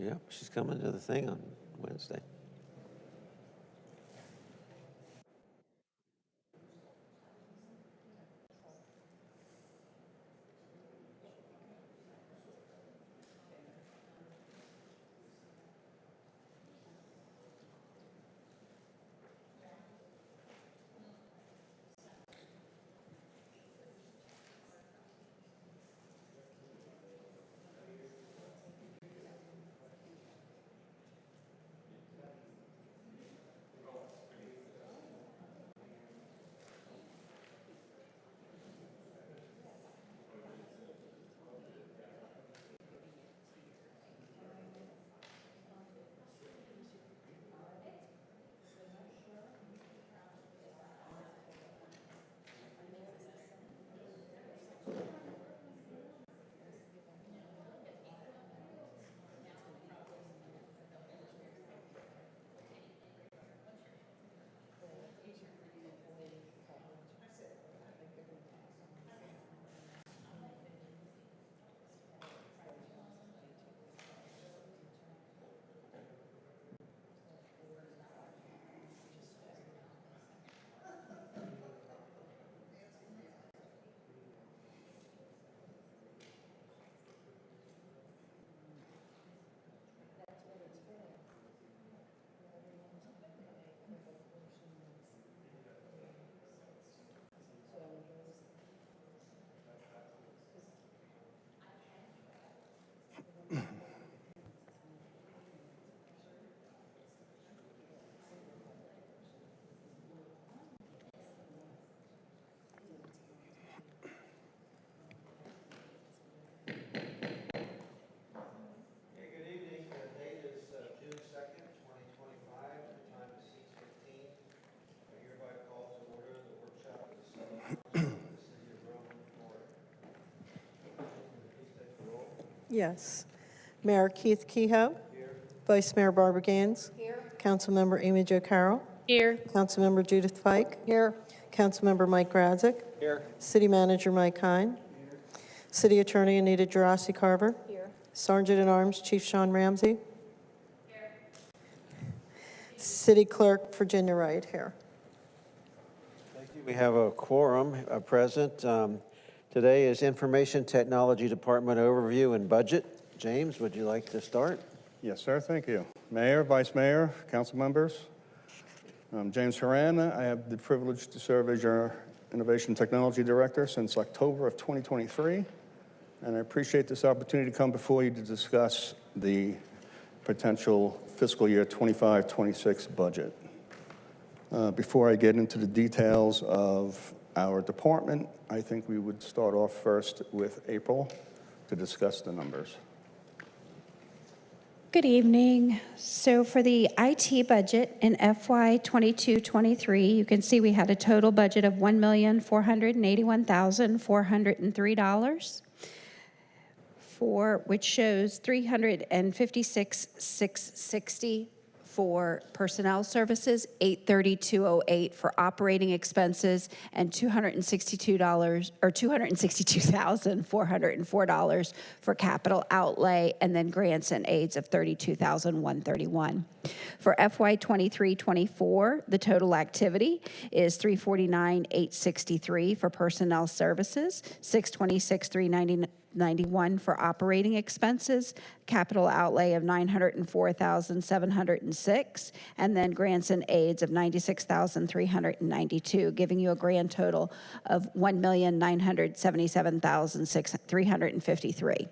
Yep, she's coming to the thing on Wednesday. Yes. Mayor Keith Kehoe. Here. Vice Mayor Barbara Gaines. Here. Councilmember Amy Jo Carroll. Here. Councilmember Judith Fike. Here. Councilmember Mike Radzik. Here. City Manager Mike Hine. Here. City Attorney Anita Gerasi Carver. Here. Sergeant at Arms Chief Sean Ramsey. Here. City Clerk Virginia Wright here. Thank you. We have a quorum present. Today is Information Technology Department Overview and Budget. James, would you like to start? Yes, sir. Thank you. Mayor, Vice Mayor, council members. I'm James Horan. I have the privilege to serve as your Innovation Technology Director since October of 2023. And I appreciate this opportunity to come before you to discuss the potential fiscal year 25-26 budget. Before I get into the details of our department, I think we would start off first with April to discuss the numbers. Good evening. So for the IT budget in FY 22-23, you can see we had a total budget of $1,481,403, which shows $356,660 for personnel services, $832,008 for operating expenses, and $262,404 for capital outlay, and then grants and aids of $32,131. For FY 23-24, the total activity is $349,863 for personnel services, $626,391 for operating expenses, capital outlay of $904,706, and then grants and aids of $96,392, giving you a grand total of $1,977,353.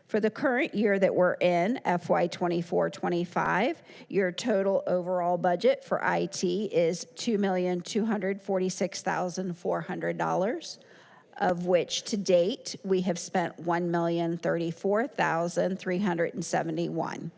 For the current year that we're in, FY 24-25, your total overall budget for IT is $2,246,400. Of which to date, we have spent $1,034,371.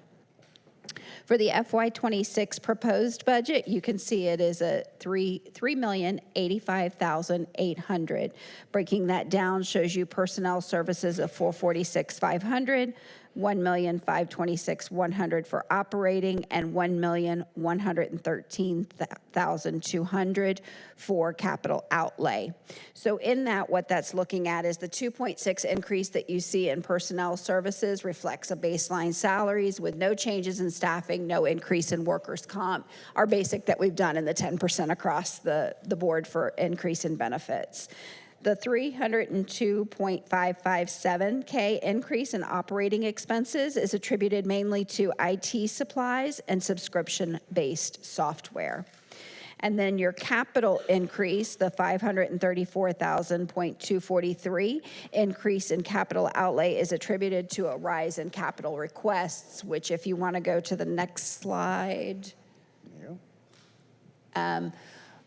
For the FY 26 proposed budget, you can see it is a $3,085,800. Breaking that down shows you personnel services of $446,500, $1,526,100 for operating, and $1,113,200 for capital outlay. So in that, what that's looking at is the 2.6 increase that you see in personnel services reflects a baseline salaries with no changes in staffing, no increase in workers' comp, our basic that we've done in the 10% across the board for increase in benefits. The $302.557K increase in operating expenses is attributed mainly to IT supplies and subscription-based software. And then your capital increase, the $534,243 increase in capital outlay is attributed to a rise in capital requests, which if you want to go to the next slide.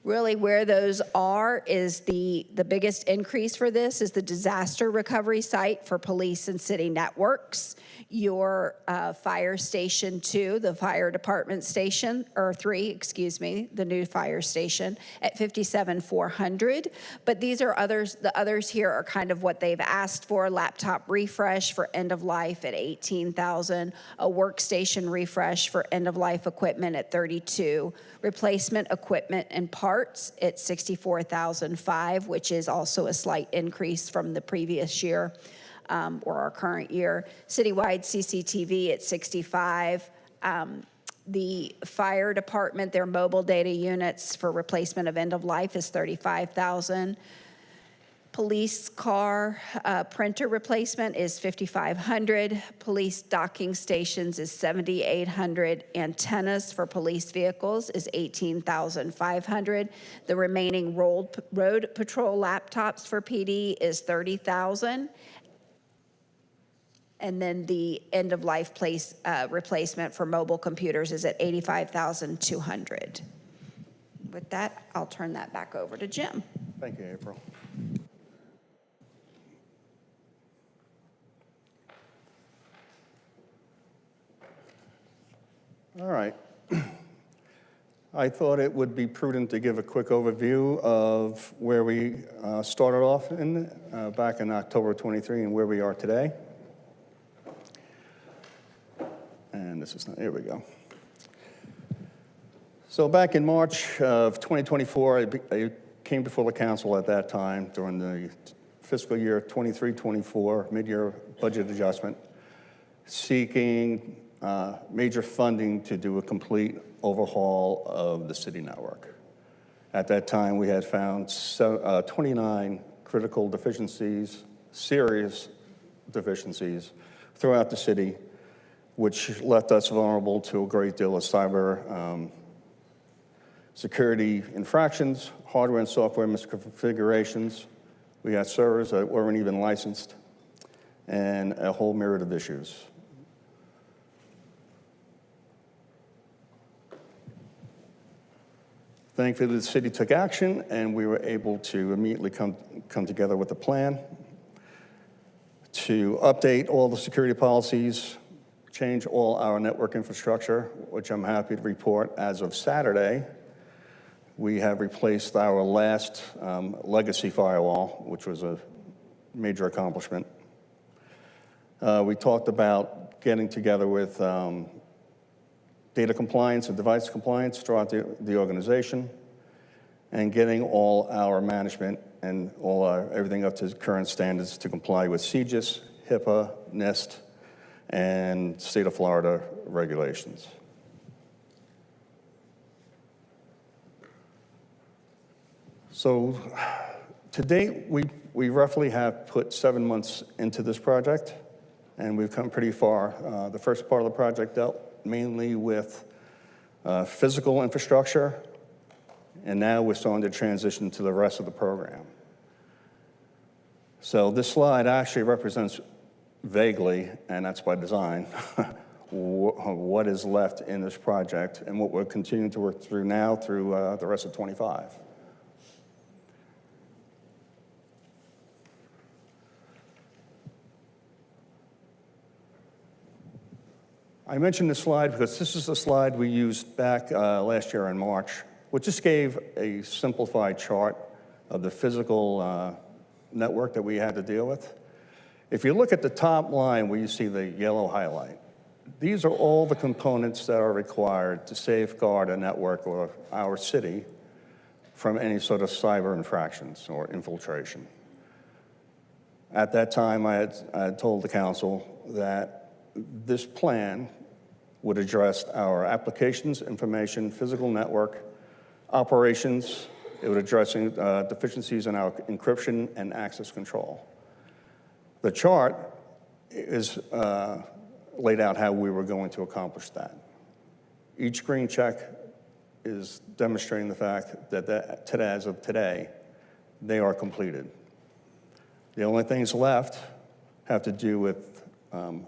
Really where those are is the biggest increase for this is the disaster recovery site for police and city networks, your fire station 2, the fire department station, or 3, excuse me, the new fire station at $57,400. But these are others, the others here are kind of what they've asked for: laptop refresh for end of life at $18,000, a workstation refresh for end of life equipment at $32,000, replacement equipment and parts at $64,005, which is also a slight increase from the previous year or our current year. Citywide CCTV at $65,000. The fire department, their mobile data units for replacement of end of life is $35,000. Police car printer replacement is $5,500. Police docking stations is $7,800. Antennas for police vehicles is $18,500. The remaining road patrol laptops for PD is $30,000. And then the end-of-life replacement for mobile computers is at $85,200. With that, I'll turn that back over to Jim. Thank you, April. All right. I thought it would be prudent to give a quick overview of where we started off back in October 23 and where we are today. And this is not, here we go. So back in March of 2024, I came before the council at that time during the fiscal year 23-24 mid-year budget adjustment, seeking major funding to do a complete overhaul of the city network. At that time, we had found 29 critical deficiencies, serious deficiencies throughout the city, which left us vulnerable to a great deal of cyber security infractions, hardware and software misconfigurations. We had servers that weren't even licensed, and a whole myriad of issues. Thankfully, the city took action, and we were able to immediately come together with a plan to update all the security policies, change all our network infrastructure, which I'm happy to report as of Saturday, we have replaced our last legacy firewall, which was a major accomplishment. We talked about getting together with data compliance and device compliance throughout the organization, and getting all our management and everything up to current standards to comply with CGIS, HIPAA, NIST, and state of Florida regulations. So to date, we roughly have put 7 months into this project, and we've come pretty far. The first part of the project dealt mainly with physical infrastructure, and now we're starting to transition to the rest of the program. So this slide actually represents vaguely, and that's by design, what is left in this project and what we're continuing to work through now through the rest of 25. I mentioned this slide because this is the slide we used back last year in March, which just gave a simplified chart of the physical network that we had to deal with. If you look at the top line where you see the yellow highlight, these are all the components that are required to safeguard a network or our city from any sort of cyber infractions or infiltration. At that time, I had told the council that this plan would address our applications, information, physical network, operations. It would address deficiencies in our encryption and access control. The chart is laid out how we were going to accomplish that. Each green check is demonstrating the fact that today, as of today, they are completed. The only things left have to do with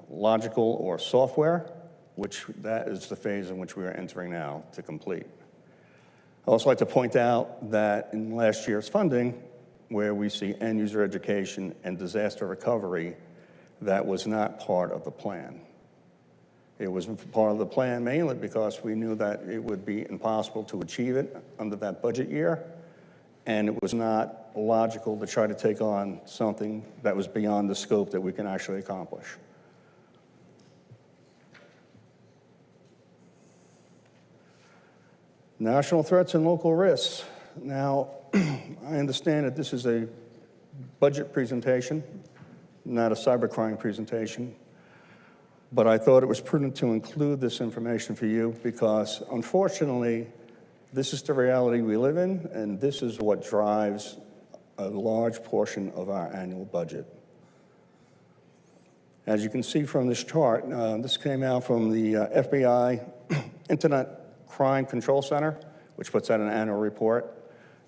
logical or software, which that is the phase in which we are entering now to complete. I'd also like to point out that in last year's funding, where we see end user education and disaster recovery, that was not part of the plan. It was part of the plan mainly because we knew that it would be impossible to achieve it under that budget year, and it was not logical to try to take on something that was beyond the scope that we can actually accomplish. National threats and local risks. Now, I understand that this is a budget presentation, not a cybercrime presentation, but I thought it was prudent to include this information for you because, unfortunately, this is the reality we live in, and this is what drives a large portion of our annual budget. As you can see from this chart, this came out from the FBI Internet Crime Control Center, which puts out an annual report,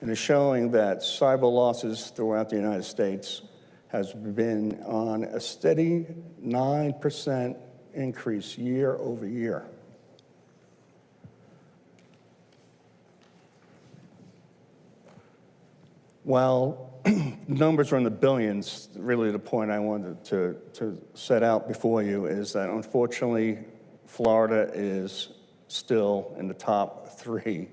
and is showing that cyber losses throughout the United States has been on a steady 9% increase year over year. While numbers are in the billions, really the point I wanted to set out before you is that unfortunately, Florida is still in the top 3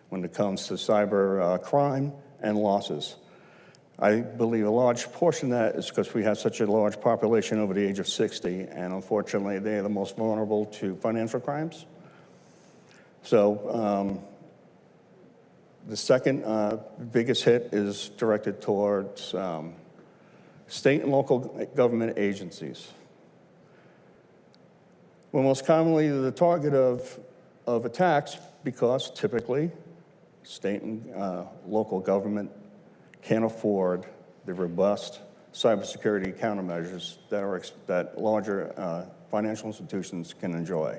when it comes to cyber crime and losses. I believe a large portion of that is because we have such a large population over the age of 60, and unfortunately, they are the most vulnerable to financial crimes. So the second biggest hit is directed towards state and local government agencies. We're most commonly the target of attacks because typically state and local government can't afford the robust cybersecurity countermeasures that larger financial institutions can enjoy.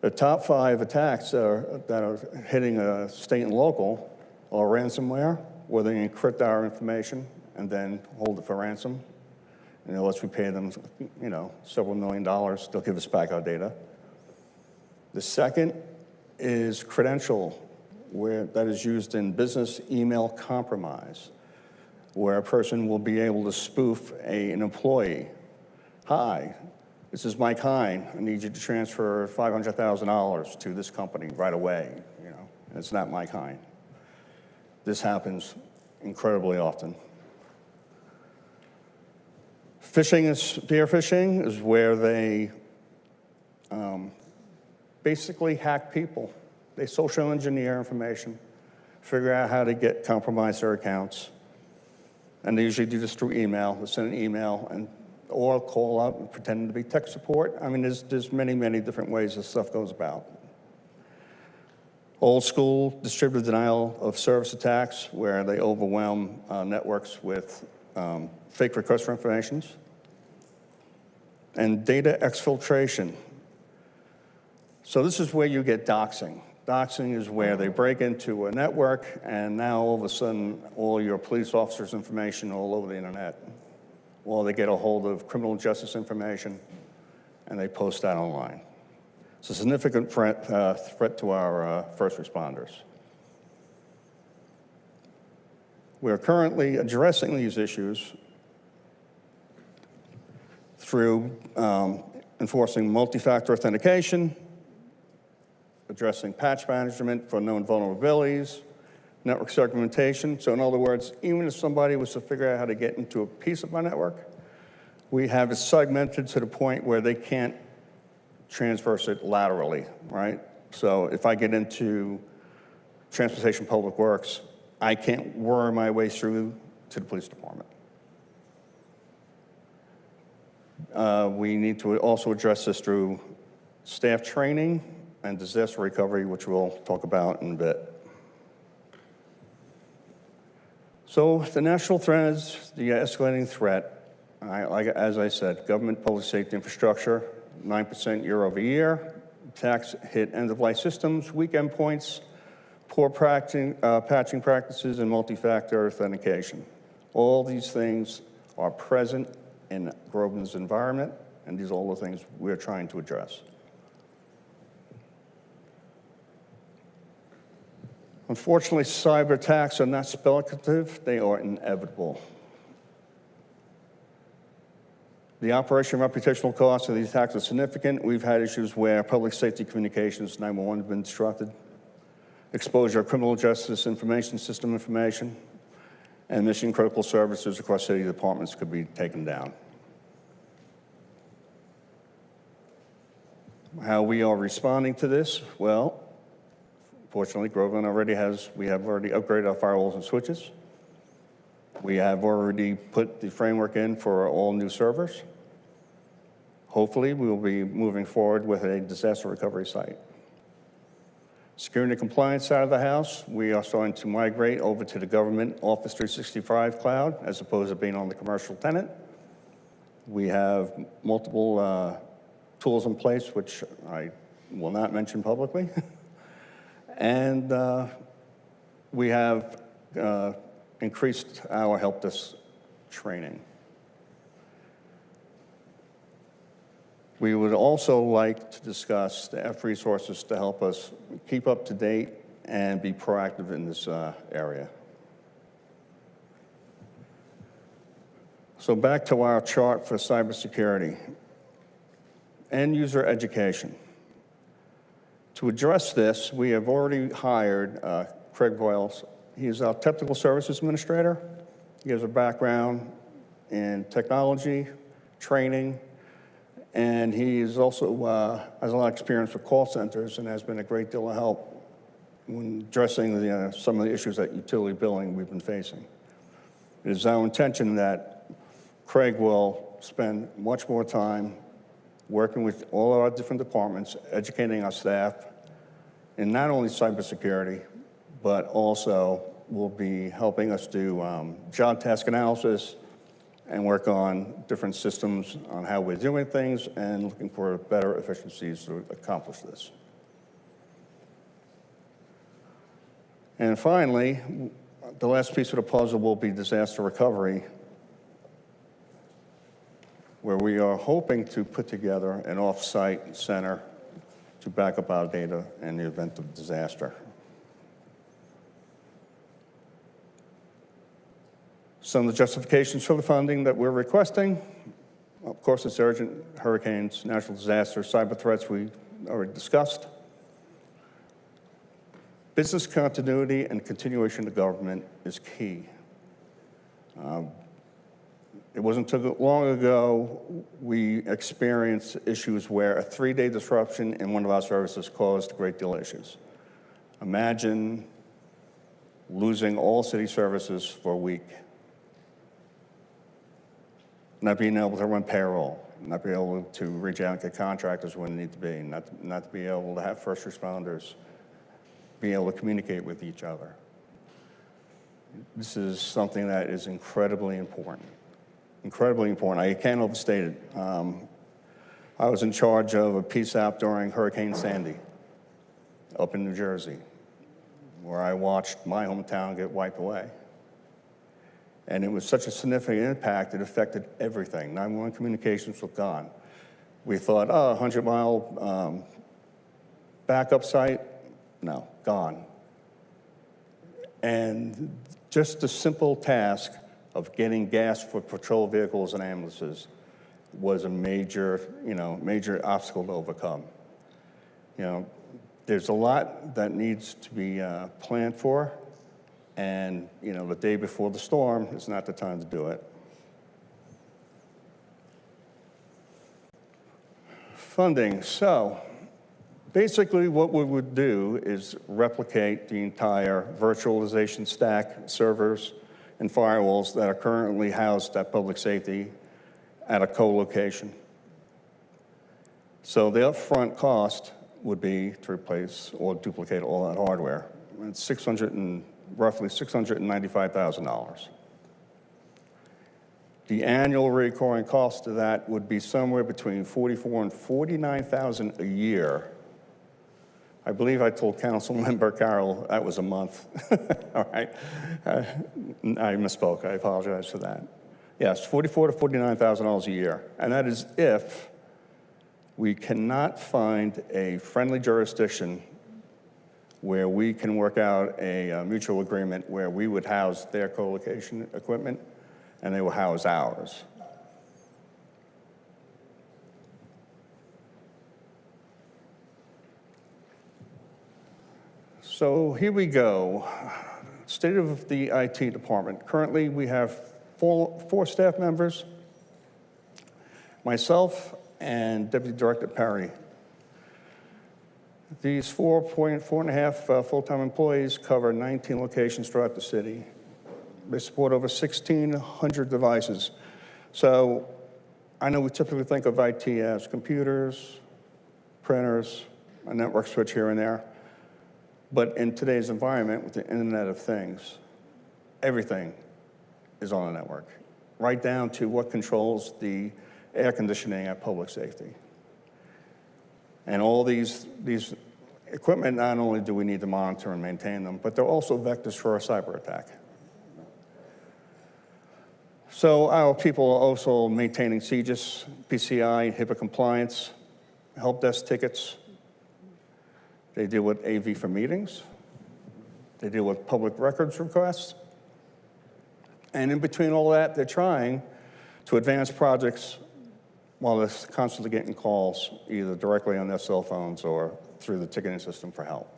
The top 5 attacks that are hitting state and local are ransomware, where they encrypt our information and then hold it for ransom. And unless we pay them, several $1 million, they'll give us back our data. The second is credential, that is used in business email compromise, where a person will be able to spoof an employee. Hi, this is Mike Hine. I need you to transfer $500,000 to this company right away. It's not Mike Hine. This happens incredibly often. Spear phishing is where they basically hack people. They social engineer information, figure out how to compromise their accounts, and they usually do this through email. They send an email or call up and pretend to be tech support. I mean, there's many, many different ways this stuff goes about. Old school distributed denial of service attacks, where they overwhelm networks with fake requests for information. And data exfiltration. So this is where you get doxing. Doxing is where they break into a network, and now all of a sudden, all your police officers' information all over the internet. Or they get a hold of criminal justice information, and they post that online. It's a significant threat to our first responders. We are currently addressing these issues through enforcing multi-factor authentication, addressing patch management for known vulnerabilities, network segmentation. So in other words, even if somebody was to figure out how to get into a piece of my network, we have it segmented to the point where they can't transverse it laterally, right? So if I get into Transportation Public Works, I can't worm my way through to the police department. We need to also address this through staff training and disaster recovery, which we'll talk about in a bit. So the national threat is the escalating threat. As I said, government public safety infrastructure, 9% year over year. Attacks hit end-of-life systems, weak endpoints, poor patching practices, and multi-factor authentication. All these things are present in Groveland's environment, and these are all the things we're trying to address. Unfortunately, cyber attacks are not speculative, they are inevitable. The operation and reputational costs of these attacks are significant. We've had issues where public safety communications, 911, have been disrupted, exposure of criminal justice information system information, and mission-critical services across city departments could be taken down. How we are responding to this? Well, fortunately, Groveland we have already upgraded our firewalls and switches. We have already put the framework in for all new servers. Hopefully, we will be moving forward with a disaster recovery site. Security and compliance side of the house, we are starting to migrate over to the government Office 365 cloud as opposed to being on the commercial tenant. We have multiple tools in place, which I will not mention publicly. And we have increased our help desk training. We would also like to discuss the F resources to help us keep up to date and be proactive in this area. So back to our chart for cybersecurity. End user education. To address this, we have already hired Craig Boyles. He's our technical services administrator. He has a background in technology, training, and he is also has a lot of experience with call centers and has been a great deal of help when addressing some of the issues at utility billing we've been facing. It is our intention that Craig will spend much more time working with all of our different departments, educating our staff in not only cybersecurity, but also will be helping us do job task analysis and work on different systems on how we're doing things and looking for better efficiencies to accomplish this. And finally, the last piece of the puzzle will be disaster recovery, where we are hoping to put together an off-site center to back up our data in the event of disaster. Some of the justifications for the funding that we're requesting, of course, it's urgent: hurricanes, natural disasters, cyber threats we already discussed. Business continuity and continuation of government is key. It wasn't too long ago we experienced issues where a 3-day disruption in one of our services caused a great deal of issues. Imagine losing all city services for a week, not being able to run payroll, not being able to reach out and get contractors when they need to be, not to be able to have first responders being able to communicate with each other. This is something that is incredibly important. Incredibly important. I can't overstate it. I was in charge of a PSAP during Hurricane Sandy up in New Jersey, where I watched my hometown get wiped away. And it was such a significant impact, it affected everything. 911 communications were gone. We thought, oh, 100-mile backup site? No, gone. And just the simple task of getting gas for patrol vehicles and ambulances was a major obstacle to overcome. There's a lot that needs to be planned for, And, you know, the day before the storm is not the time to do it. Funding. So basically what we would do is replicate the entire virtualization stack, servers, and firewalls that are currently housed at public safety at a co-location. So the upfront cost would be to replace or duplicate all that hardware. It's roughly $695,000. The annual recurring cost of that would be somewhere between $44,000 and $49,000 a year. I believe I told Councilmember Carroll that was a month. All right. I misspoke. I apologize for that. Yes, $44,000 to $49,000 a year. And that is if we cannot find a friendly jurisdiction where we can work out a mutual agreement where we would house their co-location equipment and they will house ours. So here we go. State of the IT department. Currently, we have four staff members, myself and Deputy Director Perry. These 4.5 full-time employees cover 19 locations throughout the city. They support over 1,600 devices. So I know we typically think of IT as computers, printers, a network switch here and there. But in today's environment with the Internet of Things, everything is on a network, right down to what controls the air conditioning at public safety. And all these equipment, not only do we need to monitor and maintain them, but they're also vectors for a cyber attack. So our people are also maintaining CGIS, PCI, HIPAA compliance, help desk tickets. They deal with AV for meetings. They deal with public records requests. And in between all that, they're trying to advance projects while they're constantly getting calls, either directly on their cell phones or through the ticketing system for help.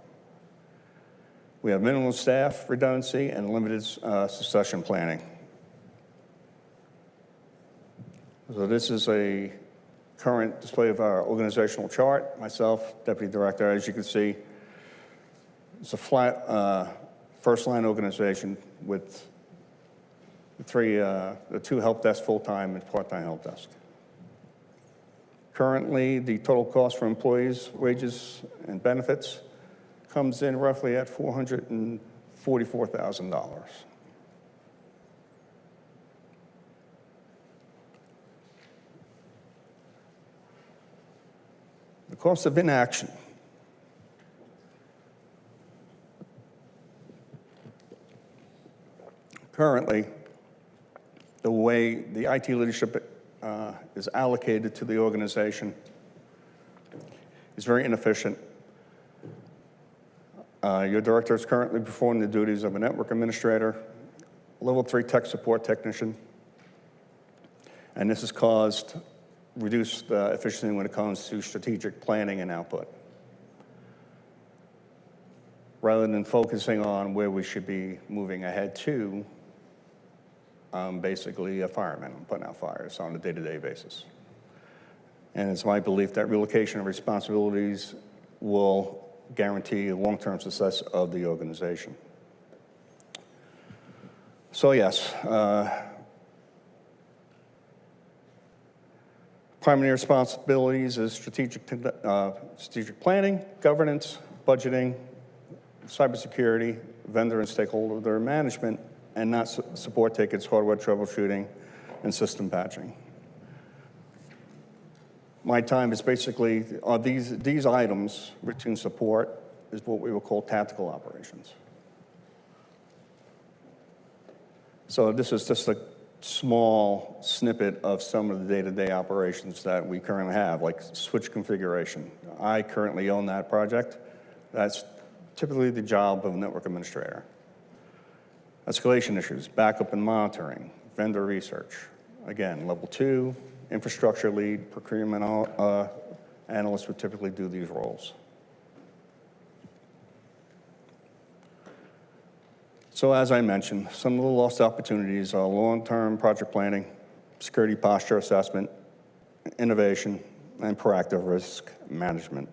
We have minimal staff redundancy and limited succession planning. So this is a current display of our organizational chart. Myself, Deputy Director, as you can see, it's a flat first-line organization with the two help desk full-time and part-time help desk. Currently, the total cost for employees' wages and benefits comes in roughly at $444,000. The cost of inaction. Currently, the way the IT leadership is allocated to the organization is very inefficient. Your director is currently performing the duties of a network administrator, level 3 tech support technician, and this has caused reduced efficiency when it comes to strategic planning and output. Rather than focusing on where we should be moving ahead to, I'm basically a fireman. I'm putting out fires on a day-to-day basis. And it's my belief that relocation of responsibilities will guarantee the long-term success of the organization. So yes, primary responsibilities is strategic planning, governance, budgeting, cybersecurity, vendor and stakeholder management, and not support tickets, hardware troubleshooting, and system patching. My time is basically, these items, routine support, is what we would call tactical operations. So this is just a small snippet of some of the day-to-day operations that we currently have, like switch configuration. I currently own that project. That's typically the job of a network administrator. Escalation issues, backup and monitoring, vendor research. Again, level 2, infrastructure lead, procurement analysts would typically do these roles. So as I mentioned, some of the lost opportunities are long-term project planning, security posture assessment, innovation, and proactive risk management.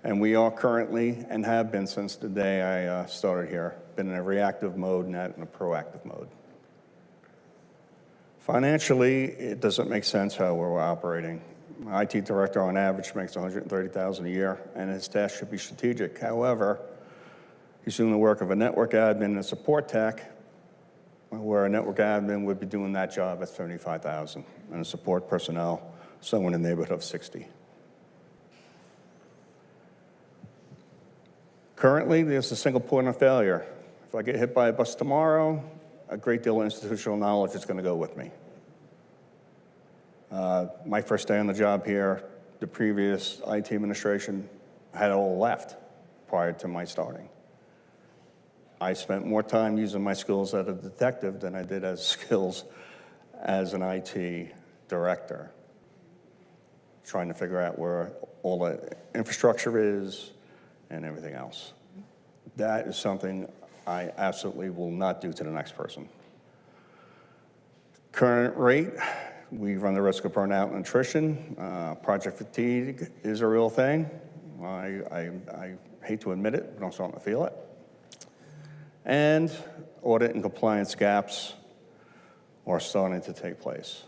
And we are currently, and have been since the day I started here, been in a reactive mode, not in a proactive mode. Financially, it doesn't make sense how we're operating. My IT director on average makes $130,000 a year, and his task should be strategic. However, he's doing the work of a network admin and a support tech, where a network admin would be doing that job at $75,000, and a support personnel somewhere in the neighborhood of $60,000. Currently, there's a single point of failure. If I get hit by a bus tomorrow, a great deal of institutional knowledge is going to go with me. My first day on the job here, the previous IT administration had all left prior to my starting. I spent more time using my skills as a detective than I did as skills as an IT director, trying to figure out where all the infrastructure is and everything else. That is something I absolutely will not do to the next person. Current rate, we run the risk of burnout and attrition. Project fatigue is a real thing. I hate to admit it, but I'm starting to feel it. And audit and compliance gaps are starting to take place.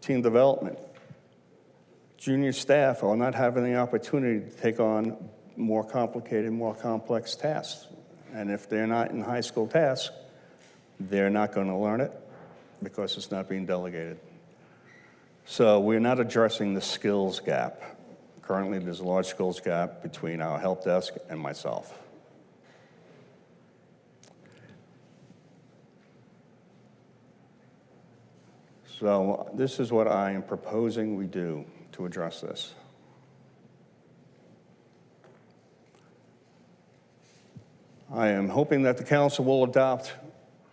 Team development. Junior staff are not having the opportunity to take on more complicated, more complex tasks. And if they're not in high school tasks, they're not going to learn it because it's not being delegated. So we're not addressing the skills gap. Currently, there's a large skills gap between our help desk and myself. So this is what I am proposing we do to address this. I am hoping that the council will adopt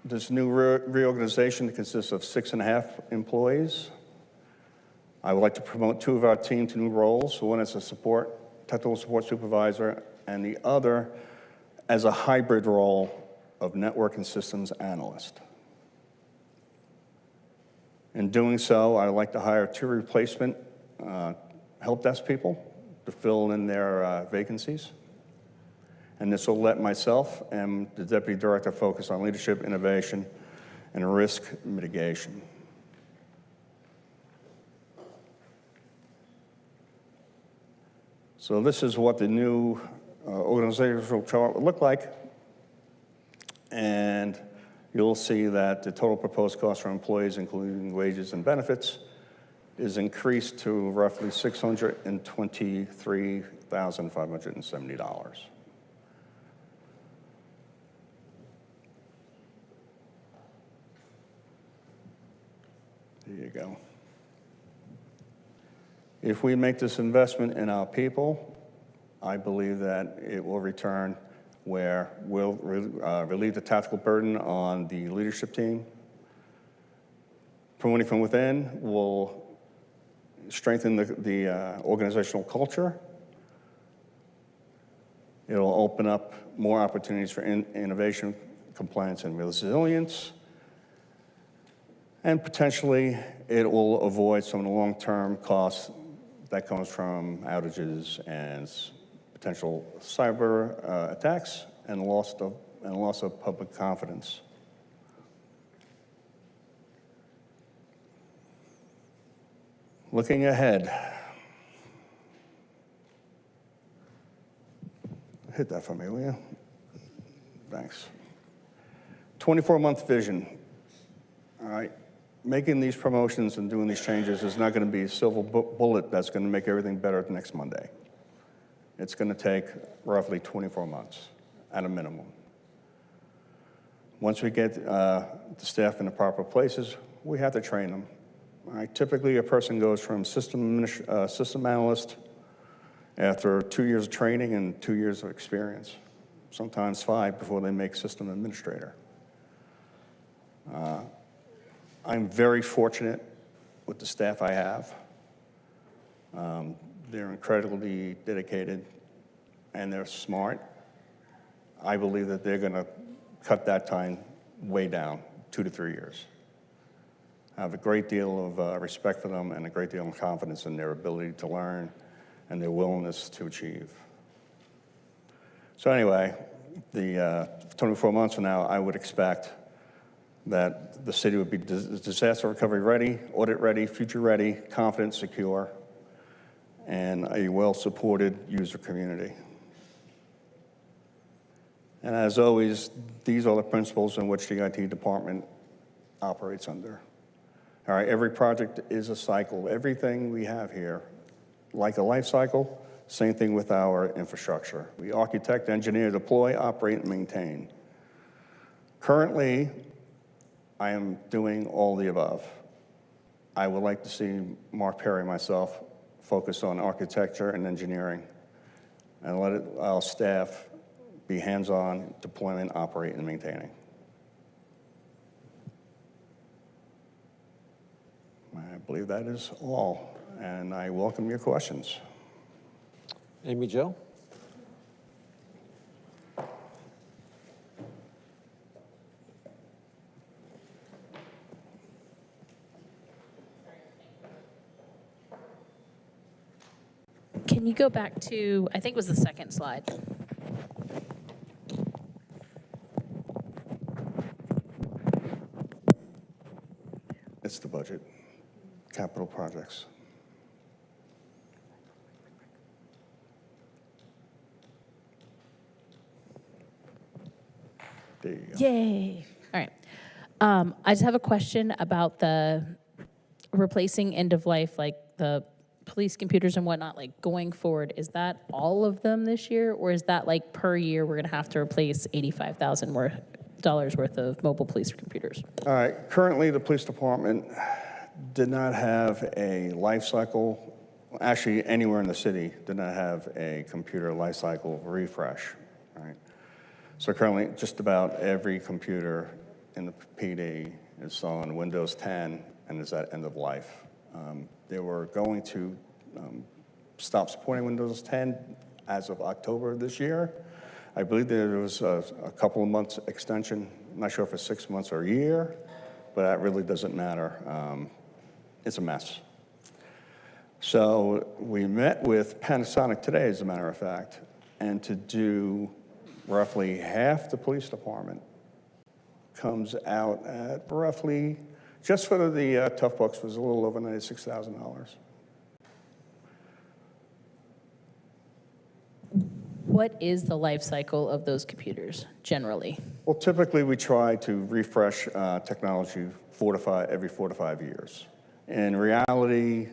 this new reorganization that consists of 6.5 employees. I would like to promote 2 of our team to new roles. One as a technical support supervisor, and the other as a hybrid role of network and systems analyst. In doing so, I would like to hire 2 replacement help desk people to fill in their vacancies. And this will let myself and the deputy director focus on leadership, innovation, and risk mitigation. So this is what the new organizational chart would look like. And you'll see that the total proposed cost for employees, including wages and benefits, is increased to roughly $623,570. There you go. If we make this investment in our people, I believe that it will return where we'll relieve the tactical burden on the leadership team. Promoting from within will strengthen the organizational culture. It'll open up more opportunities for innovation, compliance, and resilience. And potentially, it will avoid some of the long-term costs that comes from outages and potential cyber attacks and loss of public confidence. Looking ahead, hit that for me, will you? Thanks. 24-month vision. All right. Making these promotions and doing these changes is not going to be a silver bullet that's going to make everything better next Monday. It's going to take roughly 24 months at a minimum. Once we get the staff in the proper places, we have to train them. All right, typically, a person goes from system analyst after 2 years of training and 2 years of experience, sometimes 5 before they make system administrator. I'm very fortunate with the staff I have. They're incredibly dedicated and they're smart. I believe that they're going to cut that time way down, 2 to 3 years. I have a great deal of respect for them and a great deal of confidence in their ability to learn and their willingness to achieve. So anyway, the 24 months from now, I would expect that the city would be disaster recovery ready, audit ready, future ready, confident, secure, and a well-supported user community. And as always, these are the principles in which the IT department operates under. All right, every project is a cycle. Everything we have here, like a life cycle, same thing with our infrastructure. We architect, engineer, deploy, operate, and maintain. Currently, I am doing all the above. I would like to see Mark Perry and myself focus on architecture and engineering and let our staff be hands-on deployment, operate, and maintaining. I believe that is all, and I welcome your questions. Amy Jo? Can you go back to, I think it was the second slide. It's the budget, capital projects. There you go. Yay. All right. I just have a question about the replacing end of life, like the police computers and whatnot, like going forward. Is that all of them this year, or is that like per year we're going to have to replace $85,000 worth of mobile police computers? All right, currently the police department did not have a life cycle, actually anywhere in the city did not have a computer life cycle refresh, right? So currently just about every computer in the PD is on Windows 10 and is at end of life. They were going to stop supporting Windows 10 as of October of this year. I believe there was a couple of months extension. I'm not sure if it's 6 months or a year, but that really doesn't matter. It's a mess. So we met with Panasonic today, as a matter of fact, and to do roughly half the police department comes out at roughly, just for the tough books, was a little over $96,000. What is the life cycle of those computers generally? Well, typically we try to refresh technology every 4 to 5 years. In reality,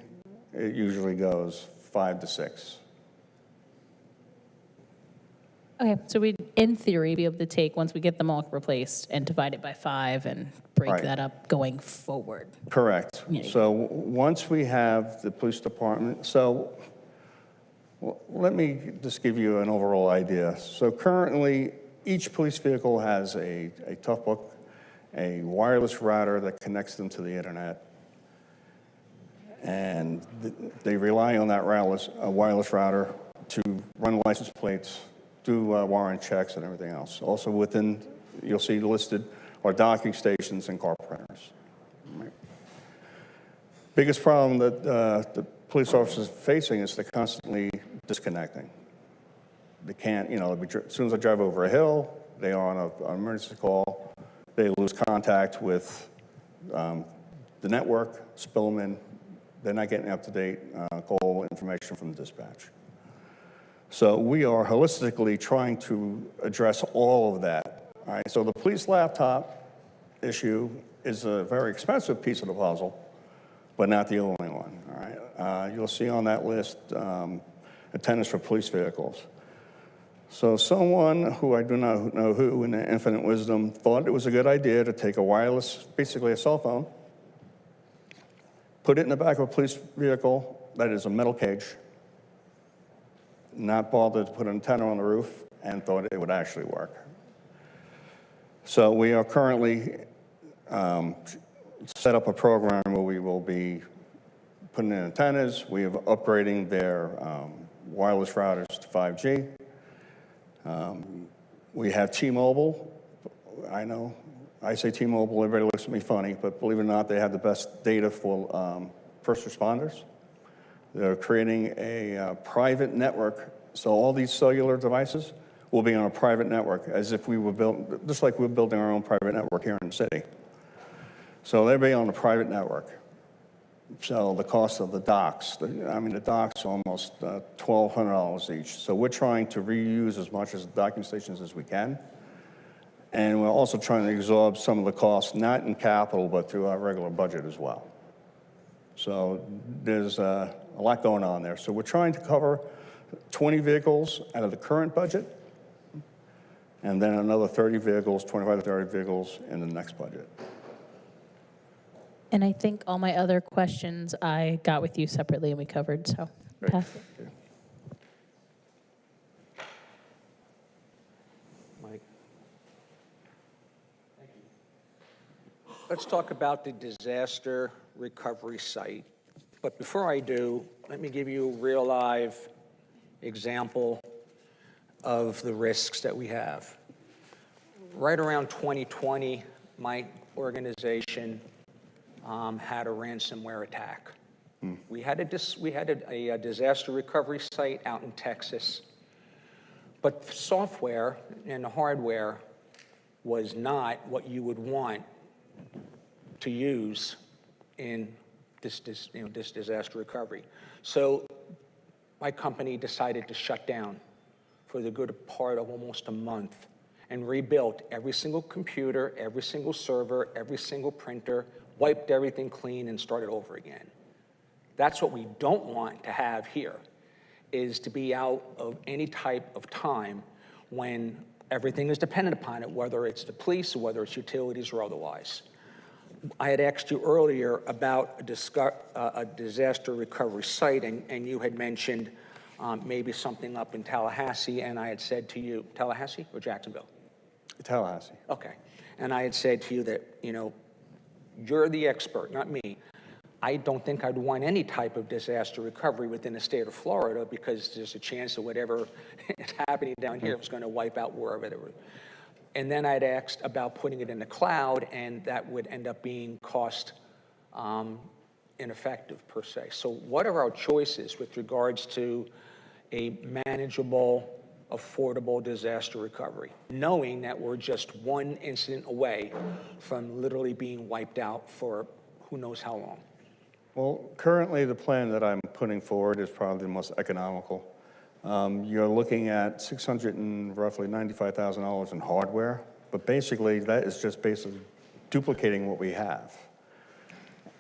it usually goes 5 to 6. Okay, so we'd, in theory, be able to take, once we get them all replaced, and divide it by 5 and break Right. that up going forward. Correct. Yeah. So once we have the police department, let me just give you an overall idea. So currently, each police vehicle has a tough book, a wireless router that connects them to the internet, and they rely on that wireless router to run license plates, do warrant checks and everything else. Also within, you'll see listed are docking stations and car printers. Right. Biggest problem that the police officers are facing is they're constantly disconnecting. They can't, as soon as they drive over a hill, they are on an emergency call, they lose contact with the network, Spillman, they're not getting up-to-date call information from the dispatch. So we are holistically trying to address all of that. All right, so the police laptop issue is a very expensive piece of the puzzle, but not the only one. All right, you'll see on that list attendance for police vehicles. So someone who I do not know who, in their infinite wisdom, thought it was a good idea to take a wireless, basically a cell phone, put it in the back of a police vehicle that is a metal cage, not bothered to put an antenna on the roof, and thought it would actually work. So we are currently set up a program where we will be putting in antennas. We are upgrading their wireless routers to 5G. We have T-Mobile. I know, I say T-Mobile, everybody looks at me funny, but believe it or not, they have the best data for first responders. They're creating a private network, so all these cellular devices will be on a private network, as if we were built, just like we're building our own private network here in the city. So they'll be on a private network. So the cost of the docks, the docks are almost $1,200 each. So we're trying to reuse as much as the docking stations as we can. And we're also trying to absorb some of the costs, not in capital, but through our regular budget as well. So there's a lot going on there. So we're trying to cover 20 vehicles out of the current budget, and then another 30 vehicles, 25 to 30 vehicles in the next budget. And I think all my other questions I got with you separately and we covered, so Great. pass it. Okay. Mike? Let's talk about the disaster recovery site. But before I do, let me give you a real live example of the risks that we have. Right around 2020, my organization had a ransomware attack. We had a disaster recovery site out in Texas, but the software and the hardware was not what you would want to use in this disaster recovery. So my company decided to shut down for the good part of almost a month and rebuilt every single computer, every single server, every single printer, wiped everything clean and started over again. That's what we don't want to have here, is to be out of any type of time when everything is dependent upon it, whether it's the police or whether it's utilities or otherwise. I had asked you earlier about a disaster recovery site, and you had mentioned maybe something up in Tallahassee, and I had said to you, Tallahassee or Jacksonville? Tallahassee. Okay. And I had said to you that, you're the expert, not me. I don't think I'd want any type of disaster recovery within the state of Florida because there's a chance that whatever is happening down here is going to wipe out wherever it was. And then I'd asked about putting it in the cloud, and that would end up being cost ineffective per se. So what are our choices with regards to a manageable, affordable disaster recovery, knowing that we're just one incident away from literally being wiped out for who knows how long? Well, currently the plan that I'm putting forward is probably the most economical. You're looking at roughly $95,000 in hardware, but basically that is just basically duplicating what we have.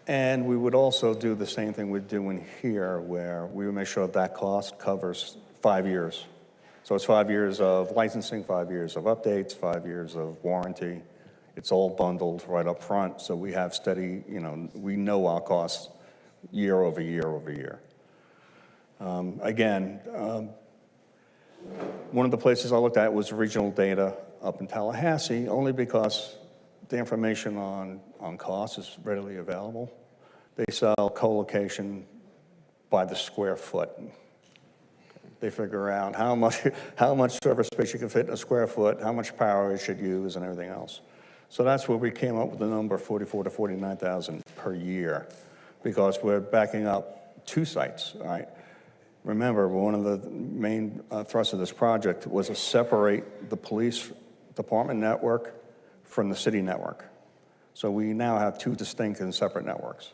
And we would also do the same thing we're doing here, where we would make sure that cost covers 5 years. So it's 5 years of licensing, 5 years of updates, 5 years of warranty. It's all bundled right up front, so we have steady, we know our costs year over year over year. One of the places I looked at was regional data up in Tallahassee, only because the information on costs is readily available. They sell co-location by the square foot. They figure out how much server space you can fit in a square foot, how much power it should use, and everything else. So that's where we came up with the number 44 to 49,000 per year, because we're backing up 2 sites, all right? Remember, one of the main thrusts of this project was to separate the police department network from the city network. So we now have 2 distinct and separate networks,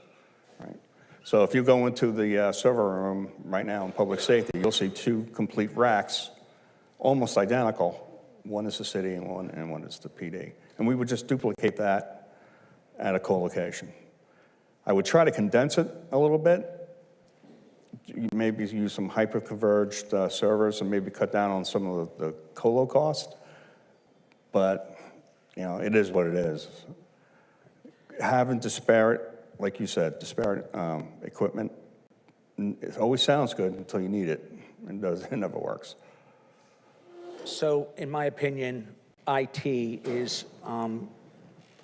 right? So if you go into the server room right now in public safety, you'll see 2 complete racks, almost identical. One is the city and one is the PD. And we would just duplicate that at a co-location. I would try to condense it a little bit. Maybe use some hyper-converged servers and maybe cut down on some of the colo cost. But, it is what it is. Having disparate, like you said, disparate equipment, it always sounds good until you need it. It never works. So in my opinion, IT is,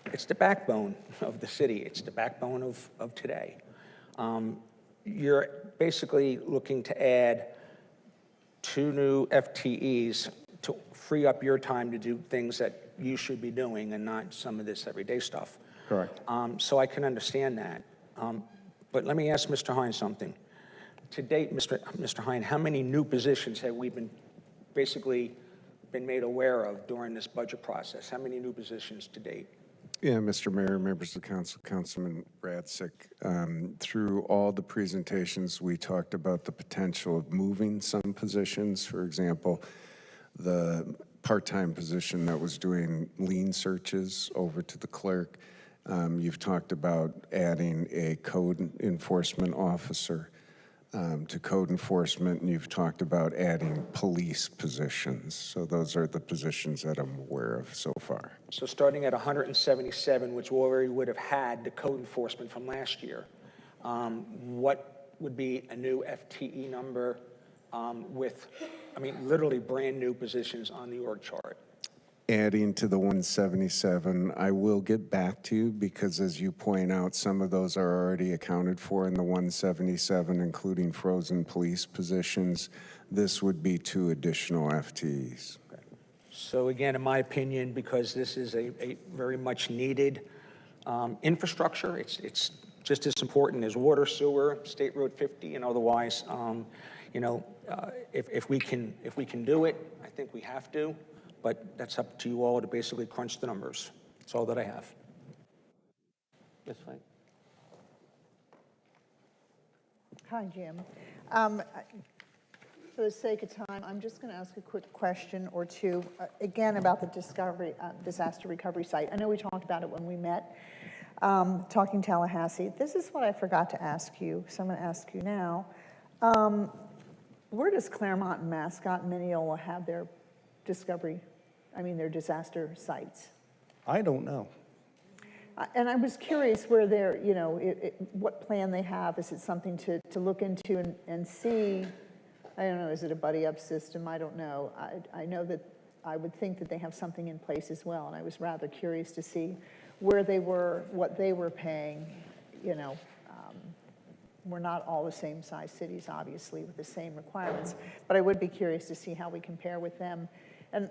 it's the backbone of the city. It's the backbone of today. You're basically looking to add 2 new FTEs to free up your time to do things that you should be doing and not some of this everyday stuff. Correct. So I can understand that. But let me ask Mr. Hine something. To date, Mr. Hine, how many new positions have we basically been made aware of during this budget process? How many new positions to date? Yeah, Mr. Mayor, members of the council, Councilman Radsick, through all the presentations, we talked about the potential of moving some positions. For example, the part-time position that was doing lien searches over to the clerk. You've talked about adding a code enforcement officer to code enforcement, and you've talked about adding police positions. So those are the positions that I'm aware of so far. So starting at 177, which we already would have had the code enforcement from last year, what would be a new FTE number with, I mean, literally brand new positions on the org chart? Adding to the 177, I will get back to you because, as you point out, some of those are already accounted for in the 177, including frozen police positions. This would be 2 additional FTEs. Okay. So again, in my opinion, because this is a very much needed infrastructure, it's just as important as water, sewer, State Road 50, and otherwise. You know, if we can do it, I think we have to. But that's up to you all to basically crunch the numbers. That's all that I have. That's fine. Hi, Jim. For the sake of time, I'm just going to ask a quick question or two, again, about the disaster recovery site. I know we talked about it when we met, talking Tallahassee. This is what I forgot to ask you, so I'm going to ask you now. Where does Claremont and Mascot and Mineola have their their disaster sites? I don't know. And I was curious where they're, you know, what plan they have. Is it something to look into and see? I don't know, is it a buddy-up system? I don't know. I know that I would think that they have something in place as well, and I was rather curious to see where they were, what they were paying. You know, we're not all the same size cities, obviously, with the same requirements, but I would be curious to see how we compare with them. And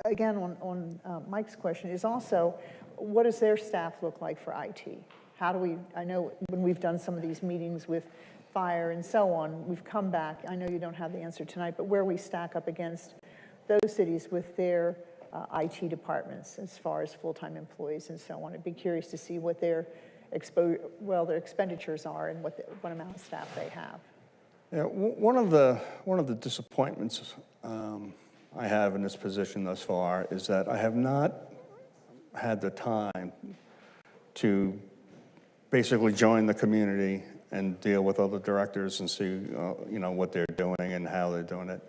again, on Mike's question is also, what does their staff look like for IT? How do we, I know when we've done some of these meetings with fire and so on, we've come back, I know you don't have the answer tonight, but where we stack up against those cities with their IT departments as far as full-time employees and so on. I'd be curious to see what their expenditures are and what amount of staff they have. Yeah, one of the disappointments I have in this position thus far is that I have not had the time to basically join the community and deal with other directors and see, you know, what they're doing and how they're doing it.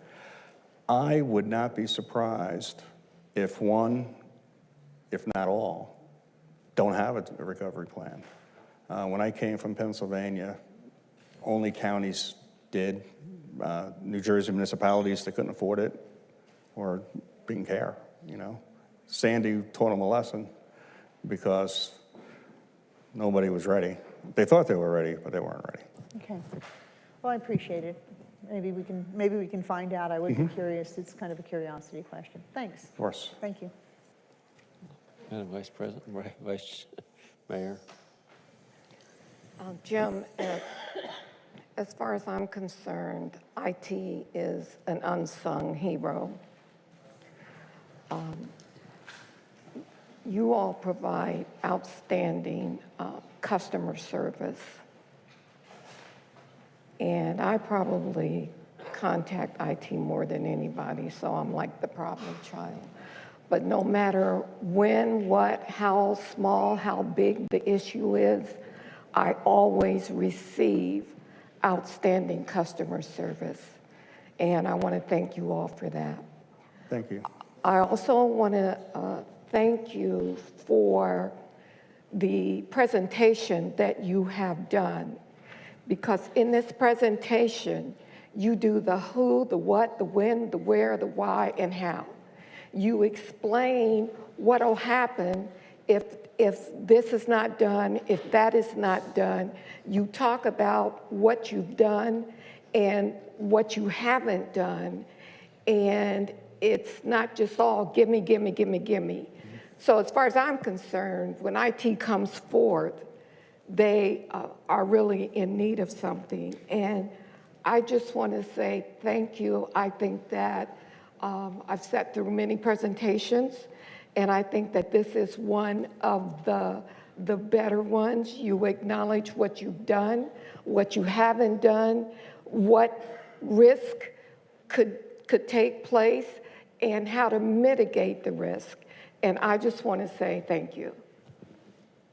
I would not be surprised if one, if not all, don't have a recovery plan. When I came from Pennsylvania, only counties did. New Jersey municipalities, they couldn't afford it or didn't care, you know. Sandy taught them a lesson because nobody was ready. They thought they were ready, but they weren't ready. Okay. Well, I appreciate it. Maybe we can find out. I would be curious. It's kind of a curiosity question. Thanks. Of course. Thank you. Madam Vice President, Vice Mayor. Jim, as far as I'm concerned, IT is an unsung hero. You all provide outstanding customer service, and I probably contact IT more than anybody, so I'm like the problem child. But no matter when, what, how small, how big the issue is, I always receive outstanding customer service, and I want to thank you all for that. Thank you. I also want to thank you for the presentation that you have done, because in this presentation, you do the who, the what, the when, the where, the why, and how. You explain what will happen if this is not done, if that is not done. You talk about what you've done and what you haven't done, and it's not just all gimme, gimme, gimme, gimme. So as far as I'm concerned, when IT comes forth, they are really in need of something. And I just want to say thank you. I think that I've sat through many presentations, and I think that this is one of the better ones. You acknowledge what you've done, what you haven't done, what risk could take place, and how to mitigate the risk. And I just want to say thank you.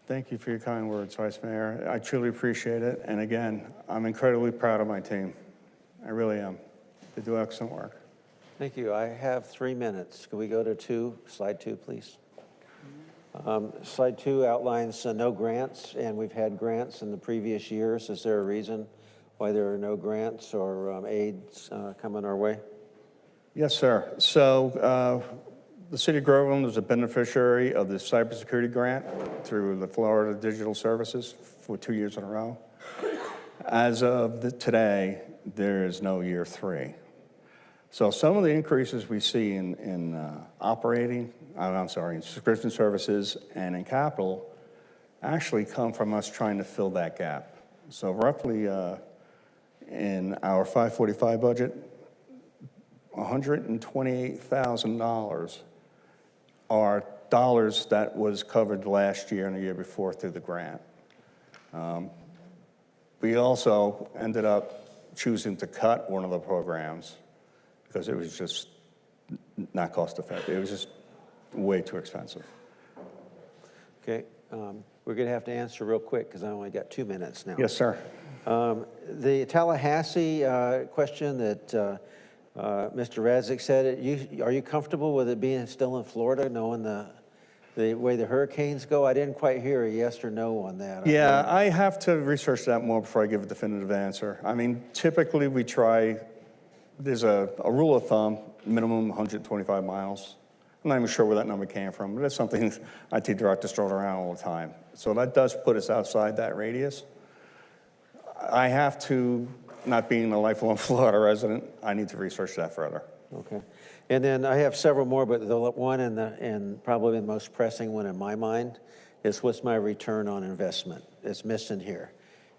Thank you for your kind words, Vice Mayor. I truly appreciate it. And again, I'm incredibly proud of my team. I really am. They do excellent work. Thank you. I have 3 minutes. Can we go to slide 2, please? Slide 2 outlines no grants, and we've had grants in the previous years. Is there a reason why there are no grants or aids coming our way? Yes, sir. So the city of Groveland is a beneficiary of the cybersecurity grant through the Florida Digital Services for 2 years in a row. As of today, there is no year 3. So some of the increases we see in in subscription services and in capital actually come from us trying to fill that gap. So roughly in our 545 budget, $128,000 are dollars that was covered last year and the year before through the grant. We also ended up choosing to cut one of the programs because it was just not cost effective. It was just way too expensive. Okay. We're going to have to answer real quick because I only got 2 minutes now. Yes, sir. The Tallahassee question that Mr. Radzik said, are you comfortable with it being still in Florida, knowing the way the hurricanes go? I didn't quite hear a yes or no on that. Yeah, I have to research that more before I give a definitive answer. I mean, typically we try, there's a rule of thumb, minimum 125 miles. I'm not even sure where that number came from, but it's something IT directors throw around all the time. So that does put us outside that radius. I have to, not being a lifelong Florida resident, I need to research that further. Okay. And then I have several more, but the one and probably the most pressing one in my mind is what's my return on investment? It's missing here.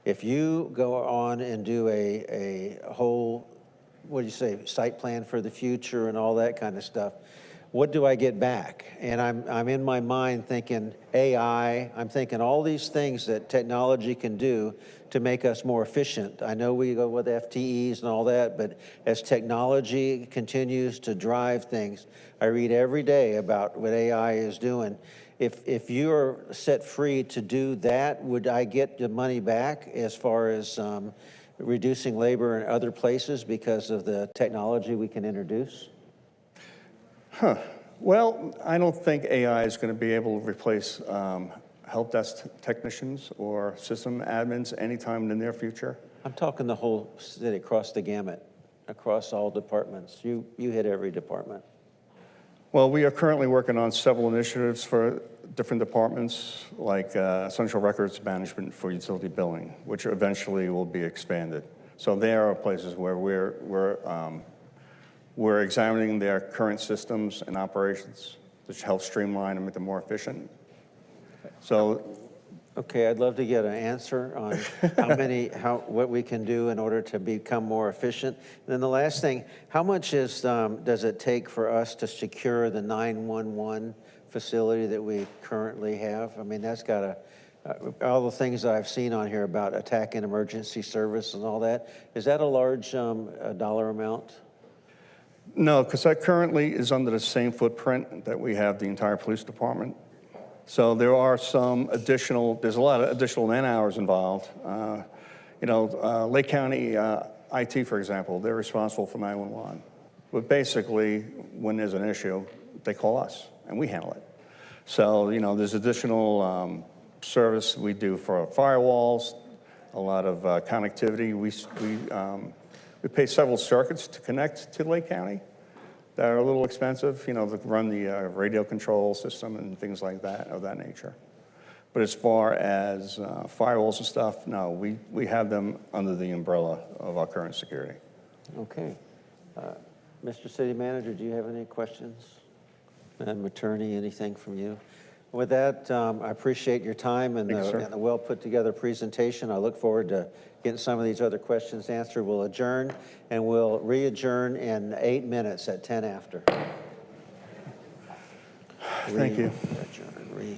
If you go on and do a whole, what do you say, site plan for the future and all that kind of stuff, what do I get back? And I'm in my mind thinking AI, I'm thinking all these things that technology can do to make us more efficient. I know we go with FTEs and all that, but as technology continues to drive things, I read every day about what AI is doing. If you're set free to do that, would I get the money back as far as reducing labor in other places because of the technology we can introduce? Well, I don't think AI is going to be able to replace help desk technicians or system admins anytime in the near future. I'm talking the whole city, across the gamut, across all departments. You hit every department. Well, we are currently working on several initiatives for different departments, like essential records management for utility billing, which eventually will be expanded. So there are places where we're examining their current systems and operations to help streamline and make them more efficient. So, okay, I'd love to get an answer on what we can do in order to become more efficient. And then the last thing, how much does it take for us to secure the 911 facility that we currently have? I mean, that's got all the things that I've seen on here about attack and emergency service and all that. Is that a large dollar amount? no, because that currently is under the same footprint that we have the entire police department. So there are there's a lot of additional man-hours involved. Lake County IT, for example, they're responsible for 911. But basically, when there's an issue, they call us, and we handle it. So, there's additional service we do for firewalls, a lot of connectivity. We pay several circuits to connect to Lake County that are a little expensive, to run the radio control system and things like that, of that nature. But as far as firewalls and stuff, no, we have them under the umbrella of our current security. Okay. Mr. City Manager, do you have any questions? Madam Attorney, anything from you? With that, I appreciate your time and Thank you, sir. the well-put-together presentation. I look forward to getting some of these other questions answered. We'll adjourn, and we'll re-adjourn in 8 minutes at 10 after. Thank you. Adjourn, re.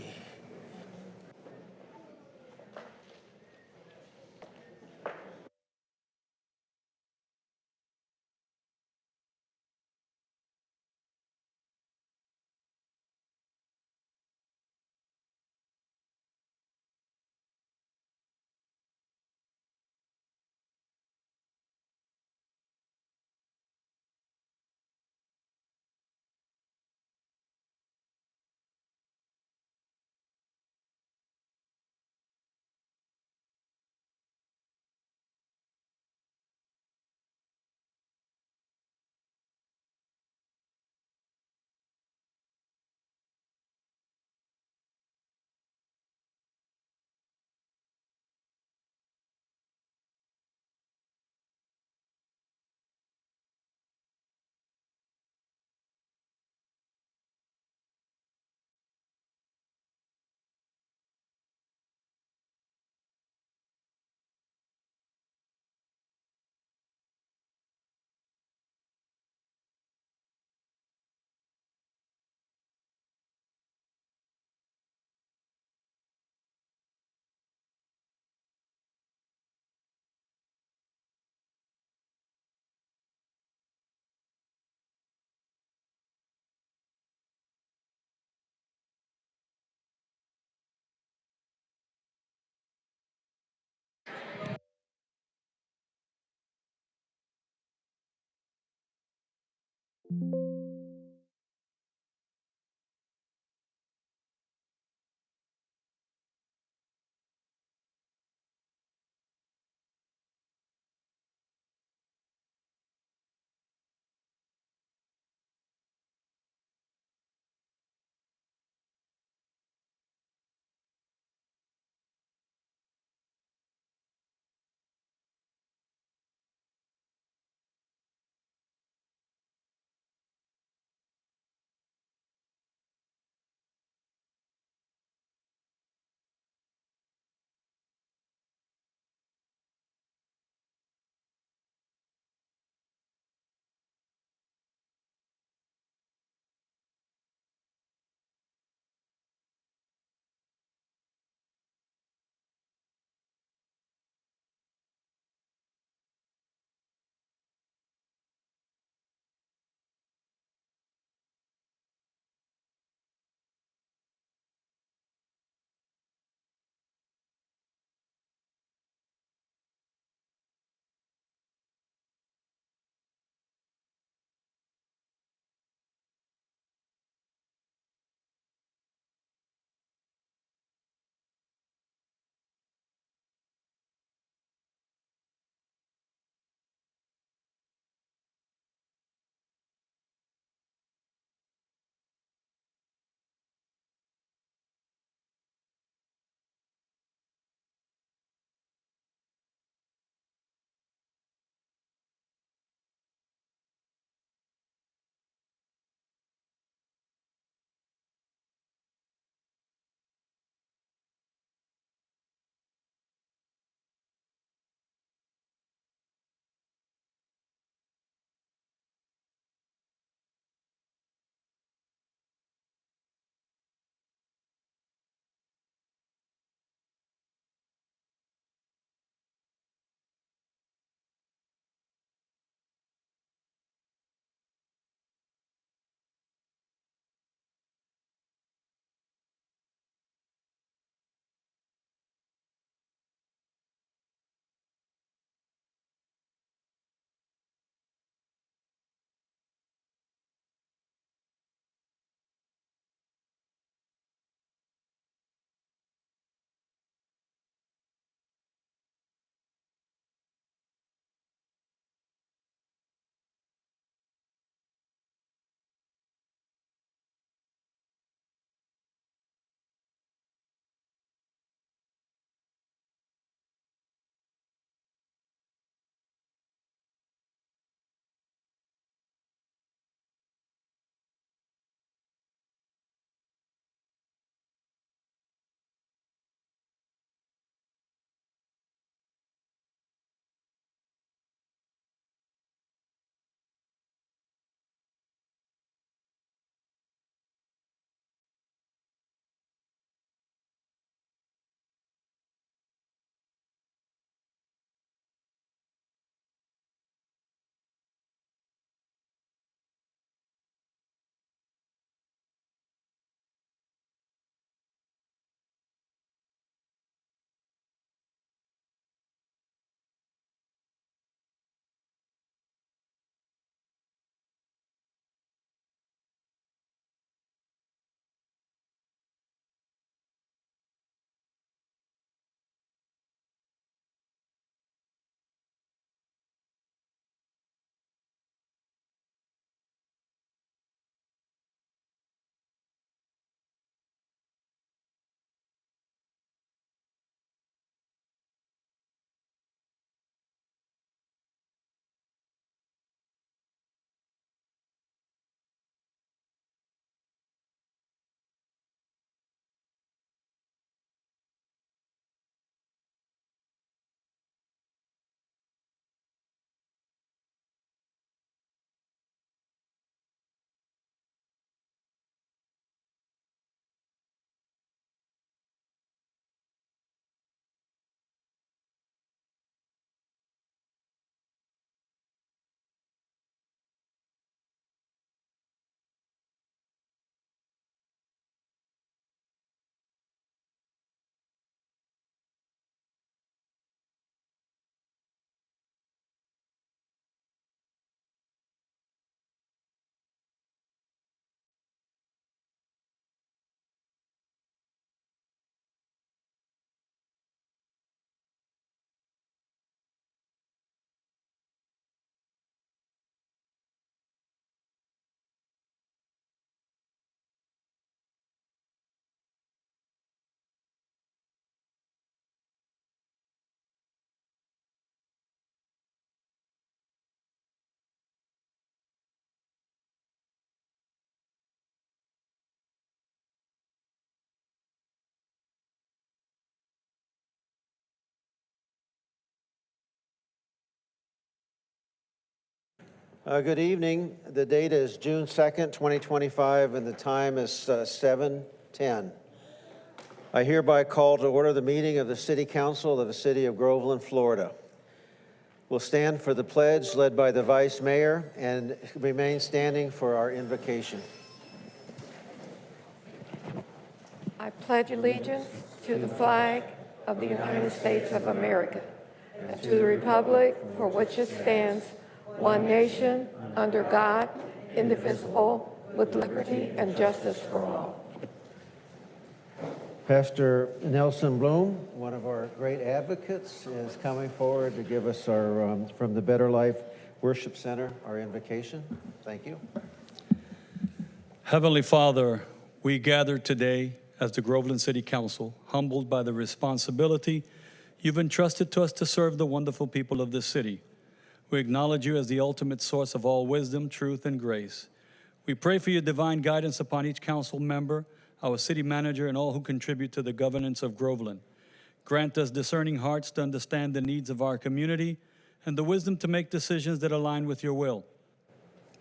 Good evening. The date is June 2nd, 2025, and the time is 7:10. I hereby call to order the meeting of the City Council of the City of Groveland, Florida. We'll stand for the pledge led by the Vice Mayor and remain standing for our invocation. I pledge allegiance to the flag of the United States of America and to the republic for which it stands, one nation, under God, indivisible, with liberty and justice for all. Pastor Nelson Bloom, one of our great advocates, is coming forward to give us our, from the Better Life Worship Center, our invocation. Thank you. Heavenly Father, we gather today as the Groveland City Council, humbled by the responsibility you've entrusted to us to serve the wonderful people of this city. We acknowledge you as the ultimate source of all wisdom, truth, and grace. We pray for your divine guidance upon each council member, our city manager, and all who contribute to the governance of Groveland. Grant us discerning hearts to understand the needs of our community and the wisdom to make decisions that align with your will.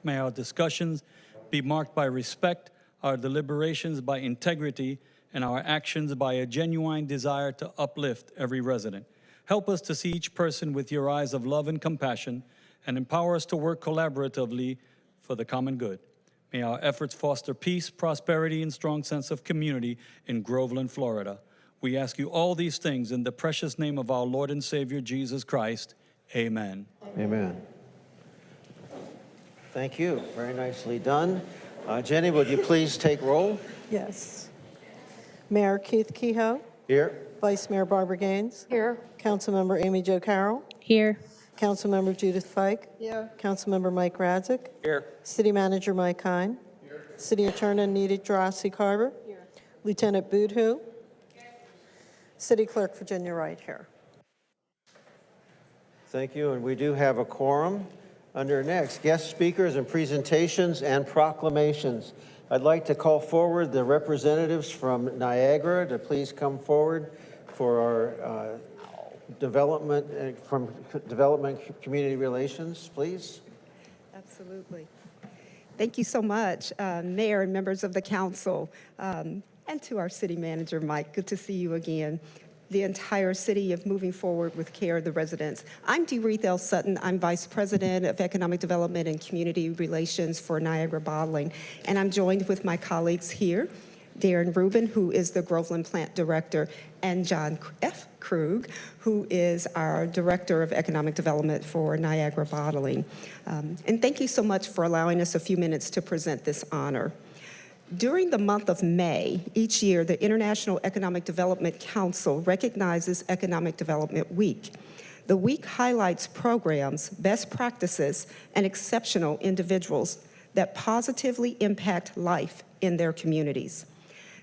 May our discussions be marked by respect, our deliberations by integrity, and our actions by a genuine desire to uplift every resident. Help us to see each person with your eyes of love and compassion, and empower us to work collaboratively for the common good. May our efforts foster peace, prosperity, and strong sense of community in Groveland, Florida. We ask you all these things in the precious name of our Lord and Savior, Jesus Christ. Amen. Amen. Thank you. Very nicely done. Jenny, would you please take roll? Yes. Mayor Keith Kehoe. Here. Vice Mayor Barbara Gaines. Here. Councilmember Amy Jo Carroll. Here. Councilmember Judith Fike. Yeah. Councilmember Mike Radzik. Here. City Manager Mike Hine. City Attorney Nita Drossi Carver. Lieutenant Boodhoo. City Clerk Virginia Wright here. Thank you, and we do have a quorum. Under next, guest speakers and presentations and proclamations. I'd like to call forward the representatives from Niagara to please come forward for our development community relations, please. Absolutely. Thank you so much, Mayor and members of the council, and to our city manager, Mike. Good to see you again. The entire city of moving forward with care of the residents. I'm DeReith L. Sutton. I'm Vice President of Economic Development and Community Relations for Niagara Bottling. And I'm joined with my colleagues here, Darren Rubin, who is the Groveland Plant Director, and John F. Krug, who is our Director of Economic Development for Niagara Bottling. And thank you so much for allowing us a few minutes to present this honor. During the month of May, each year, the International Economic Development Council recognizes Economic Development Week. The week highlights programs, best practices, and exceptional individuals that positively impact life in their communities.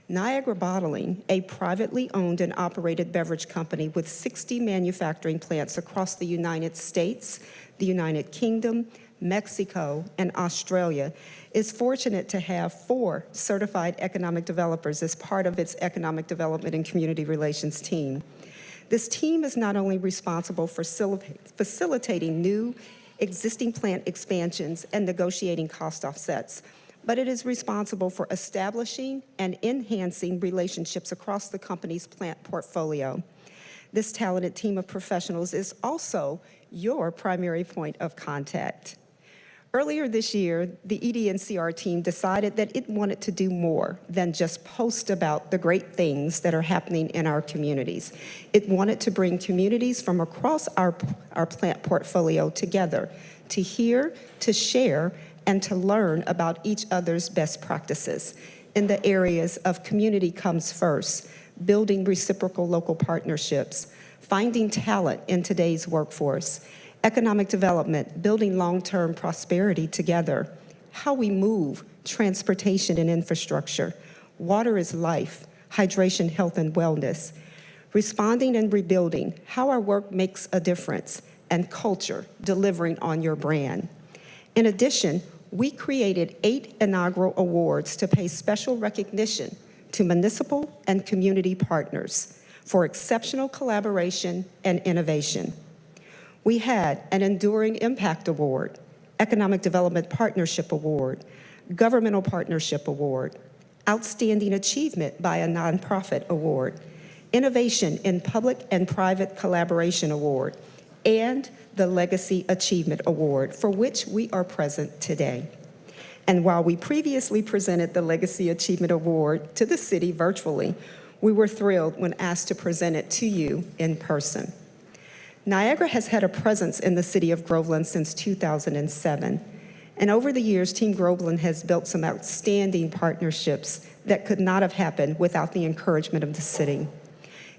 Niagara Bottling, a privately owned and operated beverage company with 60 manufacturing plants across the United States, the United Kingdom, Mexico, and Australia, is fortunate to have 4 certified economic developers as part of its economic development and community relations team. This team is not only responsible for facilitating new, existing plant expansions and negotiating cost offsets, but it is responsible for establishing and enhancing relationships across the company's plant portfolio. This talented team of professionals is also your primary point of contact. Earlier this year, the ED&CR team decided that it wanted to do more than just post about the great things that are happening in our communities. It wanted to bring communities from across our plant portfolio together to hear, to share, and to learn about each other's best practices in the areas of community comes first, building reciprocal local partnerships, finding talent in today's workforce, economic development, building long-term prosperity together, how we move, transportation and infrastructure, water is life, hydration, health and wellness, responding and rebuilding, how our work makes a difference, and culture, delivering on your brand. In addition, we created 8 inaugural awards to pay special recognition to municipal and community partners for exceptional collaboration and innovation. We had an Enduring Impact Award, Economic Development Partnership Award, Governmental Partnership Award, Outstanding Achievement by a Nonprofit Award, Innovation in Public and Private Collaboration Award, and the Legacy Achievement Award, for which we are present today. And while we previously presented the Legacy Achievement Award to the city virtually, we were thrilled when asked to present it to you in person. Niagara has had a presence in the city of Groveland since 2007. And over the years, Team Groveland has built some outstanding partnerships that could not have happened without the encouragement of the city.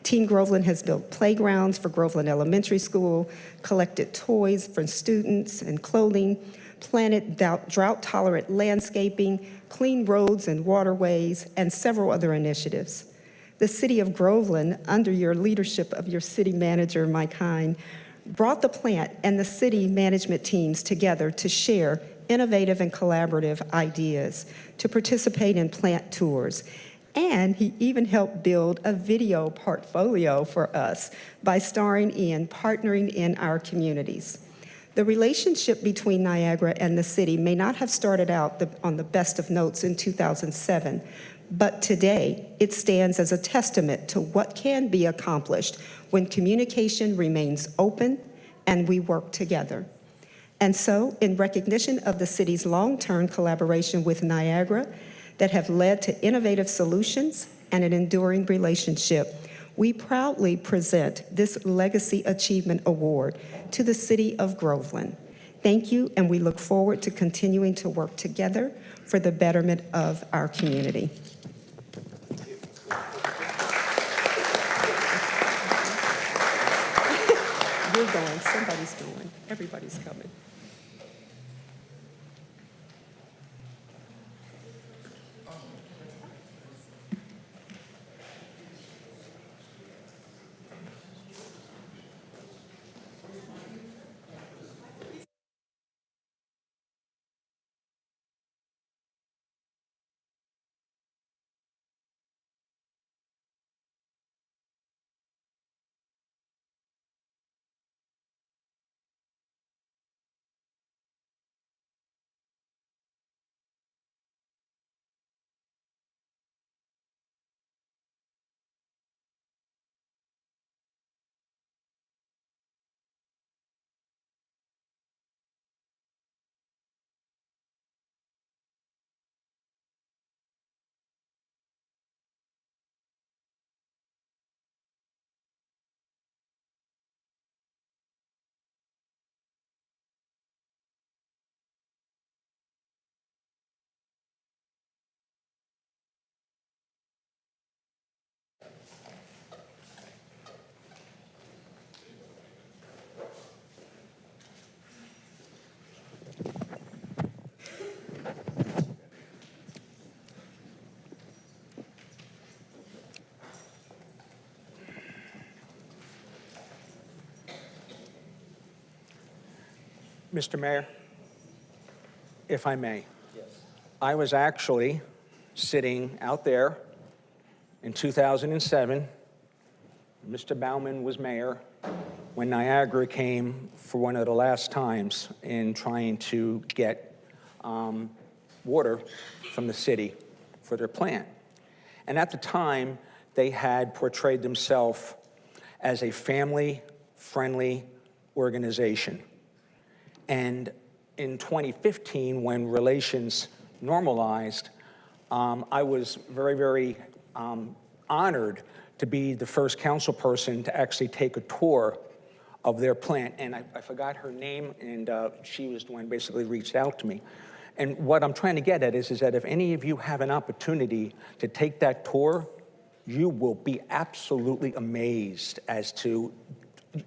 Team Groveland has built playgrounds for Groveland Elementary School, collected toys for students and clothing, planted drought-tolerant landscaping, clean roads and waterways, and several other initiatives. The city of Groveland, under your leadership of your city manager, Mike Hine, brought the plant and the city management teams together to share innovative and collaborative ideas, to participate in plant tours. And he even helped build a video portfolio for us by starring in Partnering in Our Communities. The relationship between Niagara and the city may not have started out on the best of notes in 2007, but today it stands as a testament to what can be accomplished when communication remains open and we work together. And so, in recognition of the city's long-term collaboration with Niagara that have led to innovative solutions and an enduring relationship, we proudly present this Legacy Achievement Award to the city of Groveland. Thank you, and we look forward to continuing to work together for the betterment of our community. You're going, somebody's going, everybody's coming. Mr. Mayor, if I may. Yes. I was actually sitting out there in 2007. Mr. Baumann was mayor when Niagara came for one of the last times in trying to get water from the city for their plant. And at the time, they had portrayed themselves as a family-friendly organization. And in 2015, when relations normalized, I was very, very honored to be the first council person to actually take a tour of their plant. And I forgot her name, and she was the one who basically reached out to me. And what I'm trying to get at is that if any of you have an opportunity to take that tour, you will be absolutely amazed as to,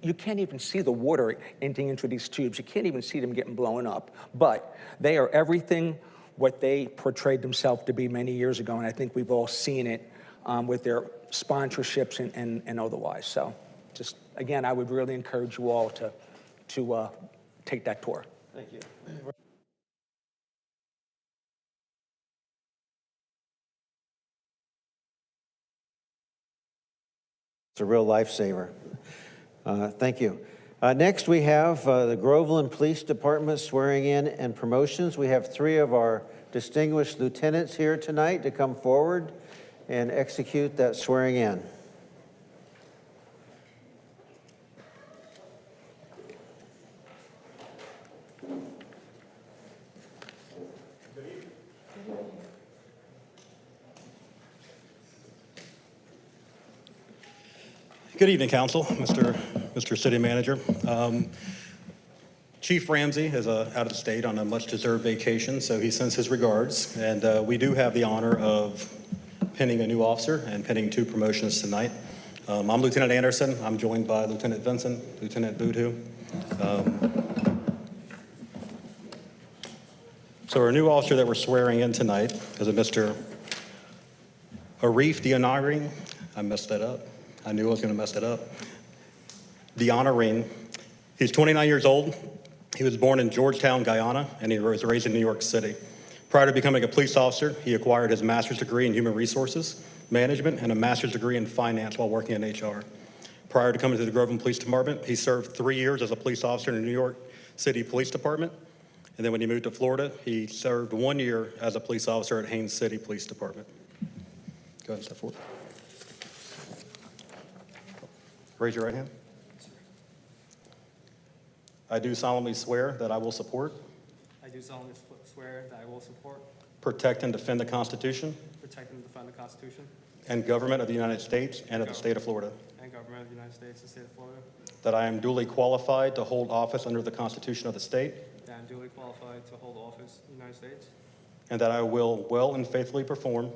you can't even see the water emptying into these tubes. You can't even see them getting blown up. But they are everything what they portrayed themselves to be many years ago, and I think we've all seen it with their sponsorships and otherwise. So just, again, I would really encourage you all to take that tour. Thank you. It's a real lifesaver. Thank you. Next, we have the Groveland Police Department swearing in and promotions. We have 3 of our distinguished lieutenants here tonight to come forward and execute that swearing in. Good evening, Council, Mr. City Manager. Chief Ramsey is out of the state on a much-deserved vacation, so he sends his regards. And we do have the honor of pinning a new officer and pinning 2 promotions tonight. I'm Lieutenant Anderson. I'm joined by Lieutenant Vincent, Lieutenant Boudhou. So our new officer that we're swearing in tonight is a Mr. Arif Dionari. I messed that up. I knew I was going to mess that up. Dionari. He's 29 years old. He was born in Georgetown, Guyana, and he was raised in New York City. Prior to becoming a police officer, he acquired his master's degree in human resources management and a master's degree in finance while working in HR. Prior to coming to the Groveland Police Department, he served 3 years as a police officer in the New York City Police Department. And then when he moved to Florida, he served 1 year as a police officer at Haines City Police Department. Go ahead and step forward. Raise your right hand. I do solemnly swear that I will support, I do solemnly swear that I will support, protect, and defend the Constitution protect, and defend the Constitution and government of the United States and of the state of Florida. and government of the United States and state of Florida, That I am duly qualified to hold office under the Constitution of the state, that I am duly qualified to hold office in the United States, and that I will well and faithfully perform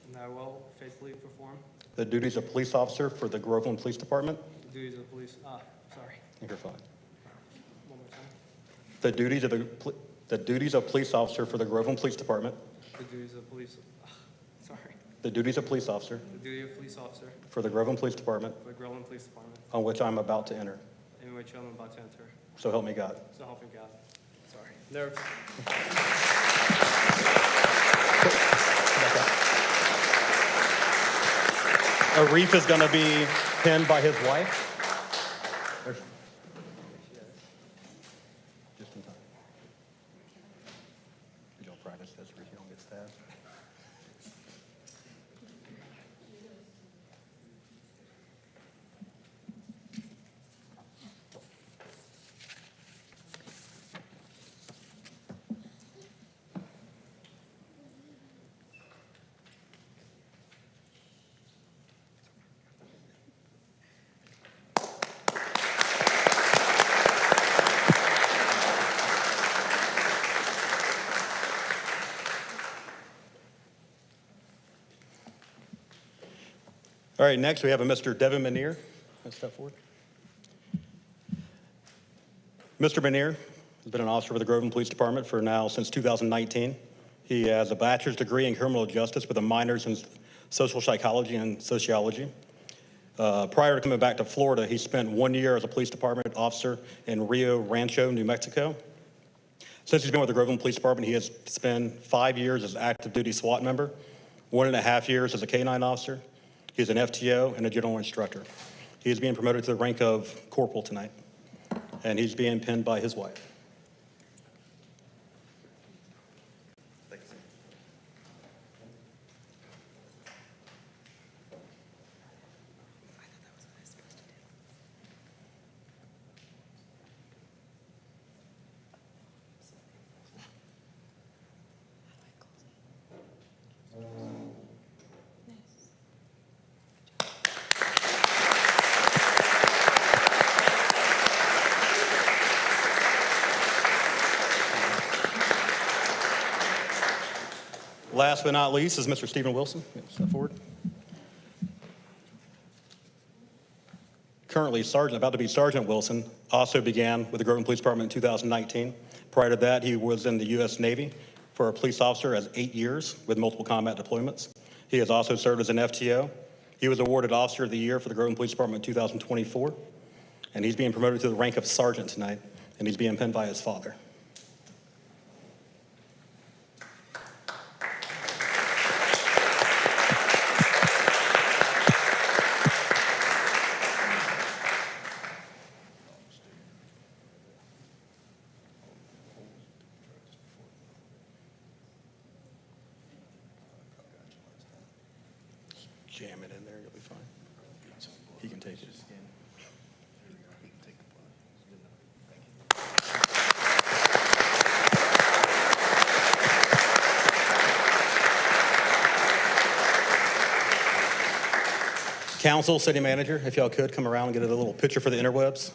and that I will faithfully perform the duties of police officer for the Groveland Police Department. the duties of police. Sorry. You're fine. One more time. The duties of police officer for the Groveland Police Department. The duties of police. Sorry. The duties of police officer The duty of police officer for the Groveland Police Department for the Groveland Police Department, on which I'm about to enter. in which I'm about to enter. So help me God. So help me God. Sorry. Nerves. Arif is going to be pinned by his wife. Just in time. Did y'all practice this so you don't get stabbed? All right, next we have a Mr. Devin Manier. Let's step forward. Mr. Manier has been an officer with the Groveland Police Department for now since 2019. He has a bachelor's degree in criminal justice with a minors in social psychology and sociology. Prior to coming back to Florida, he spent 1 year as a police department officer in Rio Rancho, New Mexico. Since he's been with the Groveland Police Department, he has spent 5 years as active duty SWAT member, 1.5 years as a K-9 officer. He's an FTO and a general instructor. He is being promoted to the rank of corporal tonight, and he's being pinned by his wife. Last but not least is Mr. Stephen Wilson. Step forward. Currently, about to be Sergeant Wilson also began with the Groveland Police Department in 2019. Prior to that, he was in the U.S. Navy for a police officer as 8 years with multiple combat deployments. He has also served as an FTO. He was awarded Officer of the Year for the Groveland Police Department in 2024, and he's being promoted to the rank of Sergeant tonight, and he's being pinned by his father. jam it in there, you'll be fine. He can take it. Council, city manager, if y'all could come around and get a little picture for the interwebs.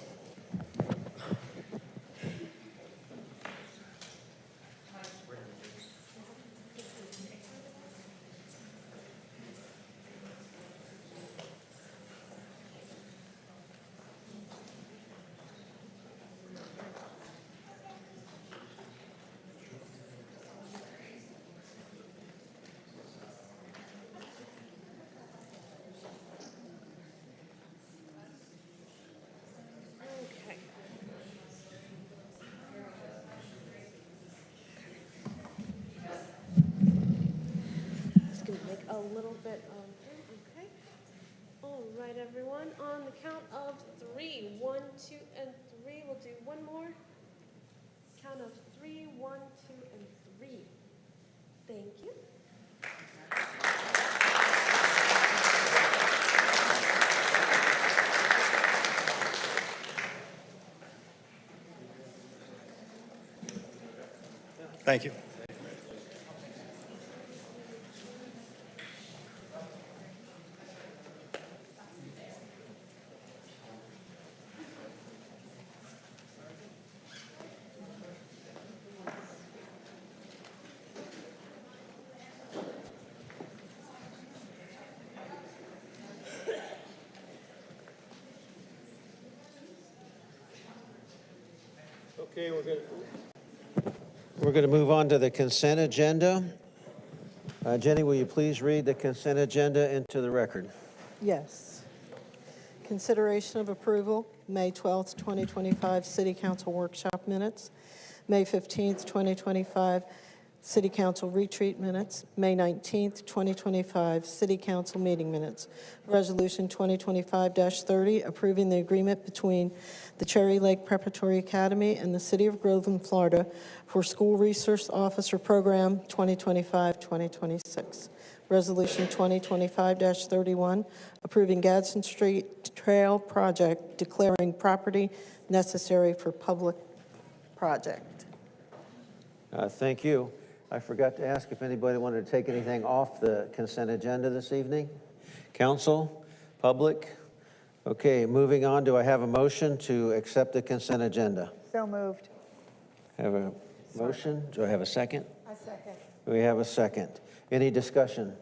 Just gonna make a little bit of, okay. All right, everyone, on the count of 3, 1, 2, and 3, we'll do one more. Count of 3, 1, 2, and 3. Thank you. Thank you. Okay, we're going to move on to the consent agenda. Jenny, will you please read the consent agenda into the record? Yes. Consideration of approval, May 12th, 2025, City Council Workshop Minutes, May 15th, 2025, City Council Retreat Minutes, May 19th, 2025, City Council Meeting Minutes, Resolution 2025-30, approving the agreement between the Cherry Lake Preparatory Academy and the City of Groveland, Florida, for School Resource Officer Program 2025-2026. Resolution 2025-31, approving Gadsden Street Trail Project, declaring property necessary for public project. Thank you. I forgot to ask if anybody wanted to take anything off the consent agenda this evening. Council, public? Okay, moving on. Do I have a motion to accept the consent agenda? So moved. Have a motion? Do I have a second? I second. We have a second. Any discussion?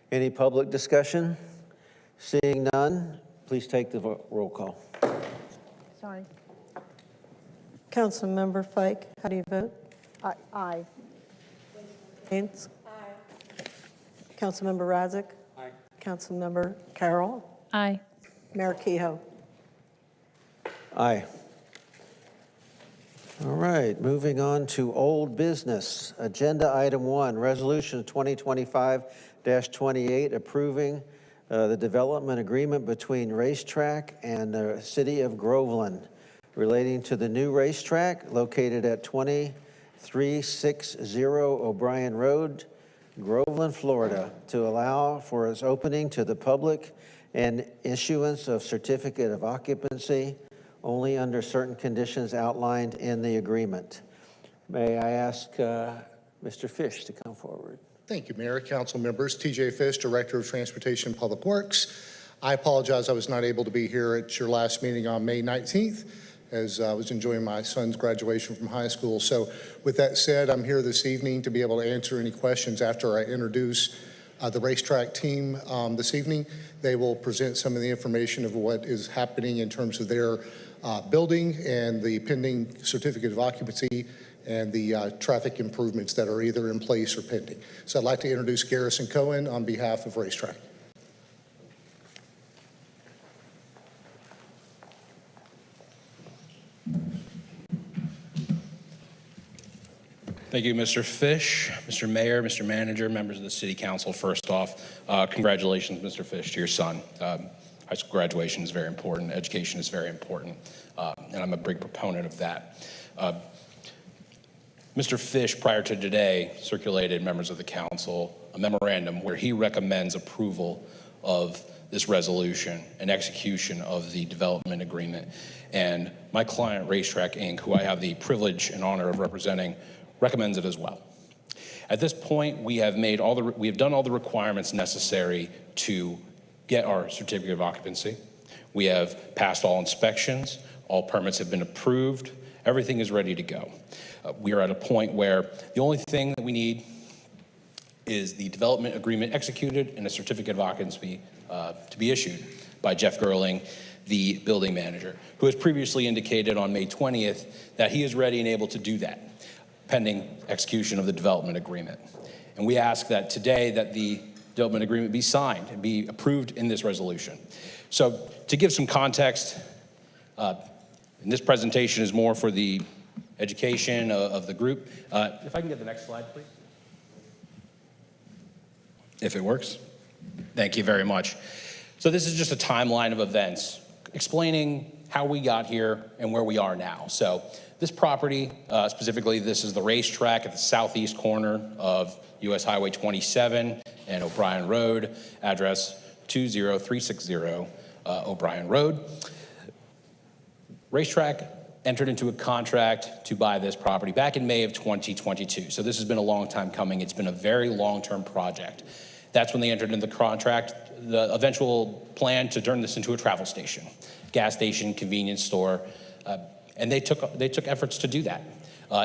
Any public discussion? Seeing none, please take the roll call. Sorry. Councilmember Fike, how do you vote? Aye. Haynes? Aye. Councilmember Radzik? Aye. Councilmember Carroll? Aye. Mayor Kehoe? Aye. All right, moving on to old business. Agenda item 1, resolution 2025-28, approving the development agreement between Racetrack and the City of Groveland relating to the new racetrack located at 2360 O'Brien Road, Groveland, Florida, to allow for its opening to the public and issuance of certificate of occupancy only under certain conditions outlined in the agreement. May I ask Mr. Fish to come forward? Thank you, Mayor, Council members. TJ Fish, Director of Transportation and Public Works. I apologize I was not able to be here at your last meeting on May 19th as I was enjoying my son's graduation from high school. So with that said, I'm here this evening to be able to answer any questions after I introduce the racetrack team this evening. They will present some of the information of what is happening in terms of their building and the pending certificate of occupancy and the traffic improvements that are either in place or pending. So I'd like to introduce Garrison Cohen on behalf of Racetrack. Thank you, Mr. Fish, Mr. Mayor, Mr. Manager, members of the City Council. First off, congratulations, Mr. Fish, to your son. High school graduation is very important. Education is very important, and I'm a big proponent of that. Mr. Fish, prior to today, circulated members of the council a memorandum where he recommends approval of this resolution and execution of the development agreement. And my client, Racetrack Inc., who I have the privilege and honor of representing, recommends it as well. At this point, we have done all the requirements necessary to get our certificate of occupancy. We have passed all inspections, all permits have been approved, everything is ready to go. We are at a point where the only thing that we need is the development agreement executed and a certificate of occupancy to be issued by Jeff Gerling, the building manager, who has previously indicated on May 20th that he is ready and able to do that, pending execution of the development agreement. And we ask that today that the development agreement be signed and be approved in this resolution. So to give some context, and this presentation is more for the education of the group. If I can get the next slide, please. If it works. Thank you very much. So this is just a timeline of events explaining how we got here and where we are now. So this property, specifically, this is the racetrack at the southeast corner of US Highway 27 and O'Brien Road, address 20360 O'Brien Road. Racetrack entered into a contract to buy this property back in May of 2022. So this has been a long time coming. It's been a very long-term project. That's when they entered into the contract, the eventual plan to turn this into a travel station, gas station, convenience store, and they took efforts to do that.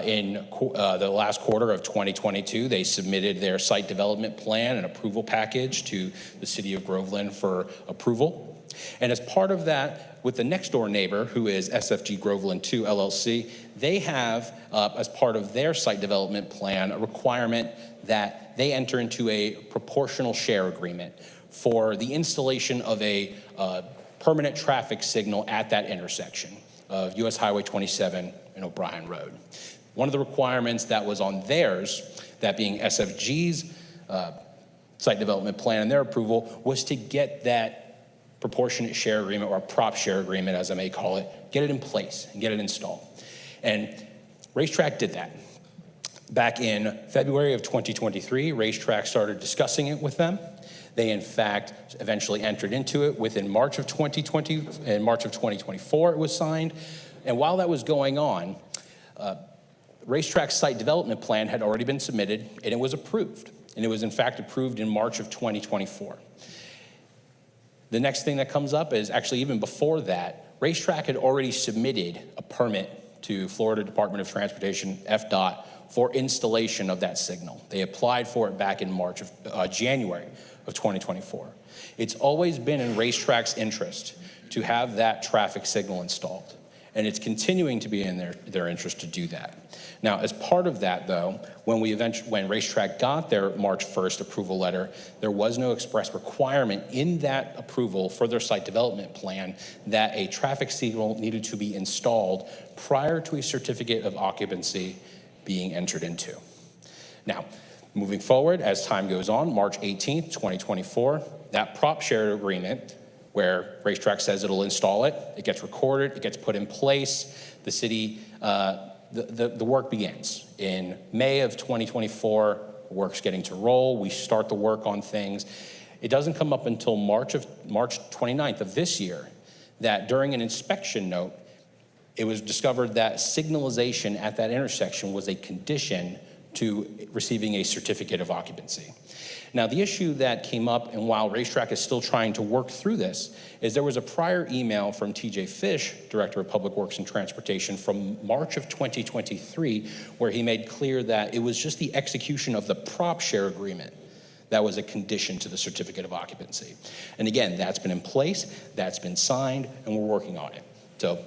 In the last quarter of 2022, they submitted their site development plan and approval package to the city of Groveland for approval. And as part of that, with the next door neighbor, who is SFG Groveland 2 LLC, they have, as part of their site development plan, a requirement that they enter into a proportional share agreement for the installation of a permanent traffic signal at that intersection of US Highway 27 and O'Brien Road. One of the requirements that was on theirs, that being SFG's site development plan and their approval, was to get that proportionate share agreement, or a prop share agreement, as I may call it, get it in place and get it installed. And Racetrack did that. Back in February of 2023, Racetrack started discussing it with them. They, in fact, eventually entered into it within March of 2020. In March of 2024, it was signed. And while that was going on, Racetrack's site development plan had already been submitted, and it was approved. And it was, in fact, approved in March of 2024. The next thing that comes up is, actually even before that, Racetrack had already submitted a permit to Florida Department of Transportation, FDOT, for installation of that signal. They applied for it back in January of 2024. It's always been in Racetrack's interest to have that traffic signal installed, and it's continuing to be in their interest to do that. Now, as part of that, though, when Racetrack got their March 1st approval letter, there was no express requirement in that approval for their site development plan that a traffic signal needed to be installed prior to a certificate of occupancy being entered into. Now, moving forward, as time goes on, March 18th, 2024, that prop share agreement, where Racetrack says it'll install it, it gets recorded, it gets put in place, the city, the work begins. In May of 2024, work's getting to roll, we start the work on things. It doesn't come up until March 29th of this year that during an inspection note, it was discovered that signalization at that intersection was a condition to receiving a certificate of occupancy. Now, the issue that came up, and while Racetrack is still trying to work through this, is there was a prior email from TJ Fish, Director of Public Works and Transportation, from March of 2023, where he made clear that it was just the execution of the prop share agreement that was a condition to the certificate of occupancy. And again, that's been in place, that's been signed, and we're working on it. So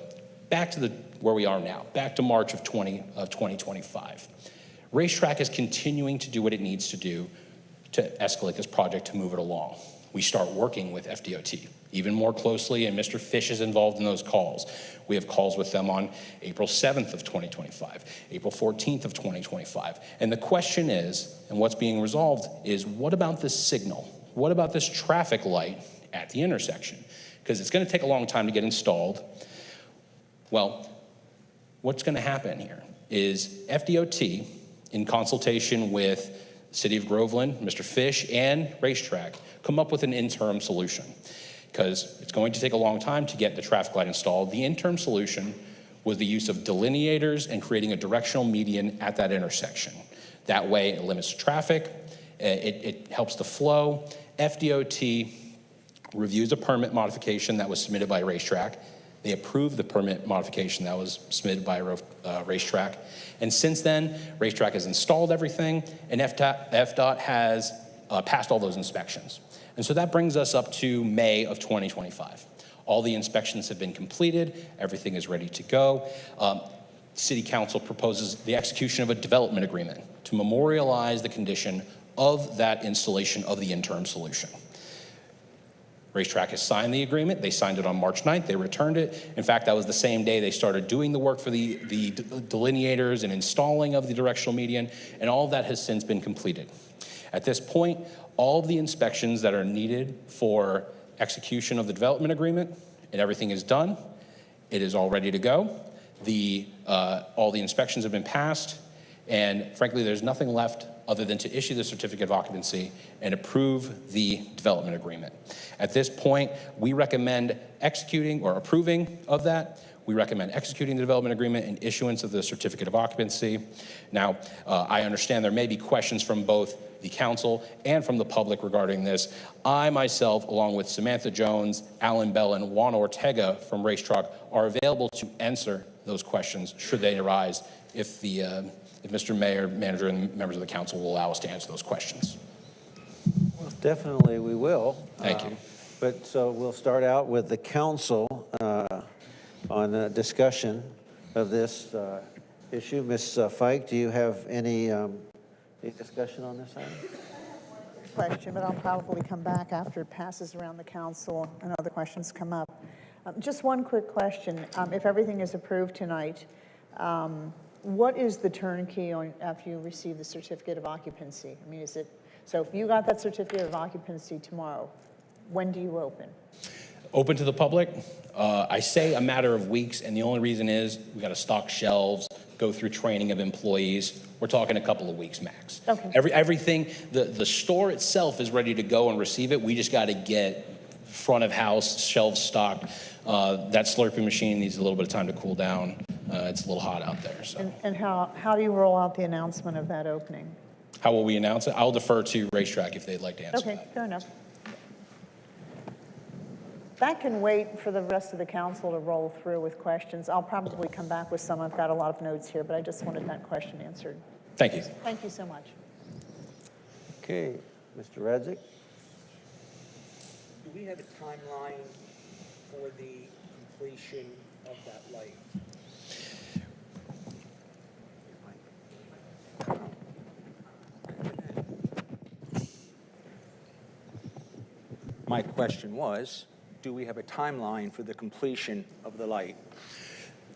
back to where we are now, back to March of 2025. Racetrack is continuing to do what it needs to do to escalate this project, to move it along. We start working with FDOT even more closely, and Mr. Fish is involved in those calls. We have calls with them on April 7th of 2025, April 14th of 2025. And the question is, and what's being resolved is, what about this signal? What about this traffic light at the intersection? Because it's going to take a long time to get installed. Well, what's going to happen here is FDOT, in consultation with City of Groveland, Mr. Fish, and Racetrack come up with an interim solution because it's going to take a long time to get the traffic light installed. The interim solution was the use of delineators and creating a directional median at that intersection. That way it limits traffic, it helps the flow. FDOT reviews a permit modification that was submitted by Racetrack. They approved the permit modification that was submitted by Racetrack. And since then, Racetrack has installed everything, and FDOT has passed all those inspections. And so that brings us up to May of 2025. All the inspections have been completed. Everything is ready to go. City Council proposes the execution of a development agreement to memorialize the condition of that installation of the interim solution. Racetrack has signed the agreement. They signed it on March 9th. They returned it. In fact, that was the same day they started doing the work for the delineators and installing of the directional median, and all of that has since been completed. At this point, all of the inspections that are needed for execution of the development agreement and everything is done. It is all ready to go. All the inspections have been passed, and frankly, there's nothing left other than to issue the certificate of occupancy and approve the development agreement. At this point, we recommend executing or approving of that. We recommend executing the development agreement and issuance of the certificate of occupancy. Now, I understand there may be questions from both the council and from the public regarding this. I myself, along with Samantha Jones, Alan Bell, and Juan Ortega from Racetrack, are available to answer those questions should they arise if Mr. Mayor, Manager, and members of the council will allow us to answer those questions. Well, definitely we will. Thank you. But so we'll start out with the council on a discussion of this issue. Ms. Fike, do you have any discussion on this item? Question, but I'll probably come back after it passes around the council and other questions come up. Just one quick question. If everything is approved tonight, what is the turnkey on after you receive the certificate of occupancy? I mean, is it, so if you got that certificate of occupancy tomorrow, when do you open? Open to the public, I say a matter of weeks, and the only reason is we got to stock shelves, go through training of employees. We're talking a couple of weeks max. Okay. Everything, the store itself is ready to go and receive it. We just got to get front of house shelves stocked. That slurping machine needs a little bit of time to cool down. It's a little hot out there. So. And how do you roll out the announcement of that opening? How will we announce it? I'll defer to Racetrack if they'd like to answer that. Okay, fair enough. That can wait for the rest of the council to roll through with questions. I'll probably come back with some. I've got a lot of notes here, but I just wanted that question answered. Thank you. Thank you so much. Okay, Mr. Radzik? Do we have a timeline for the completion of that light? My question was, do we have a timeline for the completion of the light?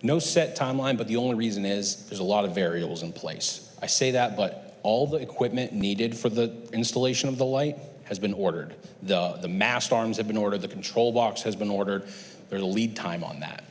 No set timeline, but the only reason is there's a lot of variables in place. I say that, but all the equipment needed for the installation of the light has been ordered. The mast arms have been ordered, the control box has been ordered. There's a lead time on that.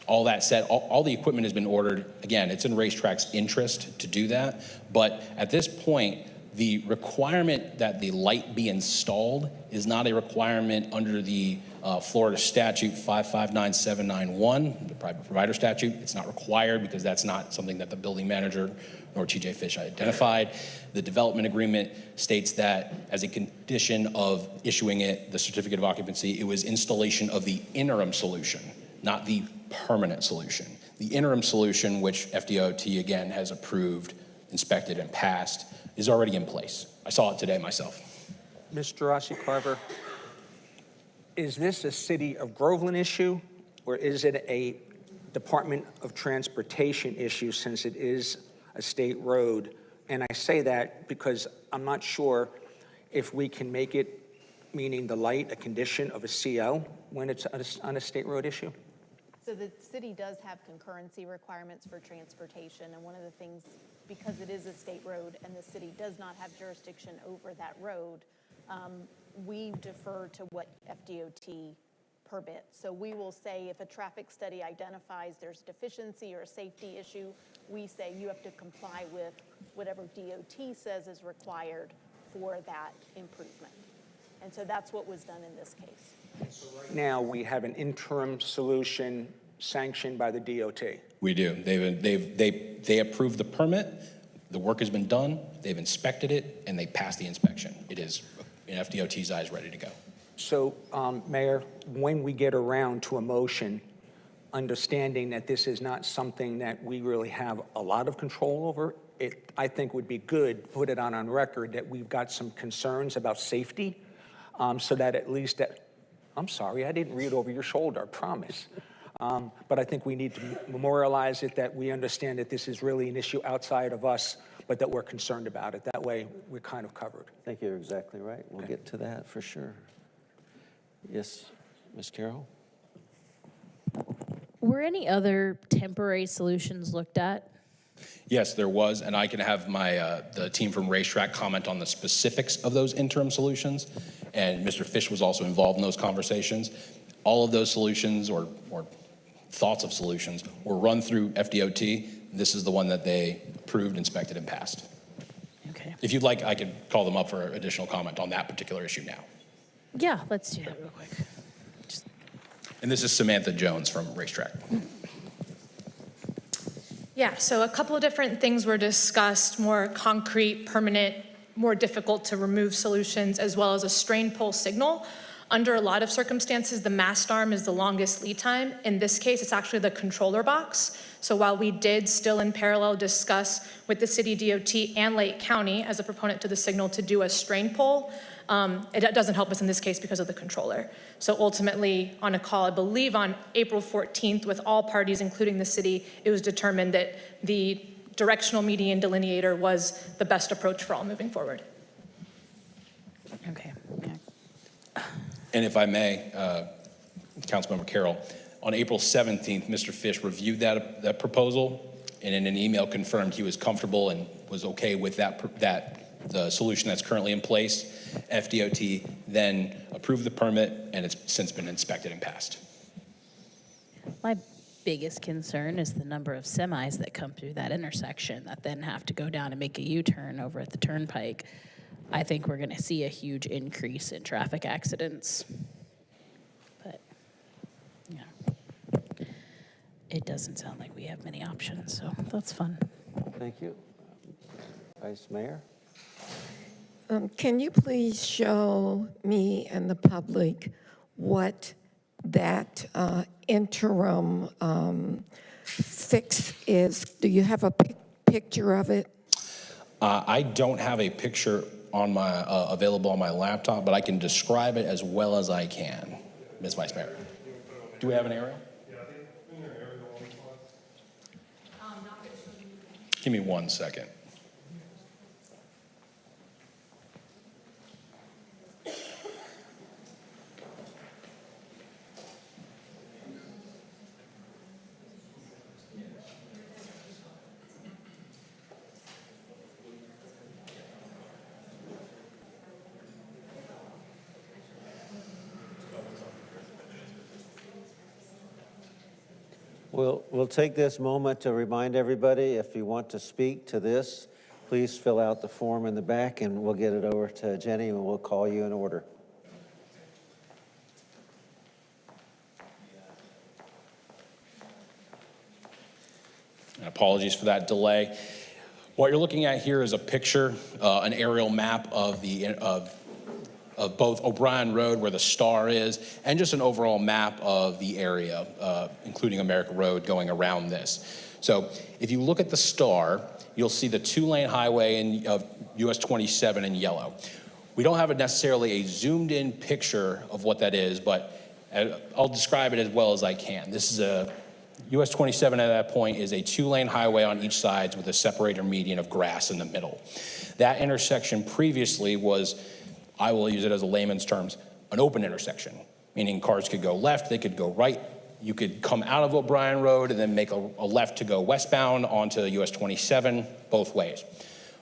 All that said, all the equipment has been ordered. Again, it's in Racetrack's interest to do that, but at this point, the requirement that the light be installed is not a requirement under the Florida statute 559791, the private provider statute. It's not required because that's not something that the building manager nor TJ Fish identified. The development agreement states that as a condition of issuing it, the certificate of occupancy, it was installation of the interim solution, not the permanent solution. The interim solution, which FDOT again has approved, inspected, and passed, is already in place. I saw it today myself. Mr. Rossi Carver, is this a City of Groveland issue, or is it a Department of Transportation issue since it is a state road? And I say that because I'm not sure if we can make it, meaning the light, a condition of a CO when it's on a state road issue? So the city does have concurrency requirements for transportation, and one of the things, because it is a state road and the city does not have jurisdiction over that road, we defer to what FDOT permits. So we will say if a traffic study identifies there's deficiency or a safety issue, we say you have to comply with whatever DOT says is required for that improvement. And so that's what was done in this case. Now, we have an interim solution sanctioned by the DOT. We do. They approved the permit, the work has been done, they've inspected it, and they passed the inspection. It is, in FDOT's eyes, ready to go. So, Mayor, when we get around to a motion, understanding that this is not something that we really have a lot of control over, I think would be good, put it on record that we've got some concerns about safety, so that at least I'm sorry, I didn't read over your shoulder, I promise. But I think we need to memorialize it, that we understand that this is really an issue outside of us, but that we're concerned about it. That way, we're kind of covered. I think you're exactly right. We'll get to that for sure. Yes, Ms. Carroll? Were any other temporary solutions looked at? Yes, there was, and I can have my the team from Racetrack comment on the specifics of those interim solutions. And Mr. Fish was also involved in those conversations. All of those solutions or thoughts of solutions were run through FDOT. This is the one that they approved, inspected, and passed. Okay. If you'd like, I could call them up for additional comment on that particular issue now. Yeah, let's do that real quick. And this is Samantha Jones from Racetrack. Yeah, so a couple of different things were discussed, more concrete, permanent, more difficult to remove solutions, as well as a strain pull signal. Under a lot of circumstances, the mast arm is the longest lead time. In this case, it's actually the controller box. So while we did still in parallel discuss with the city DOT and Lake County as a proponent to the signal to do a strain pull, it doesn't help us in this case because of the controller. So ultimately, on a call, I believe on April 14th, with all parties, including the city, it was determined that the directional median delineator was the best approach for all moving forward. Okay. And if I may, Councilmember Carroll, on April 17th, Mr. Fish reviewed that proposal, and in an email confirmed he was comfortable and was okay with the solution that's currently in place. FDOT then approved the permit, and it's since been inspected and passed. My biggest concern is the number of semis that come through that intersection that then have to go down and make a U-turn over at the turnpike. I think we're going to see a huge increase in traffic accidents. But, yeah, it doesn't sound like we have many options, so that's fun. Thank you. Vice Mayor? Can you please show me and the public what that interim fix is? Do you have a picture of it? I don't have a picture on my available on my laptop, but I can describe it as well as I can, Ms. Vice Mayor. Do we have an aerial? Give me 1 second. We'll take this moment to remind everybody, if you want to speak to this, please fill out the form in the back and we'll get it over to Jenny and we'll call you in order. And apologies for that delay. What you're looking at here is a picture, an aerial map of both O'Brien Road, where the star is, and just an overall map of the area, including America Road going around this. So if you look at the star, you'll see the 2-lane highway of US 27 in yellow. We don't have necessarily a zoomed in picture of what that is, but I'll describe it as well as I can. This is US 27 at that point is a 2-lane highway on each side with a separator median of grass in the middle. That intersection previously was, I will use it as a layman's terms, an open intersection, meaning cars could go left, they could go right. You could come out of O'Brien Road and then make a left to go westbound onto US 27, both ways.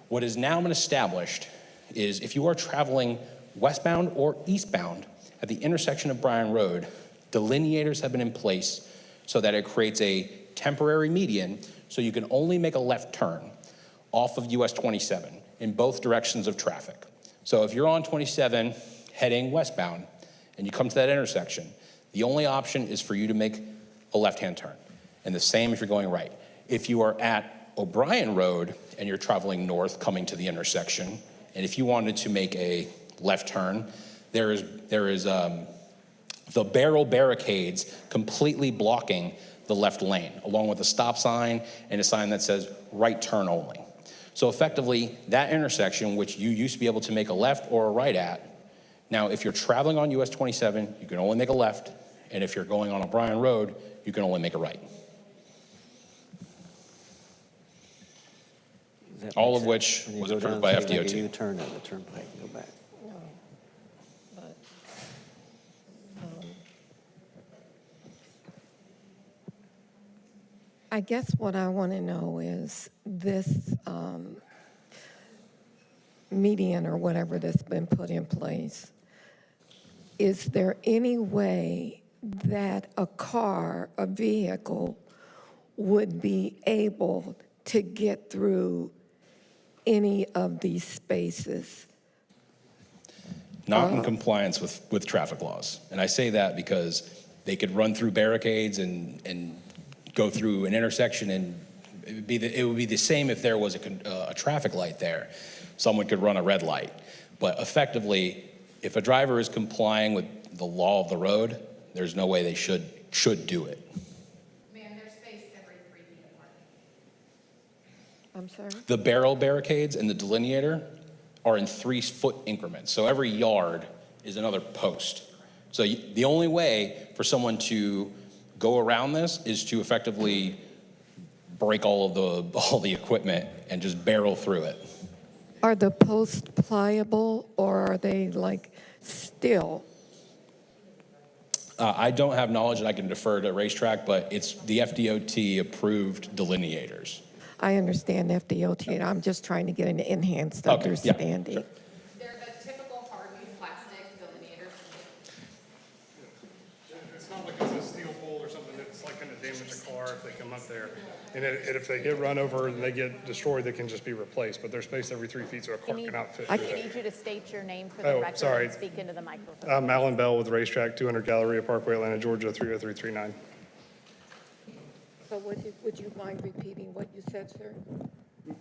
What has now been established is if you are traveling westbound or eastbound at the intersection of Bryan Road, delineators have been in place so that it creates a temporary median So you can only make a left turn off of US 27 in both directions of traffic. So if you're on 27 heading westbound and you come to that intersection, the only option is for you to make a left-hand turn. And the same if you're going right. If you are at O'Brien Road and you're traveling north coming to the intersection, and if you wanted to make a left turn, there is the barrel barricades completely blocking the left lane, along with a stop sign and a sign that says right turn only. So effectively, that intersection, which you used to be able to make a left or a right at, now if you're traveling on US 27, you can only make a left, and if you're going on O'Brien Road, you can only make a right. All of which was approved by FDOT. Make a U-turn at the turnpike and go back. No, but, I guess what I want to know is this median or whatever that's been put in place, is there any way that a car, a vehicle, would be able to get through any of these spaces? Not in compliance with traffic laws. And I say that because they could run through barricades and go through an intersection, and it would be the same if there was a traffic light there. Someone could run a red light. But effectively, if a driver is complying with the law of the road, there's no way they should do it. Ma'am, they're spaced every 3 feet apart. I'm sorry? The barrel barricades and the delineator are in 3-foot increments. So every yard is another post. So the only way for someone to go around this is to effectively break all the equipment and just barrel through it. Are the posts pliable or are they like still? I don't have knowledge, and I can defer to Racetrack, but it's the FDOT approved delineators. I understand FDOT, I'm just trying to get an enhanced Okay, yeah, understanding. sure. They're the typical hardwood plastic delineators. It's not like it's a steel pole or something that's like going to damage a car if they come up there. And if they get run over and they get destroyed, they can just be replaced. But they're spaced every 3 feet, so a car cannot fit I through need there. you to state your name for the record sorry. and speak into the microphone. I'm Alan Bell with Racetrack, 200 Galleria Parkway, Atlanta, Georgia, 30339. So would you mind repeating what you said, sir?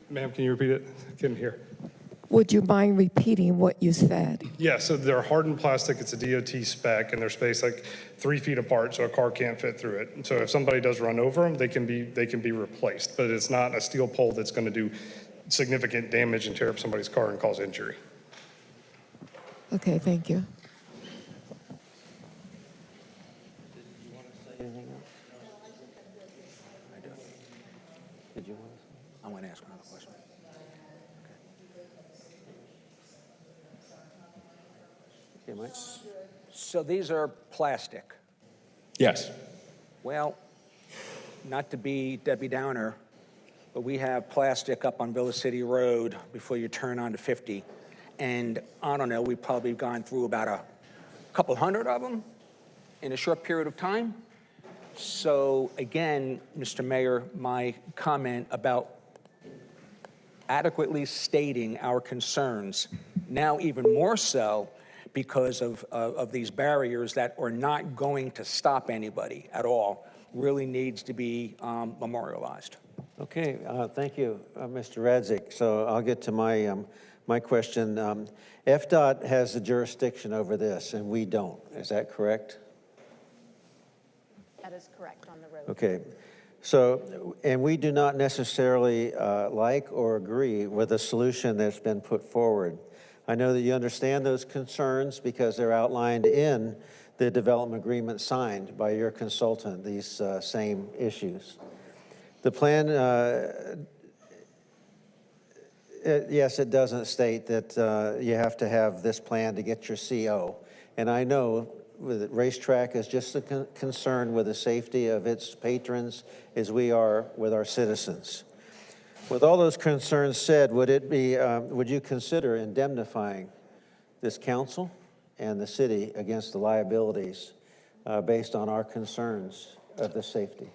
Ma'am, can you repeat it? Couldn't hear. Would you mind repeating what you said? Yeah, so they're hardened plastic. It's a DOT spec, and they're spaced like 3 feet apart, so a car can't fit through it. And so if somebody does run over them, they can be replaced. But it's not a steel pole that's going to do significant damage and tear up somebody's car and cause injury. Okay, thank you. Did you want to? I want to ask another question. Okay, Mike? So these are plastic. Yes. Well, not to be Debbie Downer, but we have plastic up on Villa City Road before you turn onto 50. And I don't know, we've probably gone through about a couple hundred of them in a short period of time. So again, Mr. Mayor, my comment about adequately stating our concerns, now even more so because of these barriers that are not going to stop anybody at all, really needs to be memorialized. Okay, thank you, Mr. Radzik. So I'll get to my question. FDOT has the jurisdiction over this, and we don't. Is that correct? That is correct on the road. Okay. So, and we do not necessarily like or agree with the solution that's been put forward. I know that you understand those concerns because they're outlined in the development agreement signed by your consultant, these same issues. The plan, yes, it doesn't state that you have to have this plan to get your CO. And I know that Racetrack is just as concerned with the safety of its patrons as we are with our citizens. With all those concerns said, would you consider indemnifying this council and the city against the liabilities based on our concerns of the safety?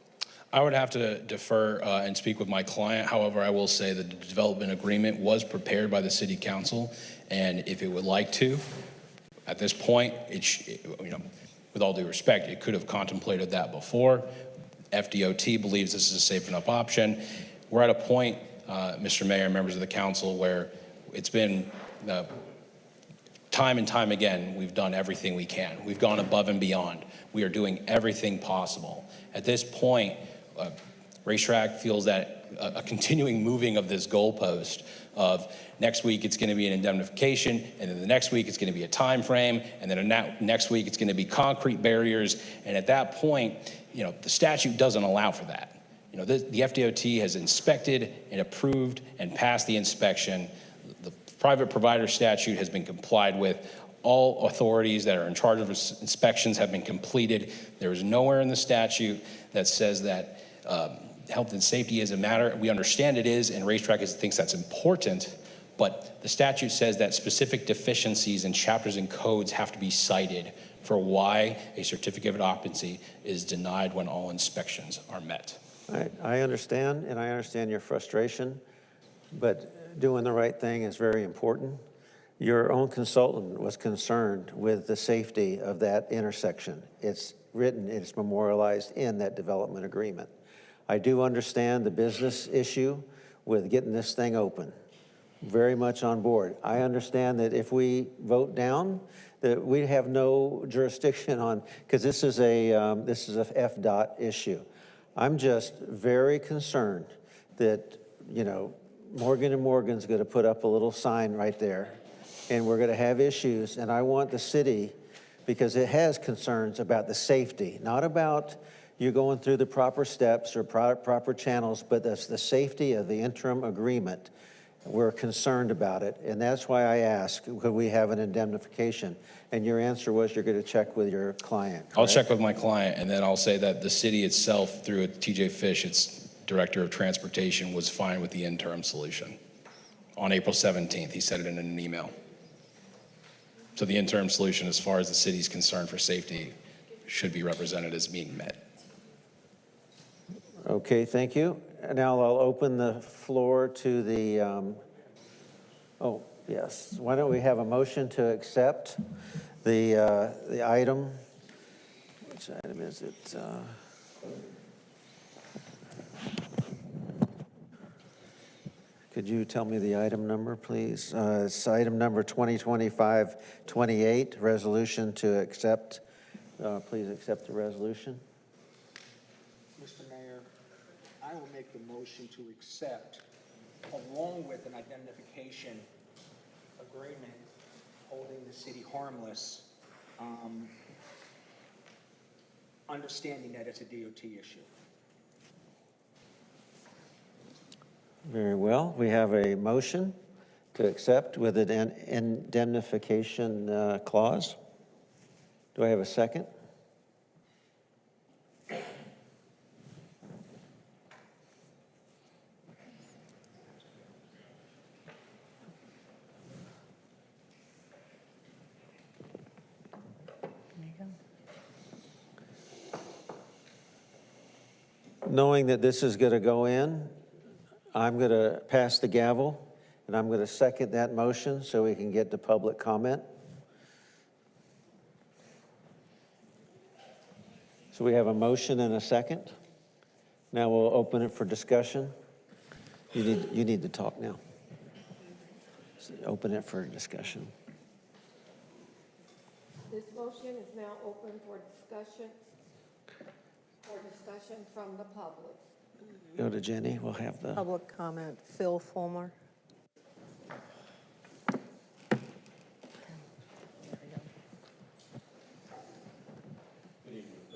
I would have to defer and speak with my client. However, I will say that the development agreement was prepared by the city council, and if it would like to, at this point, with all due respect, it could have contemplated that before. FDOT believes this is a safe enough option. We're at a point, Mr. Mayor, members of the council, where it's been time and time again, we've done everything we can. We've gone above and beyond. We are doing everything possible. At this point, Racetrack feels that a continuing moving of this goalpost of next week it's going to be an indemnification, and then the next week it's going to be a time frame, and then next week it's going to be concrete barriers, and at that point, the statute doesn't allow for that. The FDOT has inspected and approved and passed the inspection. The private provider statute has been complied with. All authorities that are in charge of inspections have been completed. There is nowhere in the statute that says that health and safety is a matter. We understand it is, and Racetrack thinks that's important, but the statute says that specific deficiencies in chapters and codes have to be cited for why a certificate of occupancy is denied when all inspections are met. I understand, and I understand your frustration, but doing the right thing is very important. Your own consultant was concerned with the safety of that intersection. It's written, it's memorialized in that development agreement. I do understand the business issue with getting this thing open. Very much on board. I understand that if we vote down, that we have no jurisdiction on, because this is a FDOT issue. I'm just very concerned that, Morgan & Morgan's going to put up a little sign right there, and we're going to have issues, and I want the city, because it has concerns about the safety, not about you going through the proper steps or proper channels, but that's the safety of the interim agreement. We're concerned about it, and that's why I asked, could we have an indemnification? And your answer was you're going to check with your client, correct? I'll check with my client, and then I'll say that the city itself, through TJ Fish, its Director of Transportation, was fine with the interim solution. On April 17th, he said it in an email. So the interim solution, as far as the city's concerned for safety, should be represented as being met. Okay, thank you. Now I'll open the floor to the, oh, yes. Why don't we have a motion to accept the item? Which item is it? Could you tell me the item number, please? It's item number 2025-28, resolution to accept. Please accept the resolution. Mr. Mayor, I will make the motion to accept, along with an indemnification agreement holding the city harmless, understanding that it's a DOT issue. Very well. We have a motion to accept with an indemnification clause. Do I have a second? Knowing that this is going to go in, I'm going to pass the gavel, and I'm going to second that motion so we can get to public comment. So we have a motion and a second. Now we'll open it for discussion. You need to talk now. So open it for discussion. This motion is now open for discussion from the public. Go to Jenny. We'll have the Public comment, Phil Fulmer.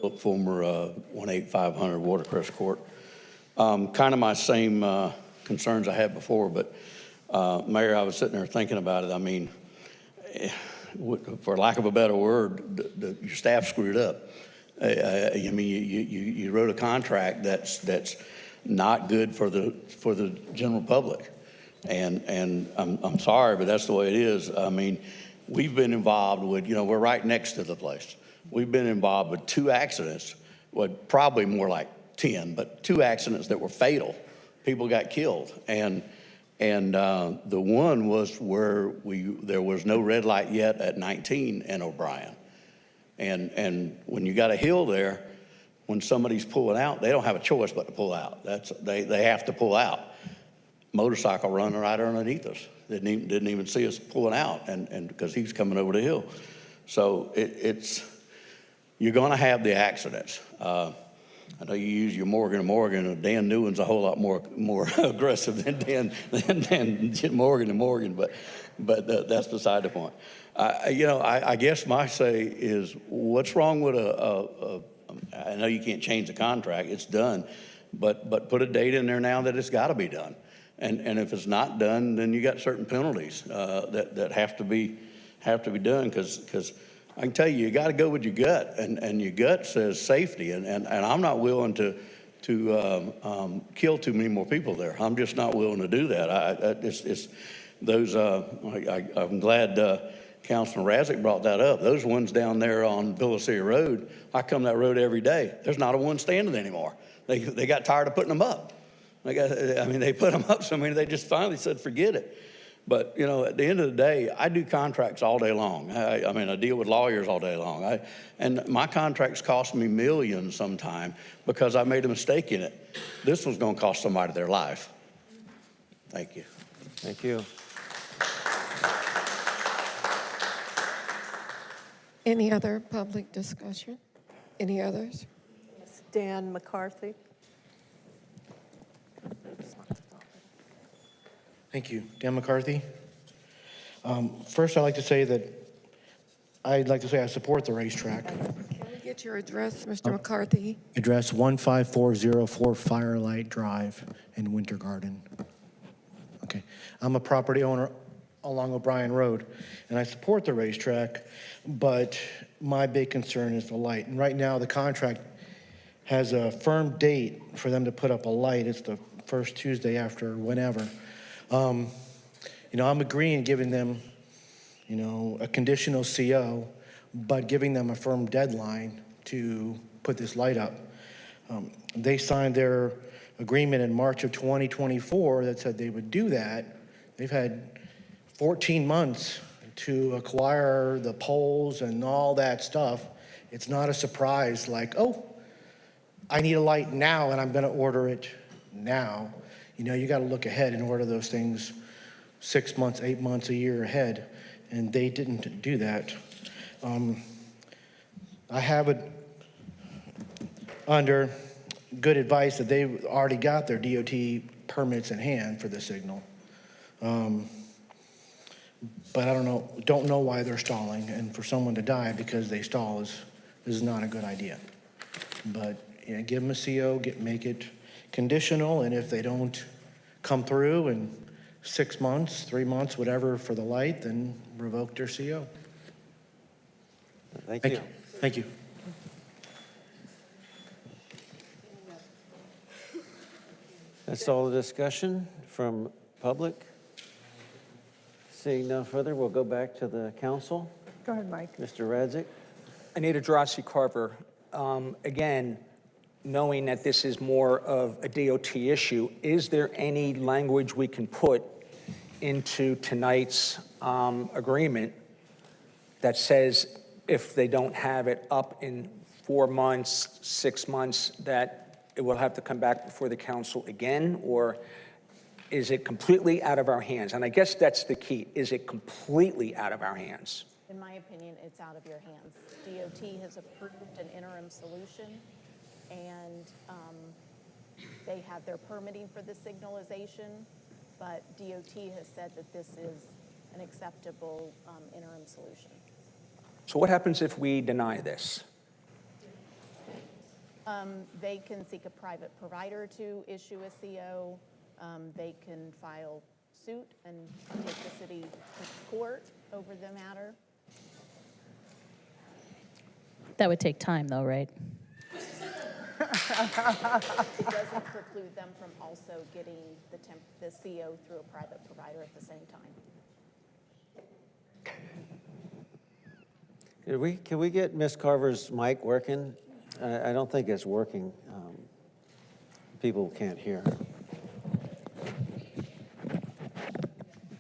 Philip Fulmer, 18500 Watercress Court. Kind of my same concerns I had before, but Mayor, I was sitting there thinking about it. I mean, for lack of a better word, your staff screwed up. I mean, you wrote a contract that's not good for the general public, and I'm sorry, but that's the way it is. I mean, we've been involved with, we're right next to the place. We've been involved with 2 accidents, well, probably more like 10, but 2 accidents that were fatal. People got killed. And the one was where there was no red light yet at 19 and O'Brien. And when you got a hill there, when somebody's pulling out, they don't have a choice but to pull out. They have to pull out. Motorcycle running right underneath us. Didn't even see us pulling out, and because he was coming over the hill. So you're going to have the accidents. I know you use your Morgan & Morgan, and Dan Newen's a whole lot more aggressive than Morgan & Morgan, but that's beside the point. I guess my say is, what's wrong with I know you can't change the contract, it's done, but put a date in there now that it's got to be done. And if it's not done, then you got certain penalties that have to be done, because I can tell you got to go with your gut, and your gut says safety, and I'm not willing to kill too many more people there. I'm just not willing to do that. I'm glad Councilman Radzic brought that up. Those ones down there on Villasea Road, I come that road every day. There's not a one standing anymore. They got tired of putting them up. They put them up so many, they just finally said, forget it. But, at the end of the day, I do contracts all day long. I deal with lawyers all day long. And my contracts cost me millions sometime because I made a mistake in it. This one's going to cost somebody their life. Thank you. Thank you. Any other public discussion? Any others? Dan McCarthy. Thank you. Dan McCarthy. First, I'd like to say I support the racetrack. Can we get your address, Mr. McCarthy? Address 15404 Firelight Drive in Winter Garden. Okay. I'm a property owner along O'Brien Road, and I support the racetrack, but my big concern is the light. And right now, the contract has a firm date for them to put up a light. It's the first Tuesday after whenever. I'm agreeing giving them, a conditional CO, but giving them a firm deadline to put this light up. They signed their agreement in March of 2024 that said they would do that. They've had 14 months to acquire the poles and all that stuff. It's not a surprise like, oh, I need a light now and I'm going to order it now. You got to look ahead and order those things 6 months, 8 months, a year ahead, and they didn't do that. I have it under good advice that they've already got their DOT permits in hand for the signal. But I don't know why they're stalling, and for someone to die because they stall is not a good idea. But give them a CO, make it conditional, and if they don't come through in 6 months, 3 months, whatever for the light, then revoke their CO. Thank you. Thank you. That's all the discussion from public. Seeing no further, we'll go back to the council. Go ahead, Mike. Mr. Radzic. Anita Drossi Carver, again, knowing that this is more of a DOT issue, is there any language we can put into tonight's agreement that says if they don't have it up in 4 months, 6 months, that it will have to come back before the council again? Or is it completely out of our hands? And I guess that's the key. Is it completely out of our hands? In my opinion, it's out of your hands. DOT has approved an interim solution, and they have their permitting for the signalization, but DOT has said that this is an acceptable interim solution. So what happens if we deny this? They can seek a private provider to issue a CO. They can file suit and take the city to court over the matter. That would take time, though, right? It doesn't preclude them from also getting the CO through a private provider at the same time. Can we get Ms. Carver's mic working? I don't think it's working. People can't hear.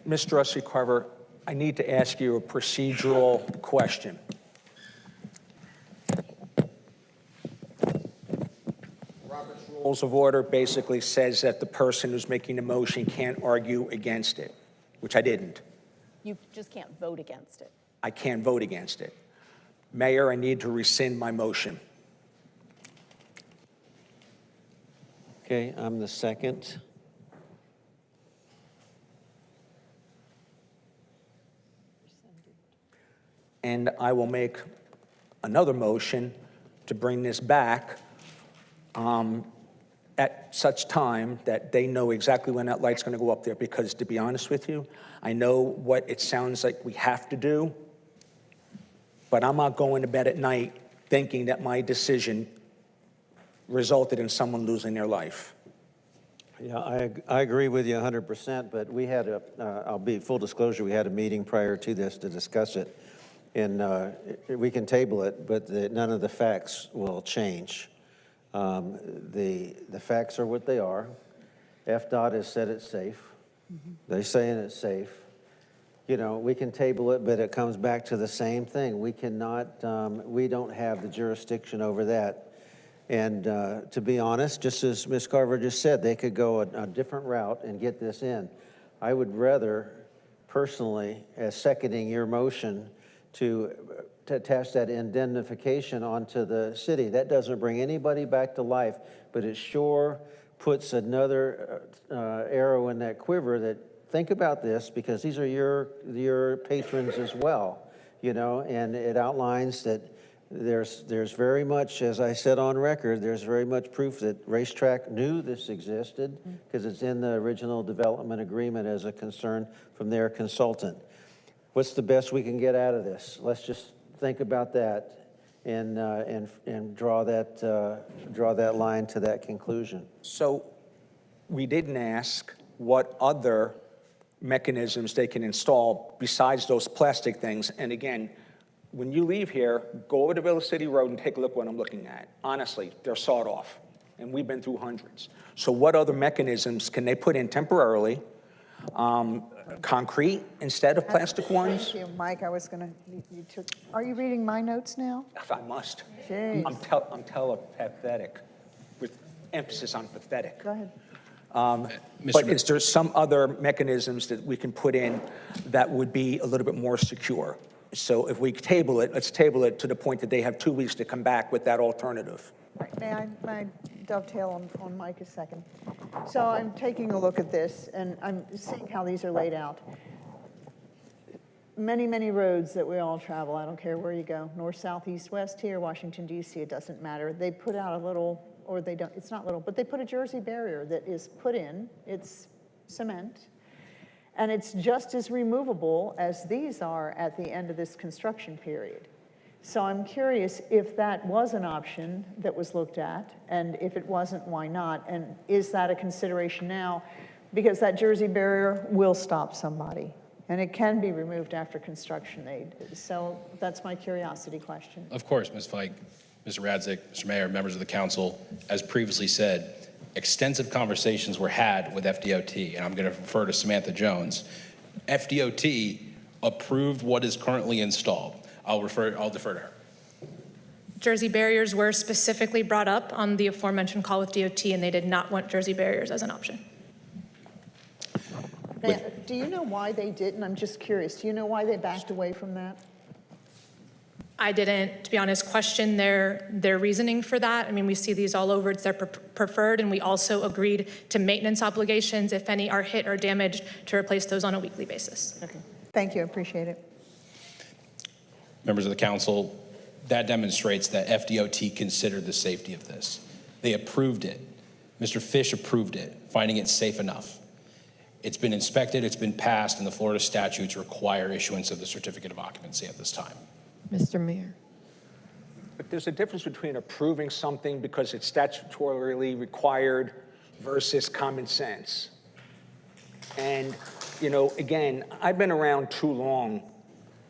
Mr. Rusty Carver, I need to ask you a procedural question. Robert's Rules of Order basically says that the person who's making the motion can't argue against it, which I didn't. You just can't vote against it. I can't vote against it. Mayor, I need to rescind my motion. Okay, I'm the second. And I will make another motion to bring this back at such time that they know exactly when that light's going to go up there. Because to be honest with you, I know what it sounds like we have to do, but I'm not going to bed at night thinking that my decision resulted in someone losing their life. Yeah, I agree with you 100%, but we had I'll be full disclosure, we had a meeting prior to this to discuss it. And we can table it, but none of the facts will change. The facts are what they are. FDOT has said it's safe. They're saying it's safe. You know, we can table it, but it comes back to the same thing. We cannot, we don't have the jurisdiction over that. And to be honest, just as Ms. Carver just said, they could go a different route and get this in. I would rather, personally, as seconding your motion, to attach that indemnification onto the city. That doesn't bring anybody back to life, but it sure puts another arrow in that quiver that, think about this, because these are your patrons as well, you know, and it outlines that there's very much, as I said on record, there's very much proof that Racetrack knew this existed because it's in the original development agreement as a concern from their consultant. What's the best we can get out of this? Let's just think about that and draw that line to that conclusion. So we didn't ask what other mechanisms they can install besides those plastic things. And again, when you leave here, go over to Villa City Road and take a look what I'm looking at. Honestly, they're sawed off, and we've been through hundreds. So what other mechanisms can they put in temporarily? Concrete instead of plastic ones? Thank you, Mike. I was going to, are you reading my notes now? I must. Jeez. I'm telepathetic, with emphasis on pathetic. Go ahead. But is there some other mechanisms that we can put in that would be a little bit more secure? So if we table it, let's table it to the point that they have 2 weeks to come back with that alternative. Right. May I dovetail on Mike a second? So I'm taking a look at this, and I'm seeing how these are laid out. Many, many roads that we all travel, I don't care where you go, north, south, east, west, here, Washington, D.C., it doesn't matter. They put out a little, or they don't, it's not little, but they put a Jersey barrier that is put in, it's cement, and it's just as removable as these are at the end of this construction period. So I'm curious if that was an option that was looked at, and if it wasn't, why not? And is that a consideration now? Because that Jersey barrier will stop somebody, and it can be removed after construction aid. So that's my curiosity question. Of course, Ms. Fike, Mr. Radzik, Mr. Mayor, members of the council, as previously said, extensive conversations were had with FDOT, and I'm going to refer to Samantha Jones. FDOT approved what is currently installed. I'll defer to her. Jersey barriers were specifically brought up on the aforementioned call with DOT, and they did not want Jersey barriers as an option. Now, do you know why they didn't? I'm just curious. Do you know why they backed away from that? I didn't, to be honest, question their reasoning for that. I mean, we see these all over. It's their preferred, and we also agreed to maintenance obligations, if any are hit or damaged, to replace those on a weekly basis. Okay. Thank you. I appreciate it. Members of the council, that demonstrates that FDOT considered the safety of this. They approved it. Mr. Fish approved it, finding it safe enough. It's been inspected, it's been passed, and the Florida statutes require issuance of the certificate of occupancy at this time. Mr. Mayor. But there's a difference between approving something because it's statutorily required versus common sense. And, you know, again, I've been around too long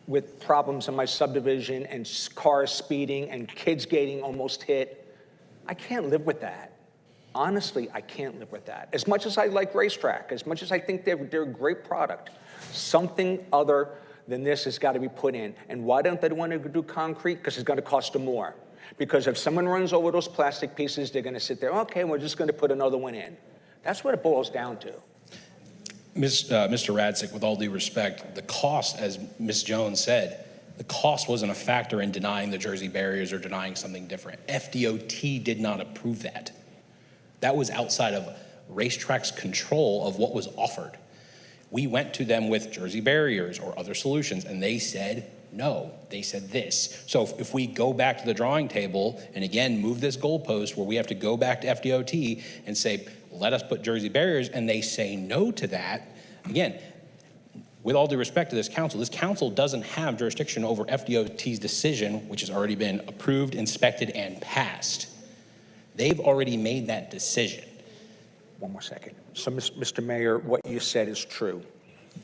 with problems in my subdivision and cars speeding and kids getting almost hit. I can't live with that. Honestly, I can't live with that. As much as I like Racetrack, as much as I think they're a great product, something other than this has got to be put in. And why don't they want to do concrete? Because it's going to cost them more. Because if someone runs over those plastic pieces, they're going to sit there, okay, we're just going to put another one in. That's what it boils down to. Mr. Radzik, with all due respect, the cost, as Ms. Jones said, the cost wasn't a factor in denying the Jersey barriers or denying something different. FDOT did not approve that. That was outside of Racetrack's control of what was offered. We went to them with Jersey barriers or other solutions, and they said no. They said this. So if we go back to the drawing table and again move this goalpost where we have to go back to FDOT and say, let us put Jersey barriers, and they say no to that, again, with all due respect to this council doesn't have jurisdiction over FDOT's decision, which has already been approved, inspected, and passed. They've already made that decision. One more second. So, Mr. Mayor, what you said is true.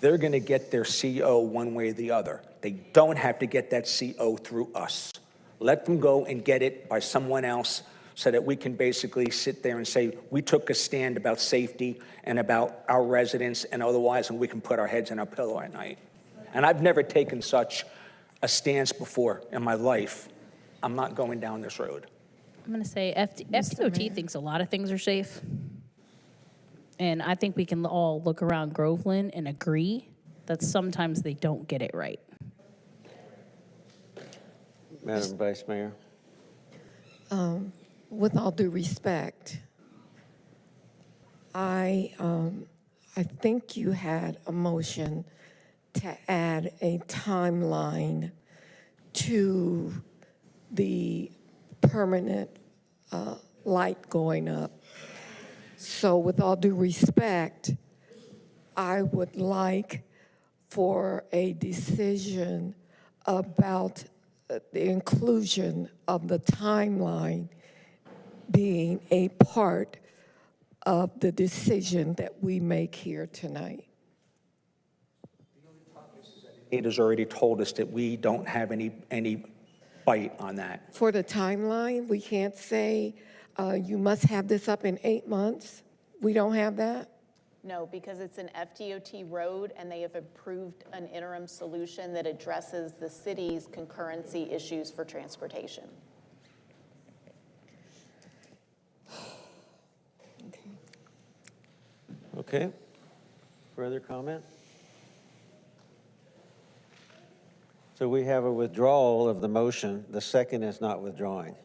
They're going to get their CO one way or the other. They don't have to get that CO through us. Let them go and get it by someone else so that we can basically sit there and say, we took a stand about safety and about our residents and otherwise, and we can put our heads in our pillow at night. And I've never taken such a stance before in my life. I'm not going down this road. I'm going to say FDOT thinks a lot of things are safe. And I think we can all look around Groveland and agree that sometimes they don't get it right. Madam Vice Mayor. With all due respect, I think you had a motion to add a timeline to the permanent light going up. So with all due respect, I would like for a decision about the inclusion of the timeline being a part of the decision that we make here tonight. It has already told us that we don't have any bite on that. For the timeline, we can't say you must have this up in 8 months. We don't have that? No, because it's an FDOT road and they have approved an interim solution that addresses the city's concurrency issues for transportation. Okay. Further comment? So we have a withdrawal of the motion. The second is not withdrawing.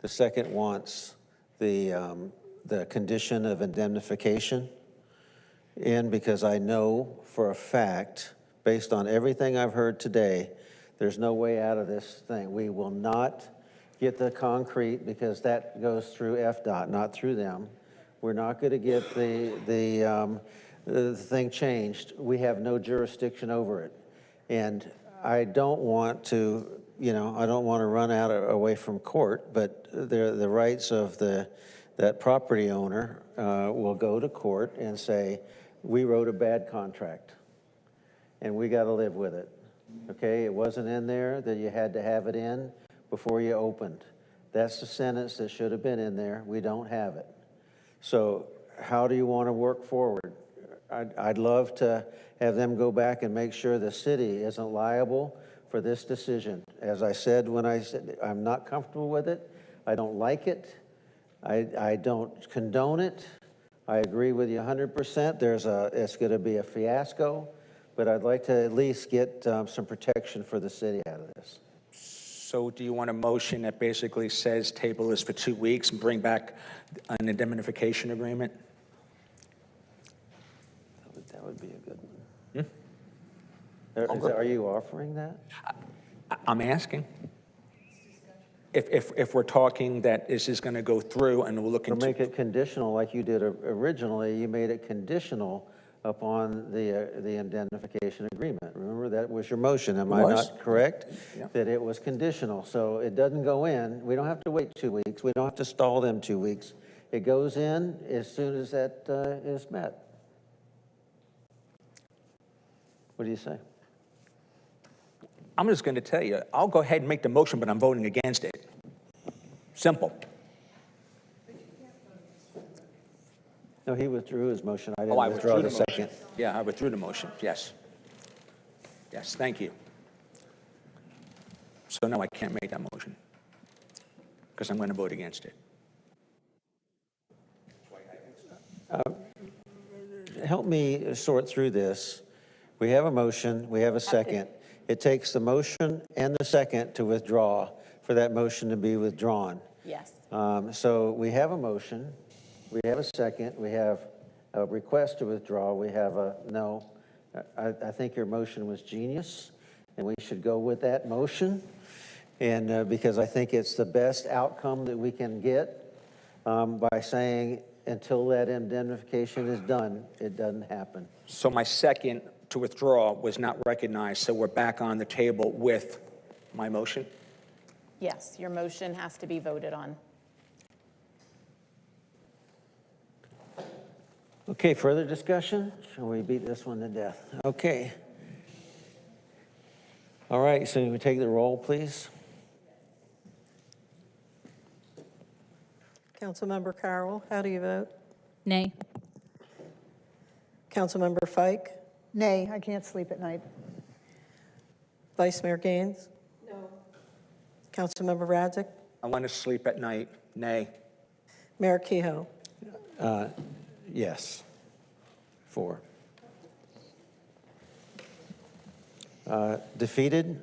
The second wants the condition of indemnification in, because I know for a fact, based on everything I've heard today, there's no way out of this thing. We will not get the concrete because that goes through FDOT, not through them. We're not going to get the thing changed. We have no jurisdiction over it. And I don't want to, I don't want to run away from court, but the rights of that property owner will go to court and say, we wrote a bad contract and we got to live with it. Okay, it wasn't in there that you had to have it in before you opened. That's the sentence that should have been in there. We don't have it. So how do you want to work forward? I'd love to have them go back and make sure the city isn't liable for this decision. As I said when I said I'm not comfortable with it, I don't like it, I don't condone it. I agree with you 100%. It's going to be a fiasco, but I'd like to at least get some protection for the city out of this. So do you want a motion that basically says table this for 2 weeks and bring back an indemnification agreement? That would be a good one. Are you offering that? I'm asking. If we're talking that this is going to go through and we'll look into... Or make it conditional like you did originally. You made it conditional upon the indemnification agreement. Remember, that was your motion. Am I not correct? Yeah. That it was conditional. So it doesn't go in. We don't have to wait 2 weeks. We don't have to stall them 2 weeks. It goes in as soon as that is met. What do you say? I'm just going to tell you, I'll go ahead and make the motion, but I'm voting against it. Simple. No, he withdrew his motion. I Oh, didn't I withdraw withdrew the the motion. second. Yeah, I withdrew the motion, yes. Yes, thank you. So no, I can't make that motion because I'm going to vote against it. Help me sort through this. We have a motion, we have a second. It takes the motion and the second to withdraw for that motion to be withdrawn. Yes. So we have a motion, we have a second, we have a request to withdraw, we have a no. I think your motion was genius, and we should go with that motion. And because I think it's the best outcome that we can get by saying until that indemnification is done, it doesn't happen. So my second to withdraw was not recognized, so we're back on the table with my motion? Yes, your motion has to be voted on. Okay, further discussion? Shall we beat this one to death? Okay. All right, so we take the roll, please. Councilmember Carroll, how do you vote? Nay. Councilmember Fike? Nay, I can't sleep at night. Vice Mayor Gaines? No. Councilmember Radzik? I want to sleep at night, nay. Mayor Kehoe? Yes. 4. Defeated?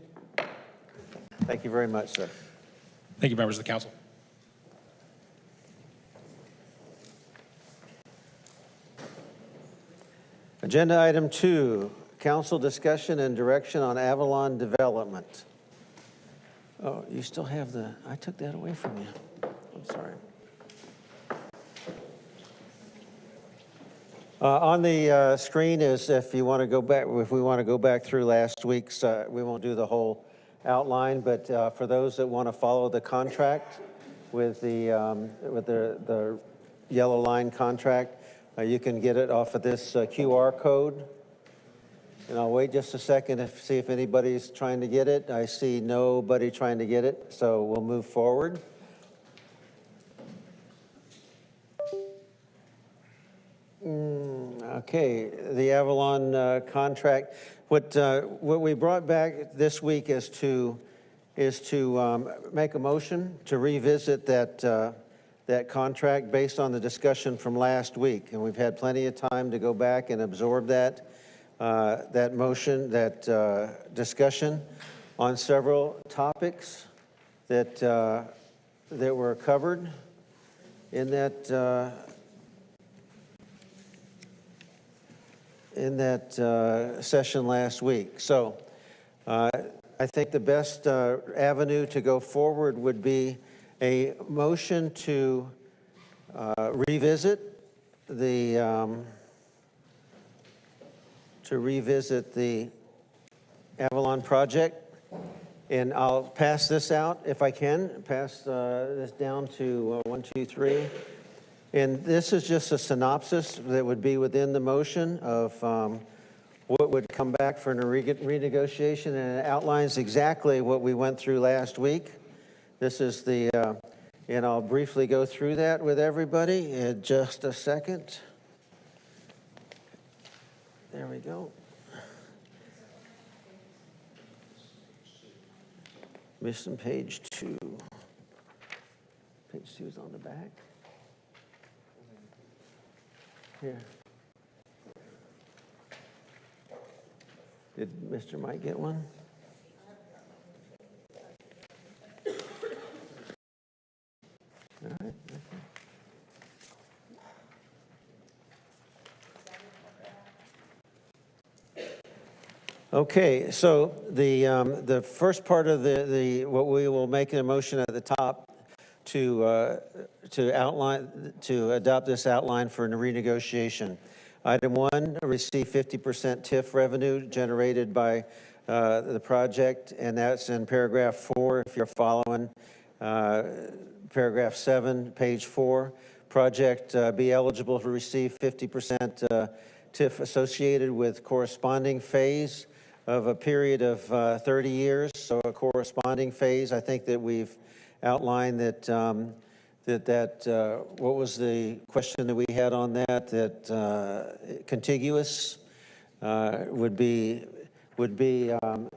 Thank you very much, sir. Thank you, members of the council. Agenda item 2, council discussion and direction on Avalon development. Oh, you still have I took that away from you. I'm sorry. On the screen is if you want to go back, if we want to go back through last week's, we won't do the whole outline, but for those that want to follow the contract with the yellow line contract, you can get it off of this QR code. And I'll wait just a second to see if anybody's trying to get it. I see nobody trying to get it, so we'll move forward. Okay, the Avalon contract. What we brought back this week is to make a motion to revisit that contract based on the discussion from last week, and we've had plenty of time to go back and absorb that motion, that discussion on several topics that were covered in that session last week. So I think the best avenue to go forward would be a motion to revisit the Avalon project. And I'll pass this out if I can, pass this down to 1, 2, 3. And this is just a synopsis that would be within the motion of what would come back for a renegotiation, and it outlines exactly what we went through last week. This is and I'll briefly go through that with everybody in just a second. There we go. Missing page 2. Page 2 is on the back. Here. Did Mr. Mike get one? All right. Okay, so the first part of what we will make a motion at the top to adopt this outline for a renegotiation. Item 1, receive 50% TIF revenue generated by the project, and that's in paragraph 4 if you're following. Paragraph 7, page 4. Project be eligible to receive 50% TIF associated with corresponding phase of a period of 30 years. So a corresponding phase, I think that we've outlined that what was the question that we had on that? That contiguous would be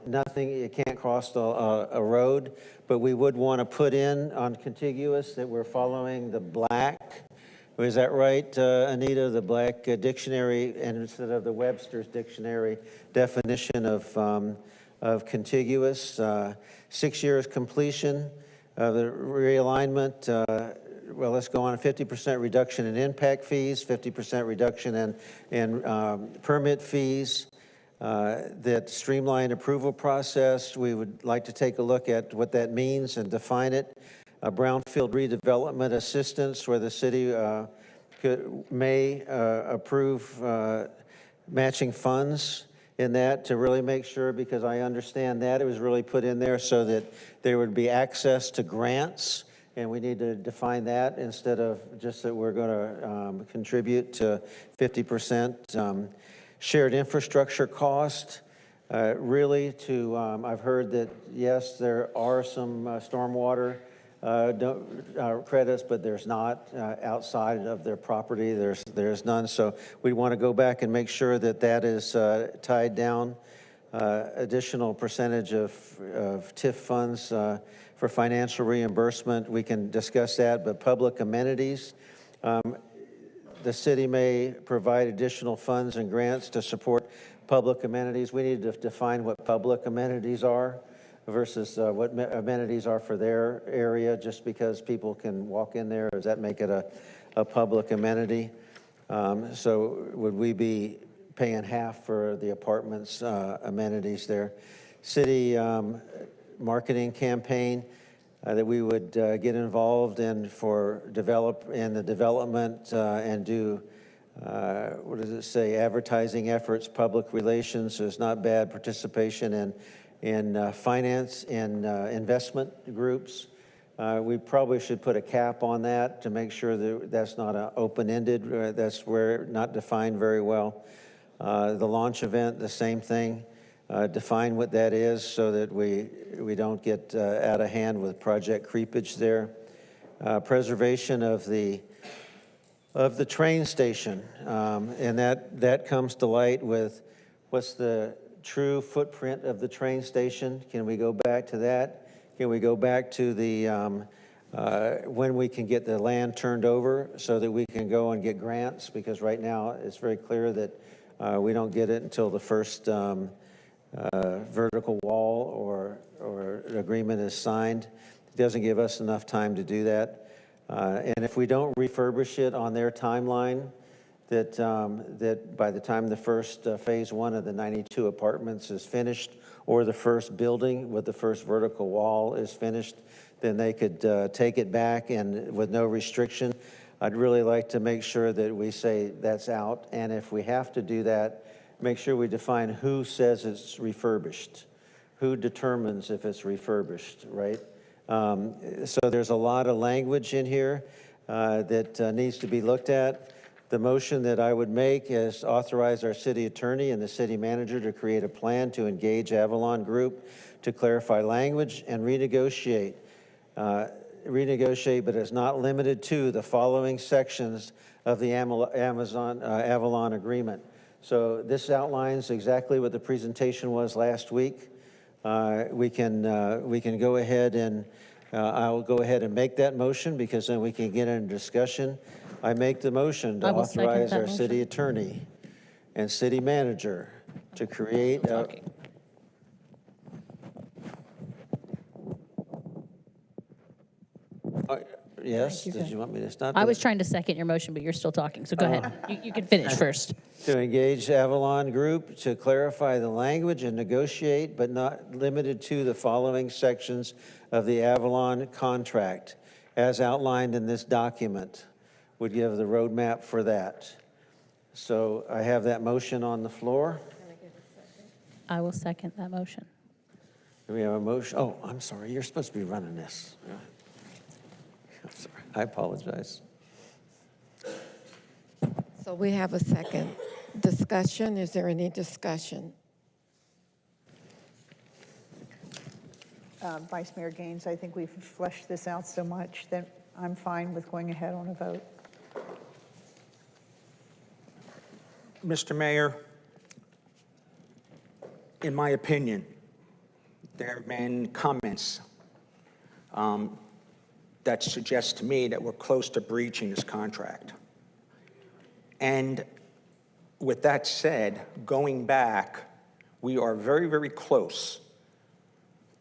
nothing, it can't cross a road, but we would want to put in on contiguous that we're following the black. Is that right, Anita? The black dictionary, and instead of the Webster's dictionary definition of contiguous. 6 years completion of the realignment. Well, let's go on. 50% reduction in impact fees, 50% reduction in permit fees. That streamlined approval process, we would like to take a look at what that means and define it. Brownfield redevelopment assistance, where the city may approve matching funds in that to really make sure, because I understand that it was really put in there so that there would be access to grants, and we need to define that instead of just that we're going to contribute to 50%. Shared infrastructure cost, really to, I've heard that, yes, there are some stormwater credits, but there's not outside of their property. There's none. So we want to go back and make sure that that is tied down. Additional percentage of TIF funds for financial reimbursement. We can discuss that, but public amenities. The city may provide additional funds and grants to support public amenities. We need to define what public amenities are versus what amenities are for their area. Just because people can walk in there, does that make it a public amenity? So would we be paying half for the apartments amenities there? City marketing campaign that we would get involved in for the development and do, what does it say, advertising efforts, public relations. There's not bad participation in finance and investment groups. We probably should put a cap on that to make sure that that's not an open-ended, that's where not defined very well. The launch event, the same thing. Define what that is so that we don't get out of hand with project creepage there. Preservation of the train station, and that comes to light with what's the true footprint of the train station. Can we go back to that? Can we go back to the when we can get the land turned over so that we can go and get grants? Because right now it's very clear that we don't get it until the first vertical wall or agreement is signed. It doesn't give us enough time to do that. And if we don't refurbish it on their timeline, that by the time the first phase one of the 92 apartments is finished, or the first building with the first vertical wall is finished, then they could take it back and with no restriction. I'd really like to make sure that we say that's out. And if we have to do that, make sure we define who says it's refurbished, who determines if it's refurbished, right? So there's a lot of language in here that needs to be looked at. The motion that I would make is authorize our city attorney and the city manager to create a plan to engage Avalon Group to clarify language and renegotiate, but is not limited to the following sections of the Avalon agreement. So this outlines exactly what the presentation was last week. We can go ahead and I'll go ahead and make that motion, because then we can get into discussion. I make the motion to authorize our city attorney and city manager to create a... Yes, did you want me to stop? I was trying to second your motion, but you're still talking, so go ahead. You can finish first. To engage Avalon Group to clarify the language and negotiate, but not limited to the following sections of the Avalon contract, as outlined in this document, would give the roadmap for that. So I have that motion on the floor. I will second that motion. Do we have a motion? Oh, I'm sorry, you're supposed to be running this. I'm sorry, I apologize. So we have a second discussion. Is there any discussion? Vice Mayor Gaines, I think we've fleshed this out so much that I'm fine with going ahead on a vote. Mr. Mayor, in my opinion, there have been comments that suggest to me that we're close to breaching this contract. And with that said, going back, we are very, very close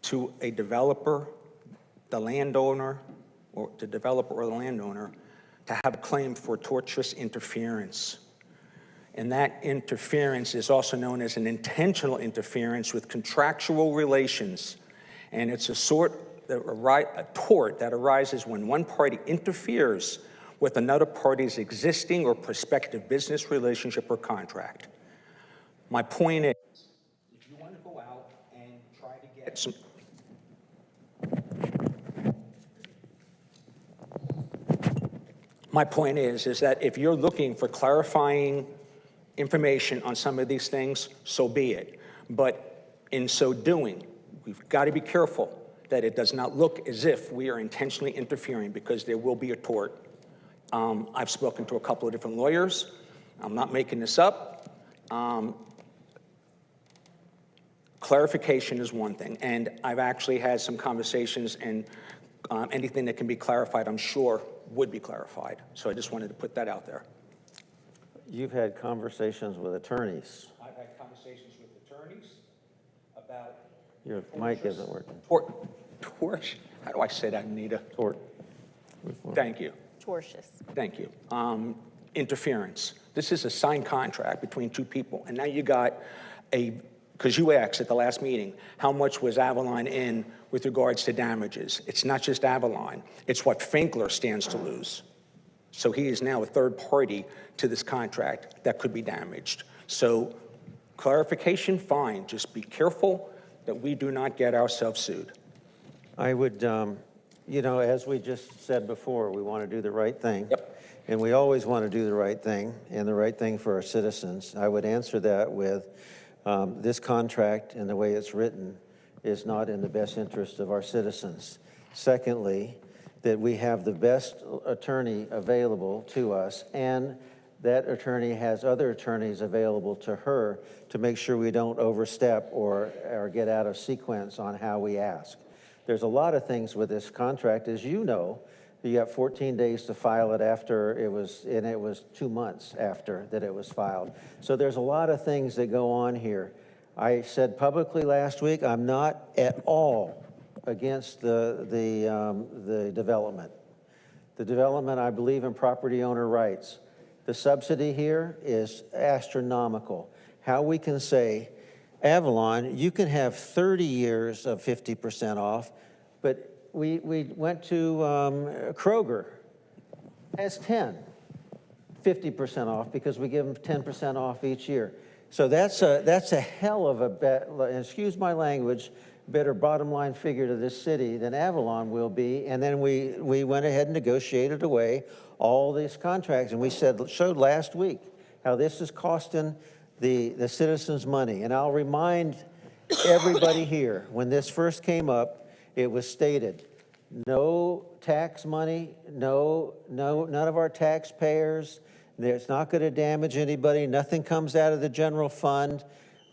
to a developer, the landowner, or the developer or the landowner, to have a claim for tortious interference. And that interference is also known as an intentional interference with contractual relations. And it's a tort that arises when one party interferes with another party's existing or prospective business relationship or contract. My point is, if you want to go out and try to get some... My point is that if you're looking for clarifying information on some of these things, so be it. But in so doing, we've got to be careful that it does not look as if we are intentionally interfering, because there will be a tort. I've spoken to a couple of different lawyers. I'm not making this up. Clarification is one thing, and I've actually had some conversations, and anything that can be clarified, I'm sure, would be clarified. So I just wanted to put that out there. You've had conversations with attorneys. I've had conversations with attorneys about... Your mic isn't working. How do I say that, Anita? Tort. Thank you. Tortious. Thank you. Interference. This is a signed contract between two people, and now you got because you asked at the last meeting, how much was Avalon in with regards to damages? It's not just Avalon. It's what Finkler stands to lose. So he is now a third party to this contract that could be damaged. So clarification, fine. Just be careful that we do not get ourselves sued. I would, as we just said before, we want to do the right thing. Yep. And we always want to do the right thing, and the right thing for our citizens. I would answer that with this contract and the way it's written is not in the best interest of our citizens. Secondly, that we have the best attorney available to us, and that attorney has other attorneys available to her to make sure we don't overstep or get out of sequence on how we ask. There's a lot of things with this contract, as you know. You got 14 days to file it after it was, and it was 2 months after that it was filed. So there's a lot of things that go on here. I said publicly last week, I'm not at all against the development. The development, I believe in property owner rights. The subsidy here is astronomical. How we can say, Avalon, you can have 30 years of 50% off, but we went to Kroger, has 50% off, because we give them 10% off each year. So that's a hell of a bet, excuse my language, better bottom line figure to this city than Avalon will be. And then we went ahead and negotiated away all these contracts, and we showed last week how this is costing the citizens money. And I'll remind everybody here, when this first came up, it was stated, no tax money, none of our taxpayers, it's not going to damage anybody, nothing comes out of the general fund.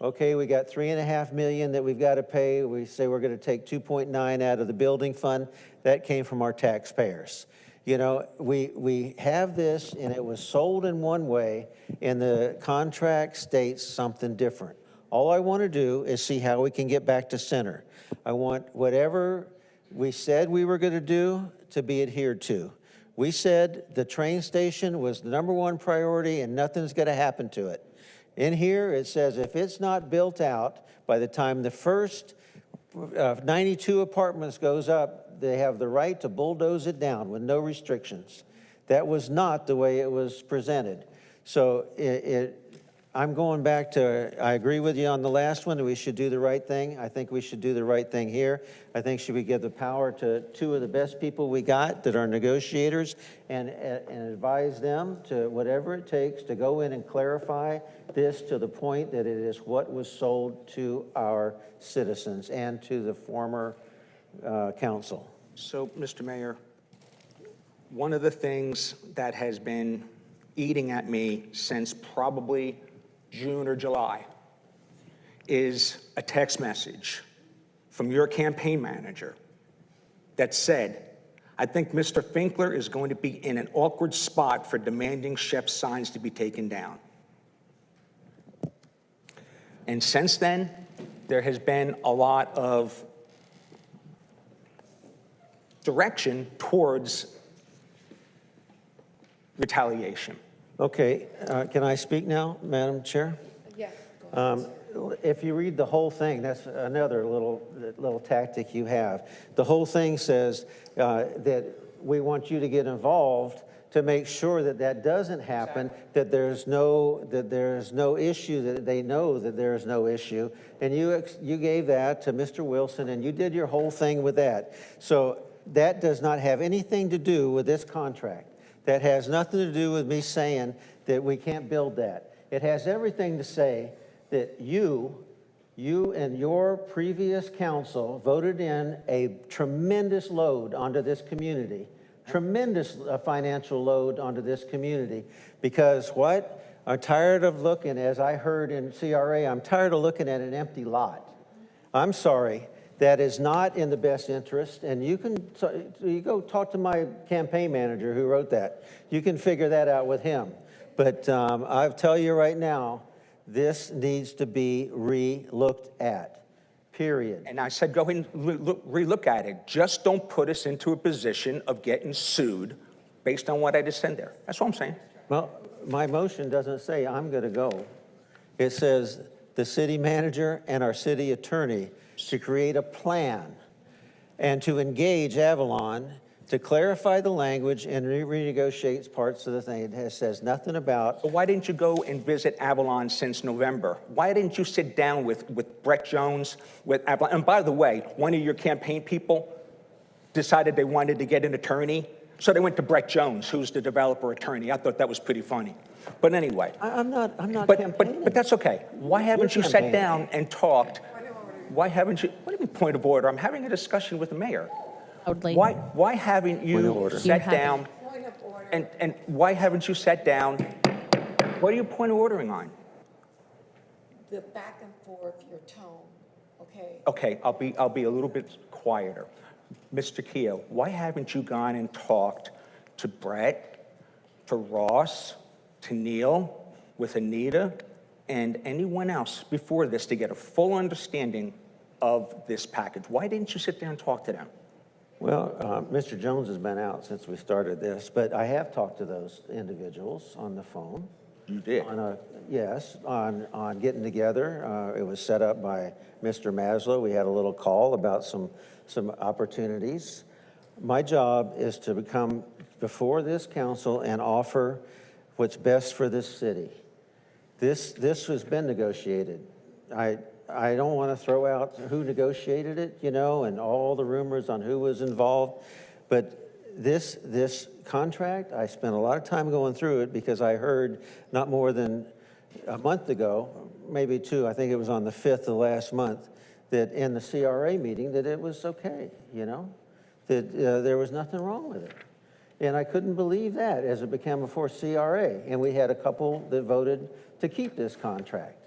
Okay, we got $3.5 million that we've got to pay. We say we're going to take 2.9 out of the building fund. That came from our taxpayers. You know, we have this, and it was sold in one way, and the contract states something different. All I want to do is see how we can get back to center. I want whatever we said we were going to do to be adhered to. We said the train station was the #1 priority and nothing's going to happen to it. In here, it says if it's not built out by the time the first 92 apartments goes up, they have the right to bulldoze it down with no restrictions. That was not the way it was presented. So I'm going back to, I agree with you on the last one, that we should do the right thing. I think we should do the right thing here. I think should we give the power to two of the best people we got that are negotiators and advise them to whatever it takes to go in and clarify this to the point that it is what was sold to our citizens and to the former council. So, Mr. Mayor, one of the things that has been eating at me since probably June or July is a text message from your campaign manager that said, I think Mr. Finkler is going to be in an awkward spot for demanding chef's signs to be taken down. And since then, there has been a lot of direction towards retaliation. Okay, can I speak now, Madam Chair? Yes. If you read the whole thing, that's another little tactic you have. The whole thing says that we want you to get involved to make sure that that doesn't happen, that there's no issue, that they know that there's no issue. And you gave that to Mr. Wilson, and you did your whole thing with that. So that does not have anything to do with this contract. That has nothing to do with me saying that we can't build that. It has everything to say that you and your previous council voted in a tremendous load onto this community, tremendous financial load onto this community, because what? I'm tired of looking, as I heard in CRA, I'm tired of looking at an empty lot. I'm sorry, that is not in the best interest, and you go talk to my campaign manager who wrote that. You can figure that out with him. But I'll tell you right now, this needs to be re-looked at, period. And I said, go ahead and re-look at it. Just don't put us into a position of getting sued based on what I just said there. That's what I'm saying. Well, my motion doesn't say I'm going to go. It says the city manager and our city attorney to create a plan and to engage Avalon to clarify the language and renegotiate parts of the thing. It says nothing about. So why didn't you go and visit Avalon since November? Why didn't you sit down with Brett Jones, with Avalon? And by the way, one of your campaign people decided they wanted to get an attorney, so they went to Brett Jones, who's the developer attorney. I thought that was pretty funny. But anyway. I'm not campaigning. But that's okay. Why haven't you sat down and talked? Why haven't you, what do you mean point of order? I'm having a discussion with the mayor. Why haven't you sat down and why haven't you sat down? What are you point of ordering on? The back and forth, your tone, okay? Okay, I'll be a little bit quieter. Mr. Keogh, why haven't you gone and talked to Brett, to Ross, to Neil, with Anita, and anyone else before this to get a full understanding of this package? Why didn't you sit there and talk to them? Well, Mr. Jones has been out since we started this, but I have talked to those individuals on the phone. You did? Yes, on getting together. It was set up by Mr. Maslow. We had a little call about some opportunities. My job is to come before this council and offer what's best for this city. This has been negotiated. I don't want to throw out who negotiated it, and all the rumors on who was involved. But this contract, I spent a lot of time going through it because I heard not more than a month ago, maybe two, I think it was on the 5th of last month, that in the CRA meeting that it was okay, that there was nothing wrong with it. And I couldn't believe that as it became before CRA. And we had a couple that voted to keep this contract.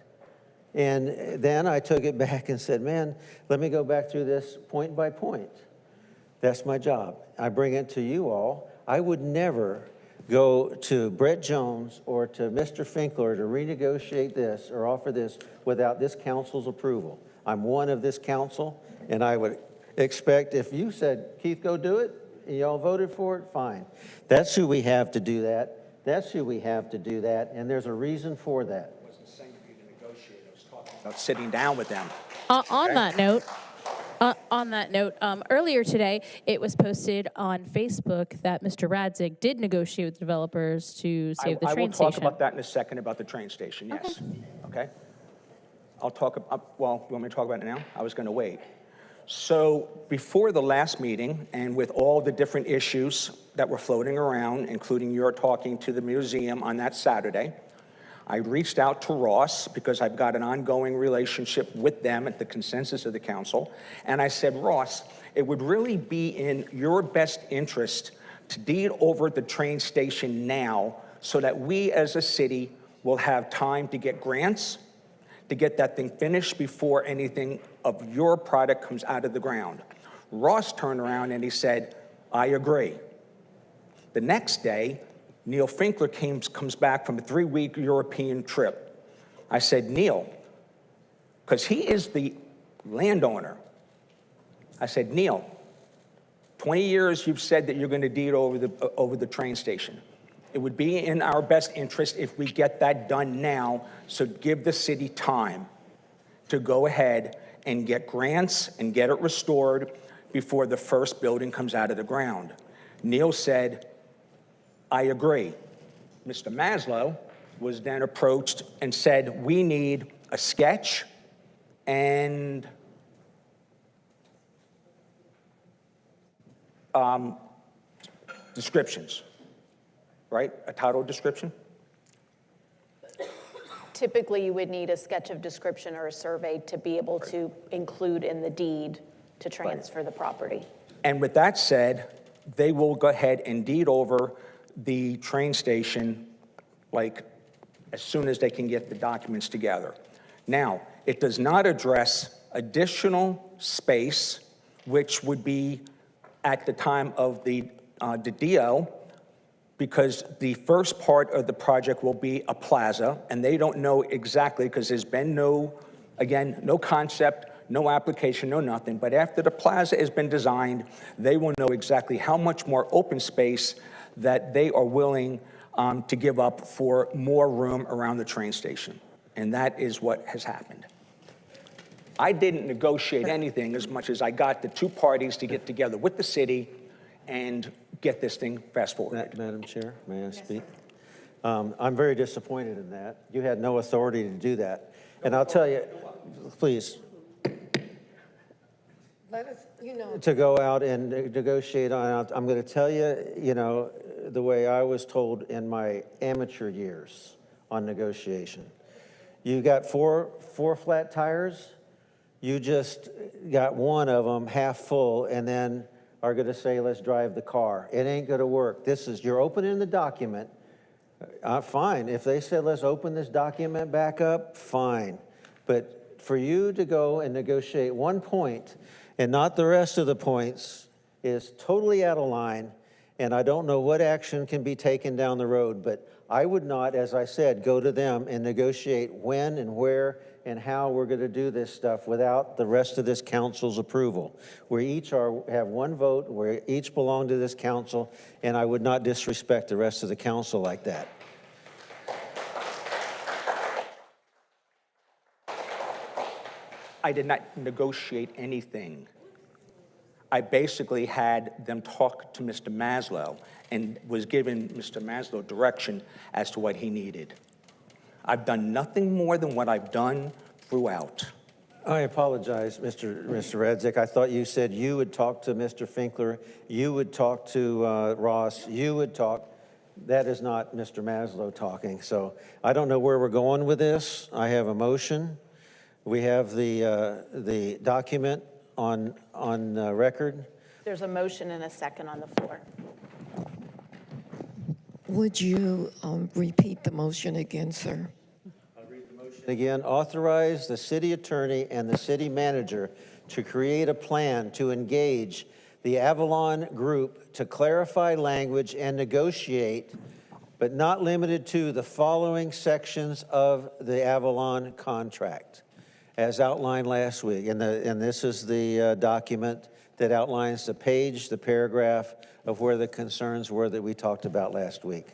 And then I took it back and said, man, let me go back through this point by point. That's my job. I bring it to you all. I would never go to Brett Jones or to Mr. Finkler to renegotiate this or offer this without this council's approval. I'm one of this council, and I would expect if you said, Keith, go do it, and y'all voted for it, fine. That's who we have to do that. That's who we have to do that, and there's a reason for that. About sitting down with them. On that note, earlier today, it was posted on Facebook that Mr. Radzig did negotiate with developers to save the train station. I will talk about that in a second, about the train station, yes. Okay? I'll talk, well, you want me to talk about it now? I was going to wait. So before the last meeting, and with all the different issues that were floating around, including your talking to the museum on that Saturday, I reached out to Ross because I've got an ongoing relationship with them at the consensus of the council. And I said, Ross, it would really be in your best interest to deed over the train station now so that we as a city will have time to get grants, to get that thing finished before anything of your product comes out of the ground. Ross turned around and he said, I agree. The next day, Neil Finkler comes back from a 3-week European trip. I said, Neil, because he is the landowner. I said, Neil, 20 years you've said that you're going to deed over the train station. It would be in our best interest if we get that done now, so give the city time to go ahead and get grants and get it restored before the first building comes out of the ground. Neil said, I agree. Mr. Maslow was then approached and said, we need a sketch and descriptions, right? A title description? Typically, you would need a sketch of description or a survey to be able to include in the deed to transfer the property. And with that said, they will go ahead and deed over the train station, like, as soon as they can get the documents together. Now, it does not address additional space, which would be at the time of the DO, because the first part of the project will be a plaza, and they don't know exactly, because there's been no concept, no application, no nothing. But after the plaza has been designed, they will know exactly how much more open space that they are willing to give up for more room around the train station. And that is what has happened. I didn't negotiate anything as much as I got the two parties to get together with the city and get this thing fast forwarded. Madam Chair, may I speak? I'm very disappointed in that. You had no authority to do that. And I'll tell you, please, Let us, to go out and negotiate on, I'm going to tell you, the way I was told in my amateur years on negotiation. You got four flat tires, you just got one of them half full and then are going to say, let's drive the car. It ain't going to work. You're opening the document. Fine. If they said, let's open this document back up, fine. But for you to go and negotiate one point and not the rest of the points is totally out of line, and I don't know what action can be taken down the road, but I would not, as I said, go to them and negotiate when and where and how we're going to do this stuff without the rest of this council's approval. We each have one vote, we each belong to this council, and I would not disrespect the rest of the council like that. I did not negotiate anything. I basically had them talk to Mr. Maslow and was giving Mr. Maslow direction as to what he needed. I've done nothing more than what I've done throughout. I apologize, Mr. Radzik. I thought you said you would talk to Mr. Finkler, you would talk to Ross, you would talk. That is not Mr. Maslow talking. So I don't know where we're going with this. I have a motion. We have the document on record. There's a motion and a second on the floor. Would you repeat the motion again, sir? Again, authorize the city attorney and the city manager to create a plan to engage the Avalon Group to clarify language and negotiate, but not limited to, the following sections of the Avalon contract, as outlined last week. And this is the document that outlines the page, the paragraph of where the concerns were that we talked about last week.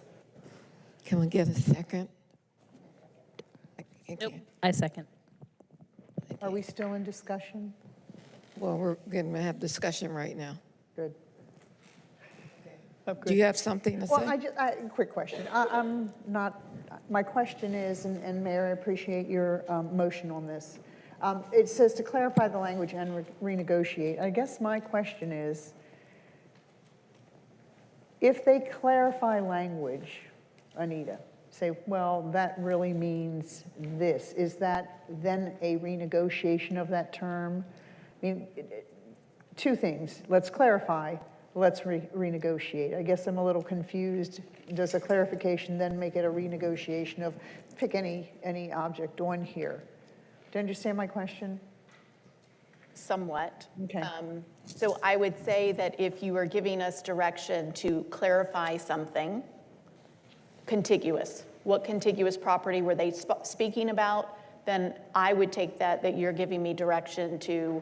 Can we get a second? Nope, I second. Are we still in discussion? Well, we're going to have discussion right now. Good. Do you have something to say? Well, quick question. I'm not, my question is, and Mayor, I appreciate your motion on this. It says to clarify the language and renegotiate. I guess my question is, if they clarify language, Anita, say, well, that really means this, is that then a renegotiation of that term? I mean, two things. Let's clarify. let's renegotiate. I guess I'm a little confused. Does a clarification then make it a renegotiation of pick any object on here? Do you understand my question? Somewhat. Okay. So I would say that if you are giving us direction to clarify something, contiguous, what contiguous property were they speaking about, then I would take that you're giving me direction to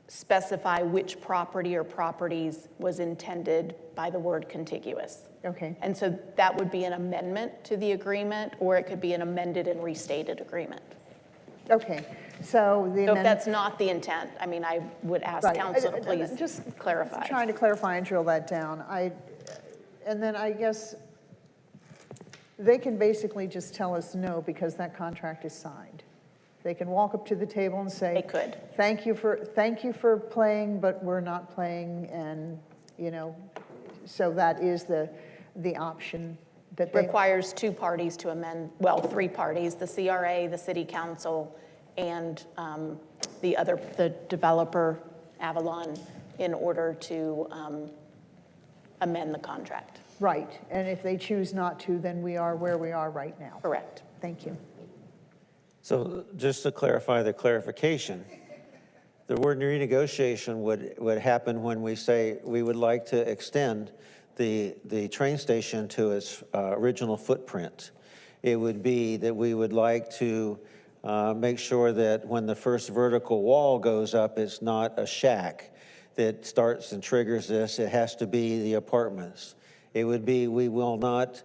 specify which property or properties was intended by the word contiguous. Okay. And so that would be an amendment to the agreement, or it could be an amended and restated agreement. Okay. So the So if that's not the intent, I mean, I would ask Right. council to please Just clarify. trying to clarify and drill that down. And then I guess they can basically just tell us no because that contract is signed. They can walk up to the table and say, They could. Thank you for playing, but we're not playing, and so that is the option that they Requires two parties to amend, well, three parties, the CRA, the city council, and the developer, Avalon, in order to amend the contract. Right, and if they choose not to, then we are where we are right now. Correct. Thank you. So just to clarify the clarification, the word renegotiation would happen when we say we would like to extend the train station to its original footprint. It would be that we would like to make sure that when the first vertical wall goes up, it's not a shack that starts and triggers this. It has to be the apartments. It would be we will not.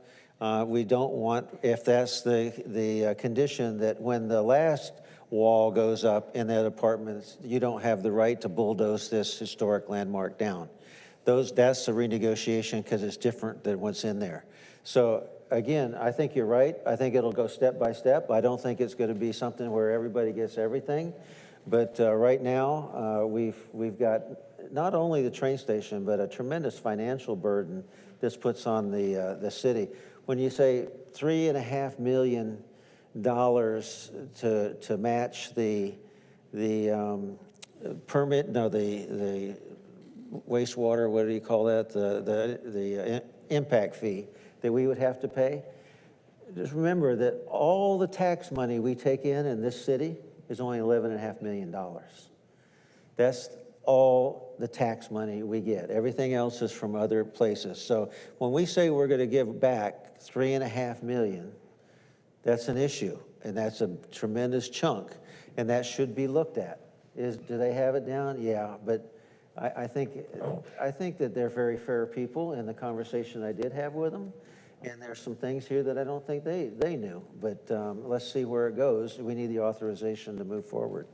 We don't want, if that's the condition, that when the last wall goes up in that apartment, you don't have the right to bulldoze this historic landmark down. That's the renegotiation because it's different than what's in there. So again, I think you're right. I think it'll go step by step. I don't think it's going to be something where everybody gets everything. But right now, we've got not only the train station, but a tremendous financial burden this puts on the city. When you say $3.5 million to match the permit, no, the wastewater, what do you call that? The impact fee that we would have to pay. Just remember that all the tax money we take in this city is only $11.5 million. That's all the tax money we get. Everything else is from other places. So when we say we're going to give back $3.5 million, that's an issue, and that's a tremendous chunk, and that should be looked at. Do they have it down? Yeah, but I think that they're very fair people in the conversation I did have with them, and there's some things here that I don't think they knew. But let's see where it goes. We need the authorization to move forward.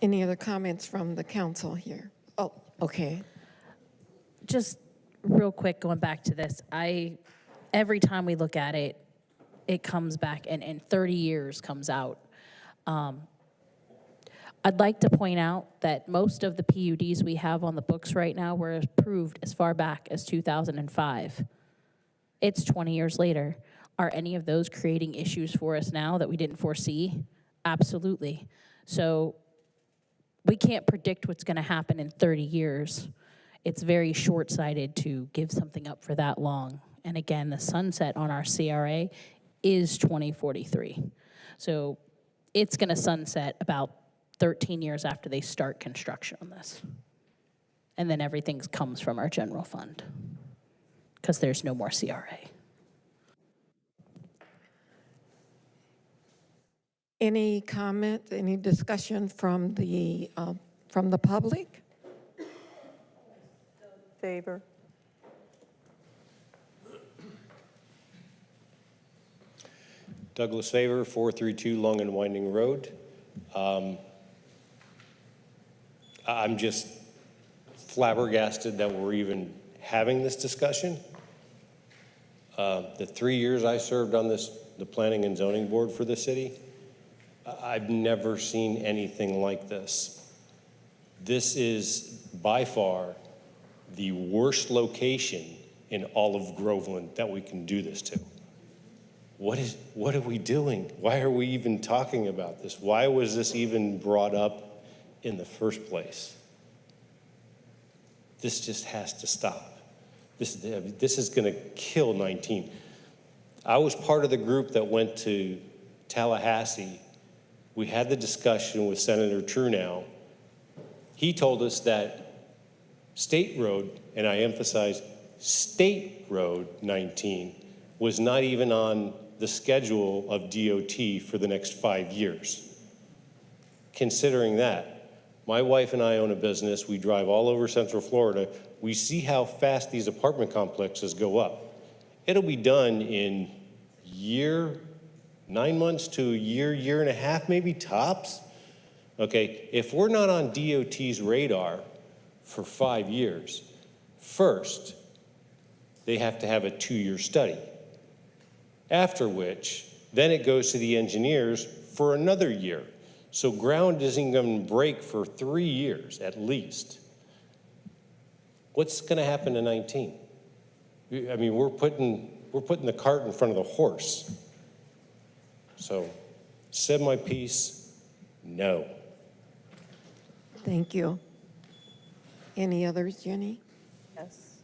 Any other comments from the council here? Oh, okay. Just real quick, going back to this, every time we look at it, it comes back and 30 years comes out. I'd like to point out that most of the PUDs we have on the books right now were approved as far back as 2005. It's 20 years later. Are any of those creating issues for us now that we didn't foresee? Absolutely. So we can't predict what's going to happen in 30 years. It's very short-sighted to give something up for that long. And again, the sunset on our CRA is 2043. So it's going to sunset about 13 years after they start construction on this. And then everything comes from our general fund because there's no more CRA. Any comment, any discussion from the public? Favor. Douglas Favor, 432 Long and Winding Road. I'm just flabbergasted that we're even having this discussion. The 3 years I served on the Planning and Zoning Board for the city, I've never seen anything like this. This is by far the worst location in all of Groveland that we can do this to. What are we doing? Why are we even talking about this? Why was this even brought up in the first place? This just has to stop. This is going to kill 19. I was part of the group that went to Tallahassee. We had the discussion with Senator Trudeau. He told us that State Road, and I emphasize State Road 19, was not even on the schedule of DOT for the next 5 years. Considering that, my wife and I own a business. We drive all over Central Florida. We see how fast these apartment complexes go up. It'll be done in 9 months to a year and a half, maybe tops. Okay, if we're not on DOT's radar for 5 years, first, they have to have a 2-year study. After which, then it goes to the engineers for another year. So ground isn't going to break for 3 years at least. What's going to happen to 19? I mean, we're putting the cart in front of the horse. So, said my piece, no. Thank you. Any others, Jenny? Yes.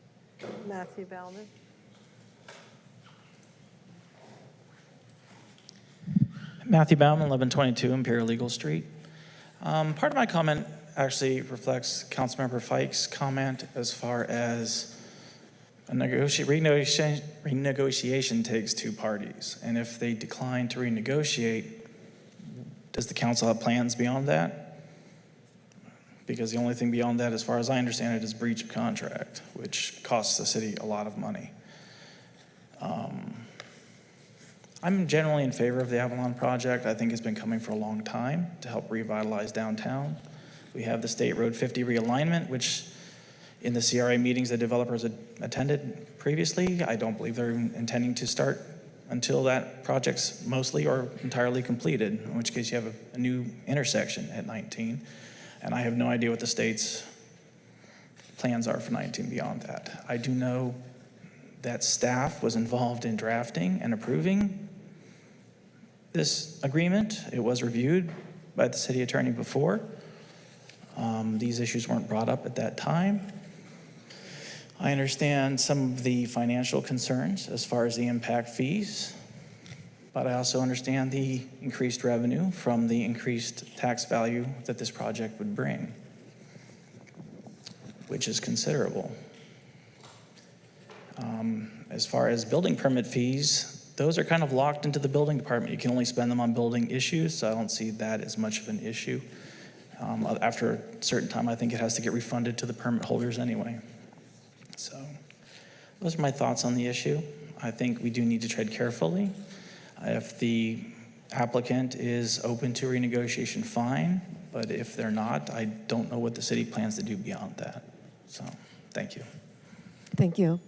Matthew Bauman. Matthew Bauman, 1122 Imperial Legal Street. Part of my comment actually reflects Councilmember Fike's comment as far as a renegotiation takes two parties. And if they decline to renegotiate, does the council have plans beyond that? Because the only thing beyond that, as far as I understand it, is breach of contract, which costs the city a lot of money. I'm generally in favor of the Avalon project. I think it's been coming for a long time to help revitalize downtown. We have the State Road 50 realignment, which in the CRA meetings that developers had attended previously, I don't believe they're intending to start until that project's mostly or entirely completed, in which case you have a new intersection at 19. And I have no idea what the state's plans are for 19 beyond that. I do know that staff was involved in drafting and approving this agreement. It was reviewed by the city attorney before. These issues weren't brought up at that time. I understand some of the financial concerns as far as the impact fees, but I also understand the increased revenue from the increased tax value that this project would bring, which is considerable. As far as building permit fees, those are kind of locked into the building department. You can only spend them on building issues, so I don't see that as much of an issue. After a certain time, I think it has to get refunded to the permit holders anyway. So those are my thoughts on the issue. I think we do need to tread carefully. If the applicant is open to renegotiation, fine, but if they're not, I don't know what the city plans to do beyond that. So, thank you. Thank you.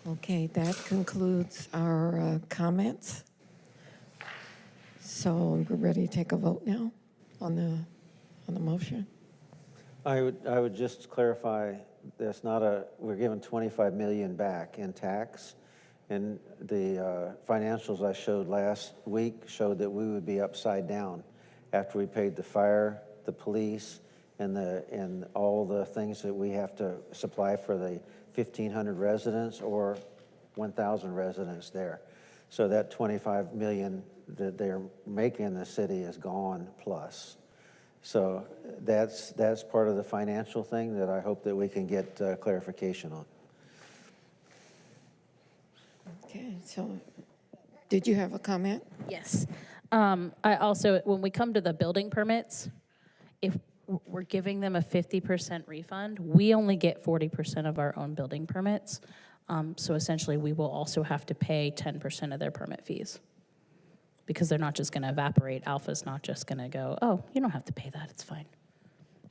Okay, that concludes our comments. So we're ready to take a vote now on the motion. I would just clarify, there's not we're giving 25 million back in tax, and the financials I showed last week showed that we would be upside down after we paid the fire, the police, and all the things that we have to supply for the 1,500 residents or 1,000 residents there. So that 25 million that they're making in the city is gone plus. So that's part of the financial thing that I hope that we can get clarification on. Okay, so did you have a comment? Yes. I also, when we come to the building permits, if we're giving them a 50% refund, we only get 40% of our own building permits. So essentially, we will also have to pay 10% of their permit fees, because they're not just going to evaporate. Alpha's not just going to go, oh, you don't have to pay that, it's fine.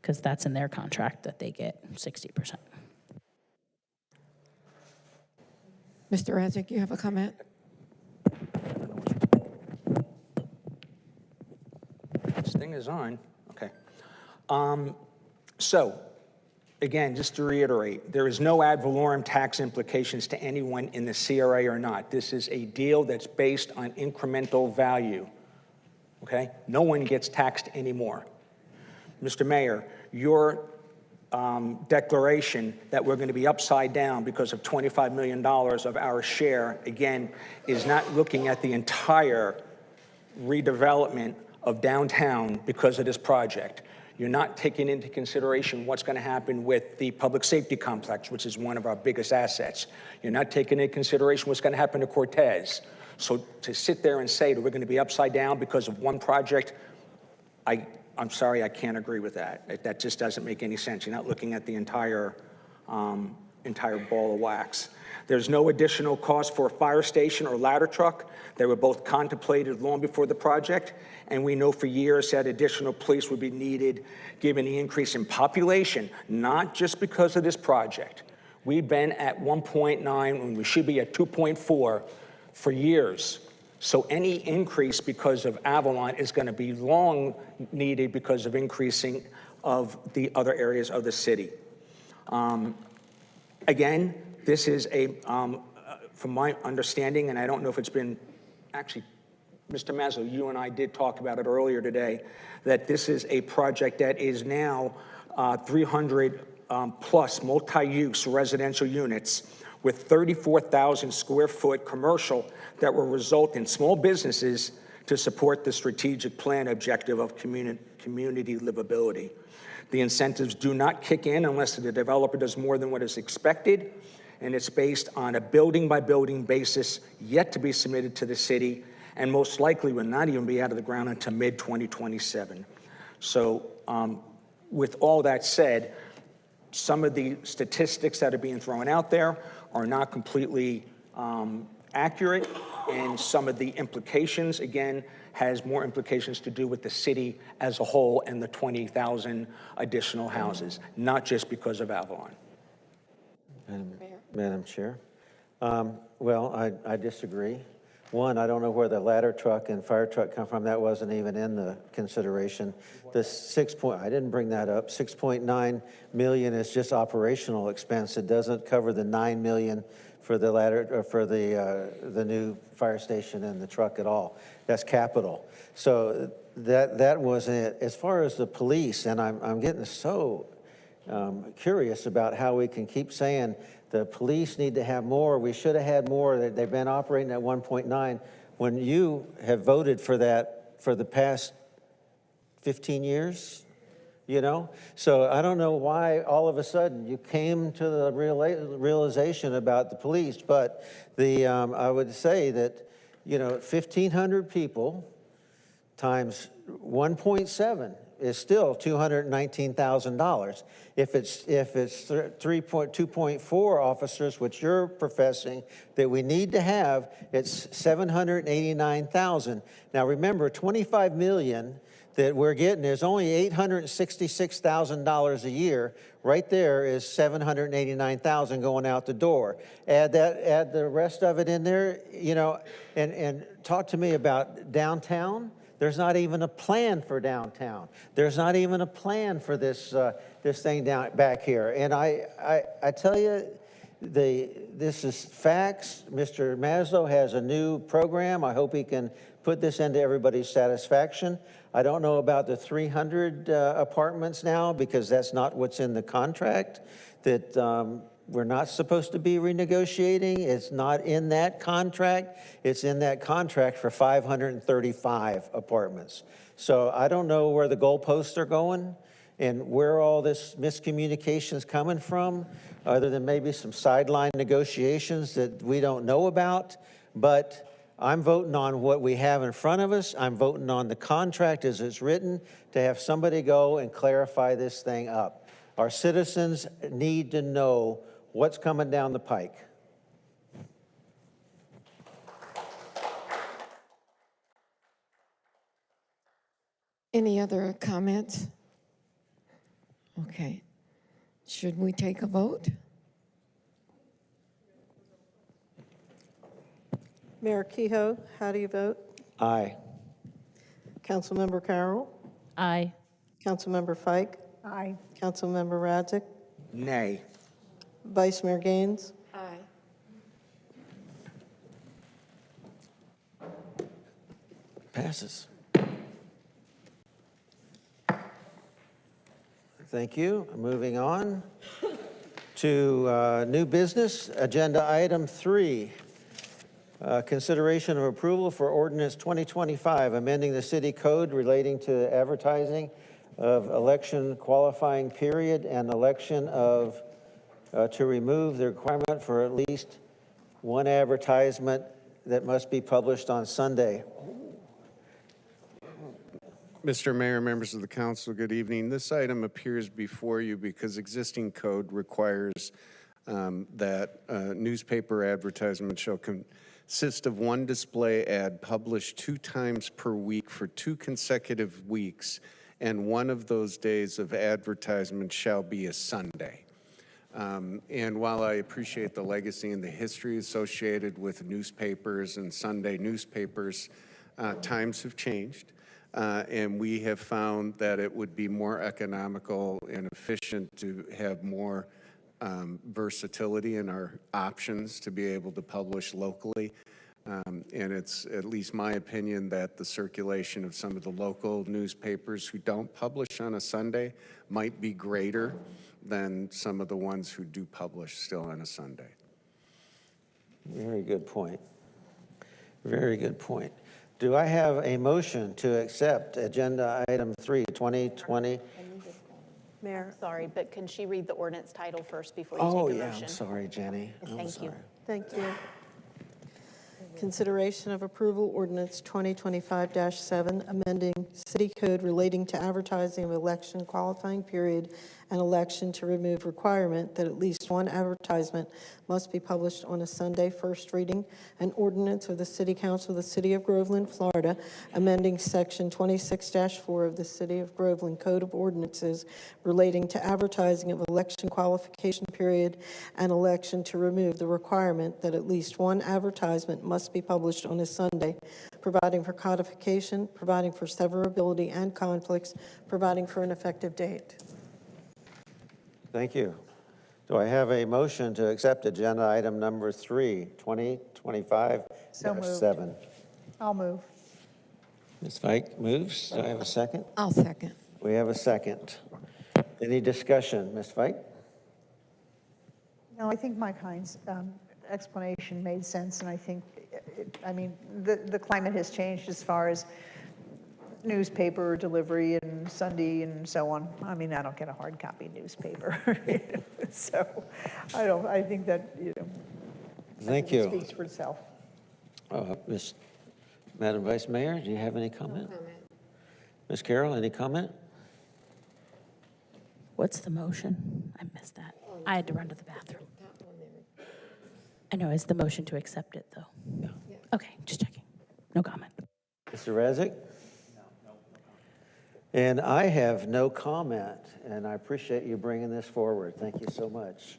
Because that's in their contract that they get 60%. Mr. Razik, you have a comment? This thing is on. Okay. So, again, just to reiterate, there is no ad valorem tax implications to anyone in the CRA or not. This is a deal that's based on incremental value. Okay? No one gets taxed anymore. Mr. Mayor, your declaration that we're going to be upside down because of $25 million of our share, again, is not looking at the entire redevelopment of downtown because of this project. You're not taking into consideration what's going to happen with the public safety complex, which is one of our biggest assets. You're not taking into consideration what's going to happen to Cortez. So to sit there and say that we're going to be upside down because of one project, I'm sorry, I can't agree with that. That just doesn't make any sense. You're not looking at the entire ball of wax. There's no additional cost for a fire station or ladder truck. They were both contemplated long before the project, and we know for years that additional police would be needed given the increase in population, not just because of this project. We've been at 1.9 when we should be at 2.4 for years. So any increase because of Avalon is going to be long needed because of increasing of the other areas of the city. Again, this is from my understanding, and I don't know if it's been, actually, Mr. Mazzo, you and I did talk about it earlier today, that this is a project that is now 300 plus multi-use residential units with 34,000 square foot commercial that will result in small businesses to support the strategic plan objective of community livability. The incentives do not kick in unless the developer does more than what is expected, and it's based on a building-by-building basis yet to be submitted to the city, and most likely will not even be out of the ground until mid-2027. So with all that said, some of the statistics that are being thrown out there are not completely accurate, and some of the implications, again, has more implications to do with the city as a whole and the 20,000 additional houses, not just because of Avalon. Madam Chair. Well, I disagree. One, I don't know where the ladder truck and fire truck come from. That wasn't even in the consideration. I didn't bring that up. 6.9 million is just operational expense. It doesn't cover the 9 million for the ladder, or for the new fire station and the truck at all. That's capital. So that wasn't it. As far as the police, and I'm getting so curious about how we can keep saying the police need to have more. We should have had more. They've been operating at 1.9. When you have voted for that for the past 15 years, you know? So I don't know why all of a sudden you came to the realization about the police, but I would say that, 1,500 people times 1.7 is still $219,000. If it's 2.4 officers, which you're professing that we need to have, it's 789,000. Now remember, 25 million that we're getting is only $866,000 a year. Right there is 789,000 going out the door. Add the rest of it in there, and talk to me about downtown. There's not even a plan for downtown. There's not even a plan for this thing back here. And I tell you, this is facts. Mr. Mazzo has a new program. I hope he can put this into everybody's satisfaction. I don't know about the 300 apartments now, because that's not what's in the contract, that we're not supposed to be renegotiating. It's not in that contract. It's in that contract for 535 apartments. So I don't know where the goalposts are going and where all this miscommunication is coming from, other than maybe some sideline negotiations that we don't know about. But I'm voting on what we have in front of us. I'm voting on the contract as it's written, to have somebody go and clarify this thing up. Our citizens need to know what's coming down the pike. Any other comments? Okay. Should we take a vote? Mayor Kehoe, how do you vote? Aye. Councilmember Carroll? Aye. Councilmember Fike? Aye. Councilmember Radzik? Nay. Vice Mayor Gaines? Aye. Passes. Thank you. Moving on to new business, agenda item 3. Consideration of approval for ordinance 2025, amending the city code relating to advertising of election qualifying period and election of, to remove the requirement for at least one advertisement that must be published on Sunday. Mr. Mayor, members of the council, good evening. This item appears before you because existing code requires that newspaper advertisement shall consist of one display ad published 2 times per week for 2 consecutive weeks, and one of those days of advertisement shall be a Sunday. And while I appreciate the legacy and the history associated with newspapers and Sunday newspapers, times have changed. And we have found that it would be more economical and efficient to have more versatility in our options to be able to publish locally. And it's at least my opinion that the circulation of some of the local newspapers who don't publish on a Sunday might be greater than some of the ones who do publish still on a Sunday. Very good point. Very good point. Do I have a motion to accept agenda item 3, 2020? Mayor. Sorry, but can she read the ordinance title first before you Oh, take a yeah, motion? I'm sorry, Jenny. I'm Thank sorry. you. Thank you. Consideration of approval ordinance 2025-7, amending city code relating to advertising of election qualifying period and election to remove requirement that at least one advertisement must be published on a Sunday. First reading, an ordinance of the City Council of the City of Groveland, Florida, amending section 26-4 of the City of Groveland Code of Ordinances relating to advertising of election qualification period and election to remove the requirement that at least one advertisement must be published on a Sunday, providing for codification, providing for severability and conflicts, providing for an effective date. Thank you. Do I have a motion to accept agenda item number 3, 2025-7? So moved. I'll move. Ms. Fike moves. Do I have a second? I'll second. We have a second. Any discussion? Ms. Fike? No, I think Mike Hines' explanation made sense, and I think, the climate has changed as far as newspaper delivery and Sunday and so on. I don't get a hard copy newspaper, so I think that, Thank it you. speaks for itself. Madam Vice Mayor, do you have any comment? Ms. Carroll, any comment? What's the motion? I missed that. I had to run to the bathroom. I know, it's the motion to accept it, though. Yeah. Okay, just checking. No comment. Mr. Razik? And I have no comment, and I appreciate you bringing this forward. Thank you so much.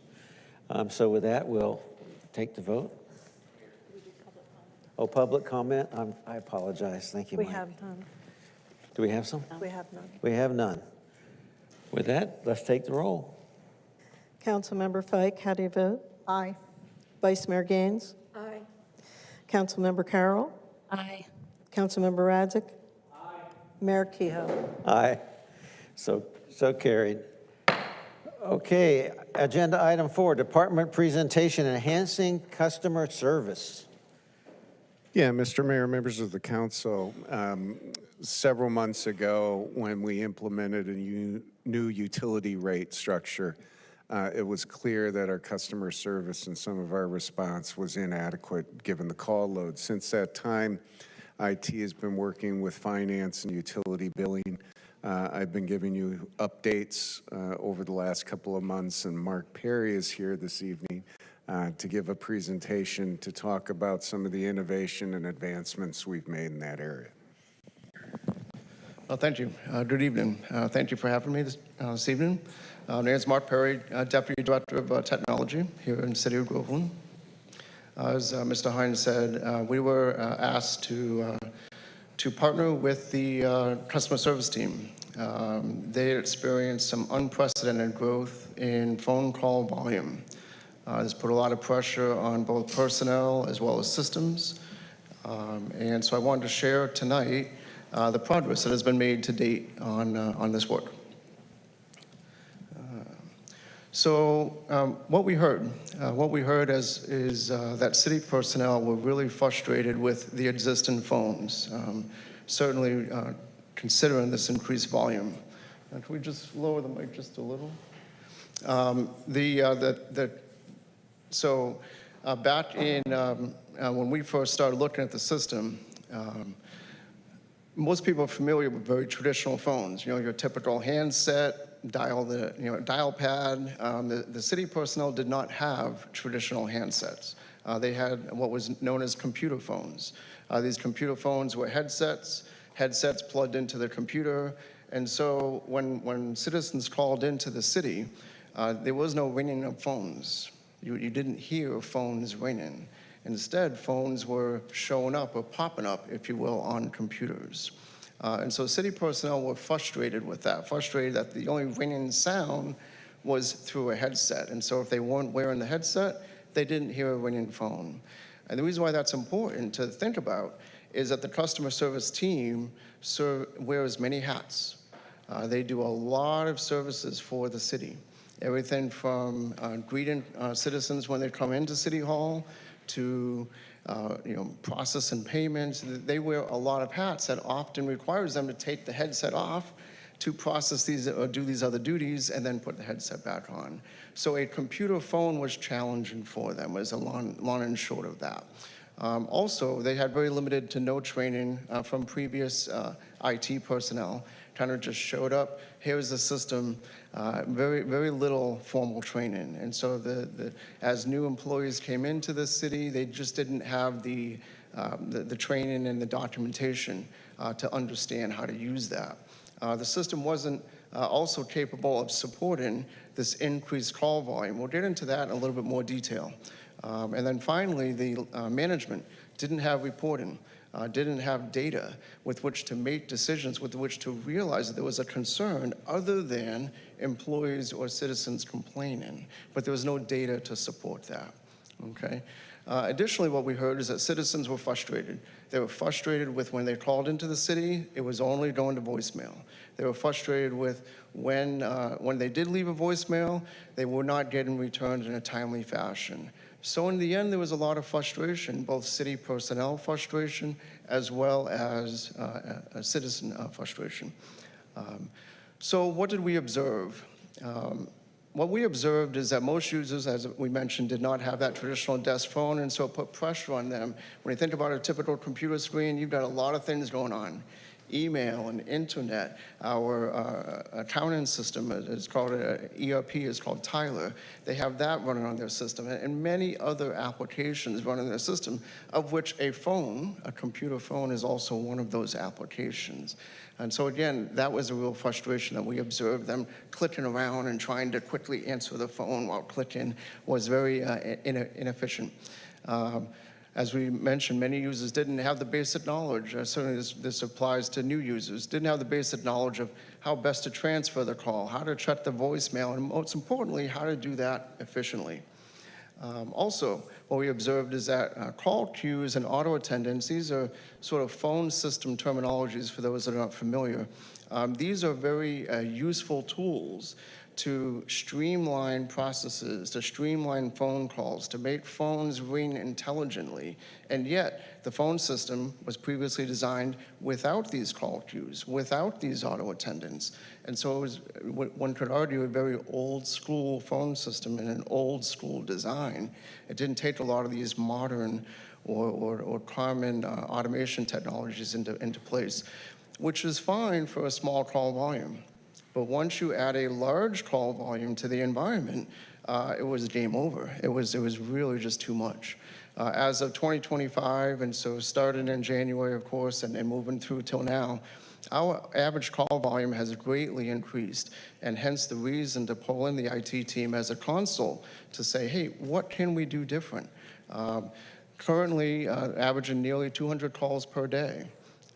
So with that, we'll take the vote. Oh, public comment? I apologize. Thank you, We Mike. have none. Do we have some? We have none. We have none. With that, let's take the roll. Councilmember Fike, how do you vote? Aye. Vice Mayor Gaines? Aye. Councilmember Carroll? Aye. Councilmember Radzik? Aye. Mayor Kehoe? Aye. So carried. Okay, agenda item 4, department presentation, enhancing customer service. Yeah, Mr. Mayor, members of the council, several months ago when we implemented a new utility rate structure, it was clear that our customer service and some of our response was inadequate given the call load. Since that time, IT has been working with finance and utility billing. I've been giving you updates over the last couple of months, and Mark Perry is here this evening to give a presentation to talk about some of the innovation and advancements we've made in that area. Thank you. Good evening. Thank you for having me this evening. My name is Mark Perry, Deputy Director of Technology here in the City of Groveland. As Mr. Hines said, we were asked to partner with the customer service team. They experienced some unprecedented growth in phone call volume. This put a lot of pressure on both personnel as well as systems. And so I wanted to share tonight the progress that has been made to date on this work. So what we heard is that city personnel were really frustrated with the existing phones, certainly considering this increased volume. Can we just lower the mic just a little? Back in when we first started looking at the system, most people are familiar with very traditional phones. Your typical handset, dial pad. The city personnel did not have traditional handsets. They had what was known as computer phones. These computer phones were headsets plugged into the computer. And so when citizens called into the city, there was no ringing of phones. You didn't hear phones ringing. Instead, phones were showing up or popping up, if you will, on computers. And so city personnel were frustrated with that, frustrated that the only ringing sound was through a headset. And so if they weren't wearing the headset, they didn't hear a ringing phone. And the reason why that's important to think about is that the customer service team wears many hats. They do a lot of services for the city. Everything from greeting citizens when they come into City Hall to processing payments. They wear a lot of hats that often requires them to take the headset off to process these or do these other duties and then put the headset back on. So a computer phone was challenging for them, was a long and short of that. Also, they had very limited to no training from previous IT personnel. Kind of just showed up, here's the system, very little formal training. And so as new employees came into the city, they just didn't have the training and the documentation to understand how to use that. The system wasn't also capable of supporting this increased call volume. We'll get into that in a little bit more detail. And then finally, the management didn't have reporting. Didn't have data with which to make decisions, with which to realize that there was a concern other than employees or citizens complaining, but there was no data to support that, okay? Additionally, what we heard is that citizens were frustrated. They were frustrated with when they called into the city, it was only going to voicemail. They were frustrated with when they did leave a voicemail, they were not getting returned in a timely fashion. So in the end, there was a lot of frustration, both city personnel frustration as well as a citizen frustration. So what did we observe? What we observed is that most users, as we mentioned, did not have that traditional desk phone, and so it put pressure on them. When you think about a typical computer screen, you've got a lot of things going on. Email and internet. Our accounting system is called ERP, is called Tyler. They have that running on their system, and many other applications running their system, of which a computer phone, is also one of those applications. And so again, that was a real frustration that we observed. Them clicking around and trying to quickly answer the phone while clicking was very inefficient. As we mentioned, many users didn't have the basic knowledge, certainly this applies to new users, didn't have the basic knowledge of how best to transfer the call, how to check the voicemail, and most importantly, how to do that efficiently. Also, what we observed is that call queues and auto attendants, these are sort of phone system terminologies for those that are not familiar. These are very useful tools to streamline processes, to streamline phone calls, to make phones ring intelligently. And yet, the phone system was previously designed without these call queues, without these auto attendants. And so it was, one could argue, a very old school phone system and an old school design. It didn't take a lot of these modern or common automation technologies into place, which is fine for a small call volume. But once you add a large call volume to the environment, it was game over. It was really just too much. As of 2025, and so starting in January, of course, and moving through till now, our average call volume has greatly increased, and hence the reason to pull in the IT team as a console to say, hey, what can we do different? Currently, averaging nearly 200 calls per day.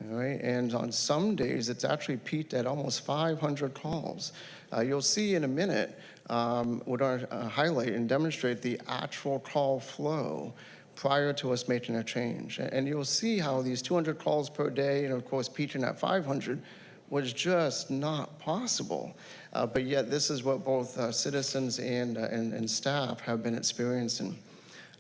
All right, and on some days, it's actually peaked at almost 500 calls. You'll see in a minute, we're going to highlight and demonstrate the actual call flow prior to us making a change. And you'll see how these 200 calls per day, and of course peaking at 500, was just not possible. But yet this is what both citizens and staff have been experiencing.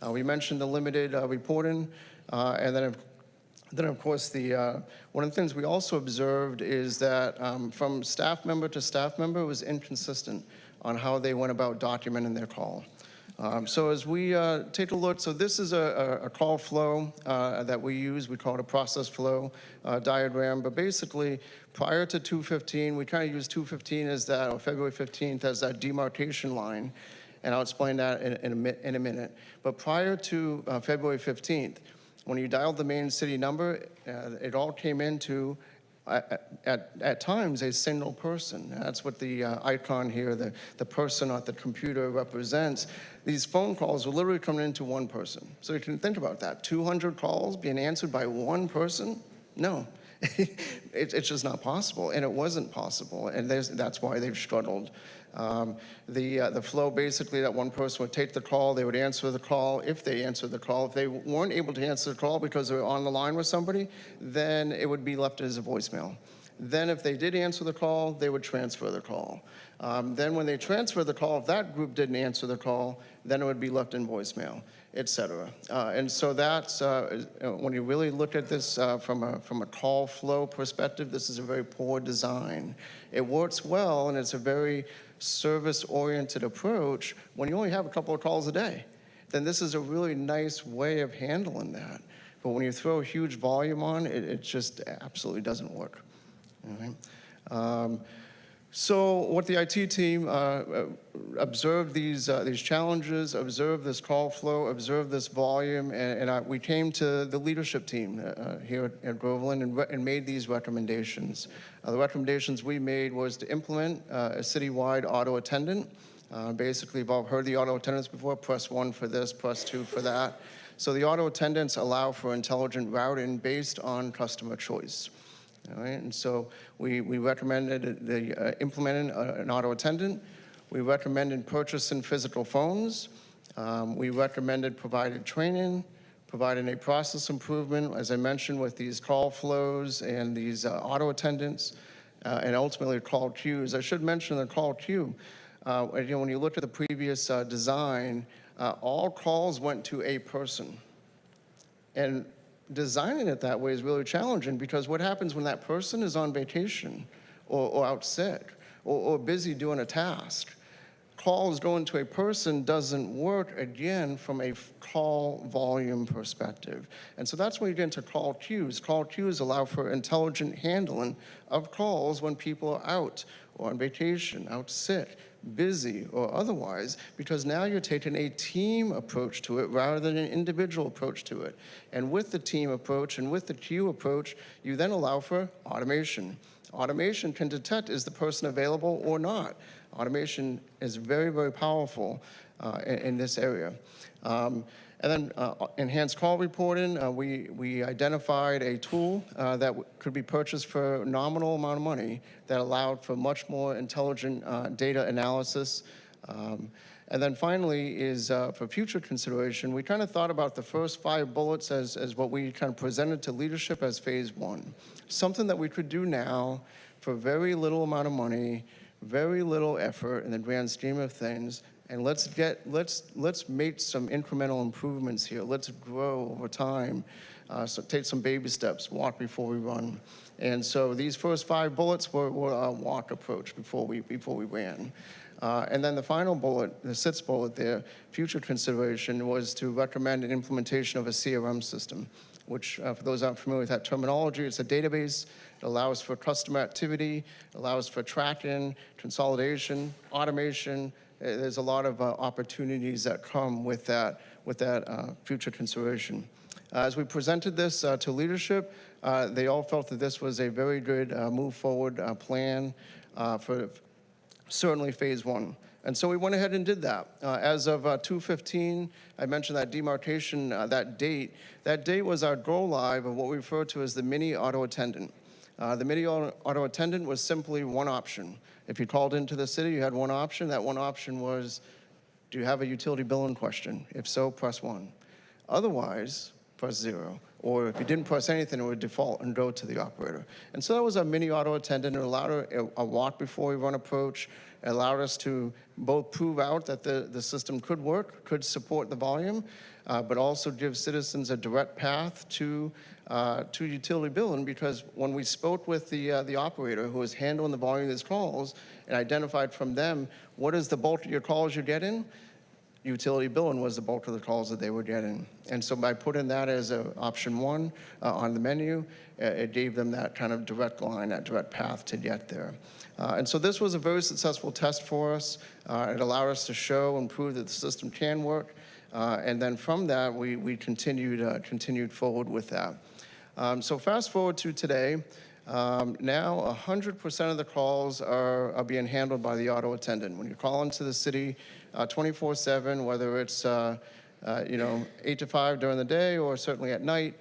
We mentioned the limited reporting, and then of course, one of the things we also observed is that from staff member to staff member, it was inconsistent on how they went about documenting their call. So as we take a look, so this is a call flow that we use. We call it a process flow diagram. But basically, prior to 2/15, we kind of use 2/15 as that, or February 15th as that demarcation line. And I'll explain that in a minute. But prior to February 15th, when you dialed the main city number, it all came into, at times, a single person. That's what the icon here, the person on the computer represents. These phone calls were literally coming into one person. So you can think about that. 200 calls being answered by one person? No. It's just not possible, and it wasn't possible, and that's why they've struggled. The flow, basically, that one person would take the call, they would answer the call. If they answered the call, if they weren't able to answer the call because they were on the line with somebody, then it would be left as a voicemail. Then if they did answer the call, they would transfer the call. Then when they transfer the call, if that group didn't answer the call, then it would be left in voicemail, et cetera. And so that's, when you really look at this from a call flow perspective, this is a very poor design. It works well, and it's a very service-oriented approach when you only have a couple of calls a day. Then this is a really nice way of handling that. But when you throw a huge volume on, it just absolutely doesn't work. All right? So what the IT team observed these challenges, observed this call flow, observed this volume, and we came to the leadership team here at Groveland and made these recommendations. The recommendations we made was to implement a citywide auto attendant. Basically, you've all heard the auto attendants before, press 1 for this, press 2 for that. So the auto attendants allow for intelligent routing based on customer choice. All right, and so we recommended implementing an auto attendant. We recommended purchasing physical phones. We recommended provided training, providing a process improvement, as I mentioned, with these call flows and these auto attendants, and ultimately call queues. I should mention the call queue. When you look at the previous design, all calls went to a person. And designing it that way is really challenging, because what happens when that person is on vacation or out sick or busy doing a task? Calls going to a person doesn't work, again, from a call volume perspective. And so that's when you get into call queues. Call queues allow for intelligent handling of calls when people are out or on vacation, out sick, busy, or otherwise, because now you're taking a team approach to it rather than an individual approach to it. And with the team approach and with the queue approach, you then allow for automation. Automation can detect, is the person available or not? Automation is very, very powerful in this area. And then enhanced call reporting, we identified a tool that could be purchased for a nominal amount of money that allowed for much more intelligent data analysis. And then finally is for future consideration, we kind of thought about the first 5 bullets as what we kind of presented to leadership as phase 1. Something that we could do now for very little amount of money, very little effort in the grand scheme of things, and let's make some incremental improvements here. Let's grow over time. So take some baby steps, walk before we run. And so these first 5 bullets were a walk approach before we ran. And then the final bullet, the 6th bullet there, future consideration, was to recommend an implementation of a CRM system, which for those aren't familiar with that terminology, it's a database. It allows for customer activity, allows for tracking, consolidation, automation. There's a lot of opportunities that come with that future consideration. As we presented this to leadership, they all felt that this was a very good move forward plan for certainly phase 1. And so we went ahead and did that. As of 2/15, I mentioned that demarcation, that date was our go live of what we refer to as the mini auto attendant. The mini auto attendant was simply one option. If you called into the city, you had one option. That one option was, do you have a utility billing question? If so, press 1. Otherwise, press 0. Or if you didn't press anything, it would default and go to the operator. And so that was our mini auto attendant. It allowed a walk before we run approach. It allowed us to both prove out that the system could work, could support the volume, but also give citizens a direct path to utility billing, because when we spoke with the operator who was handling the volume of these calls and identified from them what is the bulk of your calls you're getting, utility billing was the bulk of the calls that they were getting. And so by putting that as option 1 on the menu, it gave them that kind of direct line, that direct path to get there. And so this was a very successful test for us. It allowed us to show and prove that the system can work. And then from that, we continued forward with that. So fast forward to today. Now 100% of the calls are being handled by the auto attendant. When you call into the city 24/7, whether it's 8 to 5 during the day or certainly at night,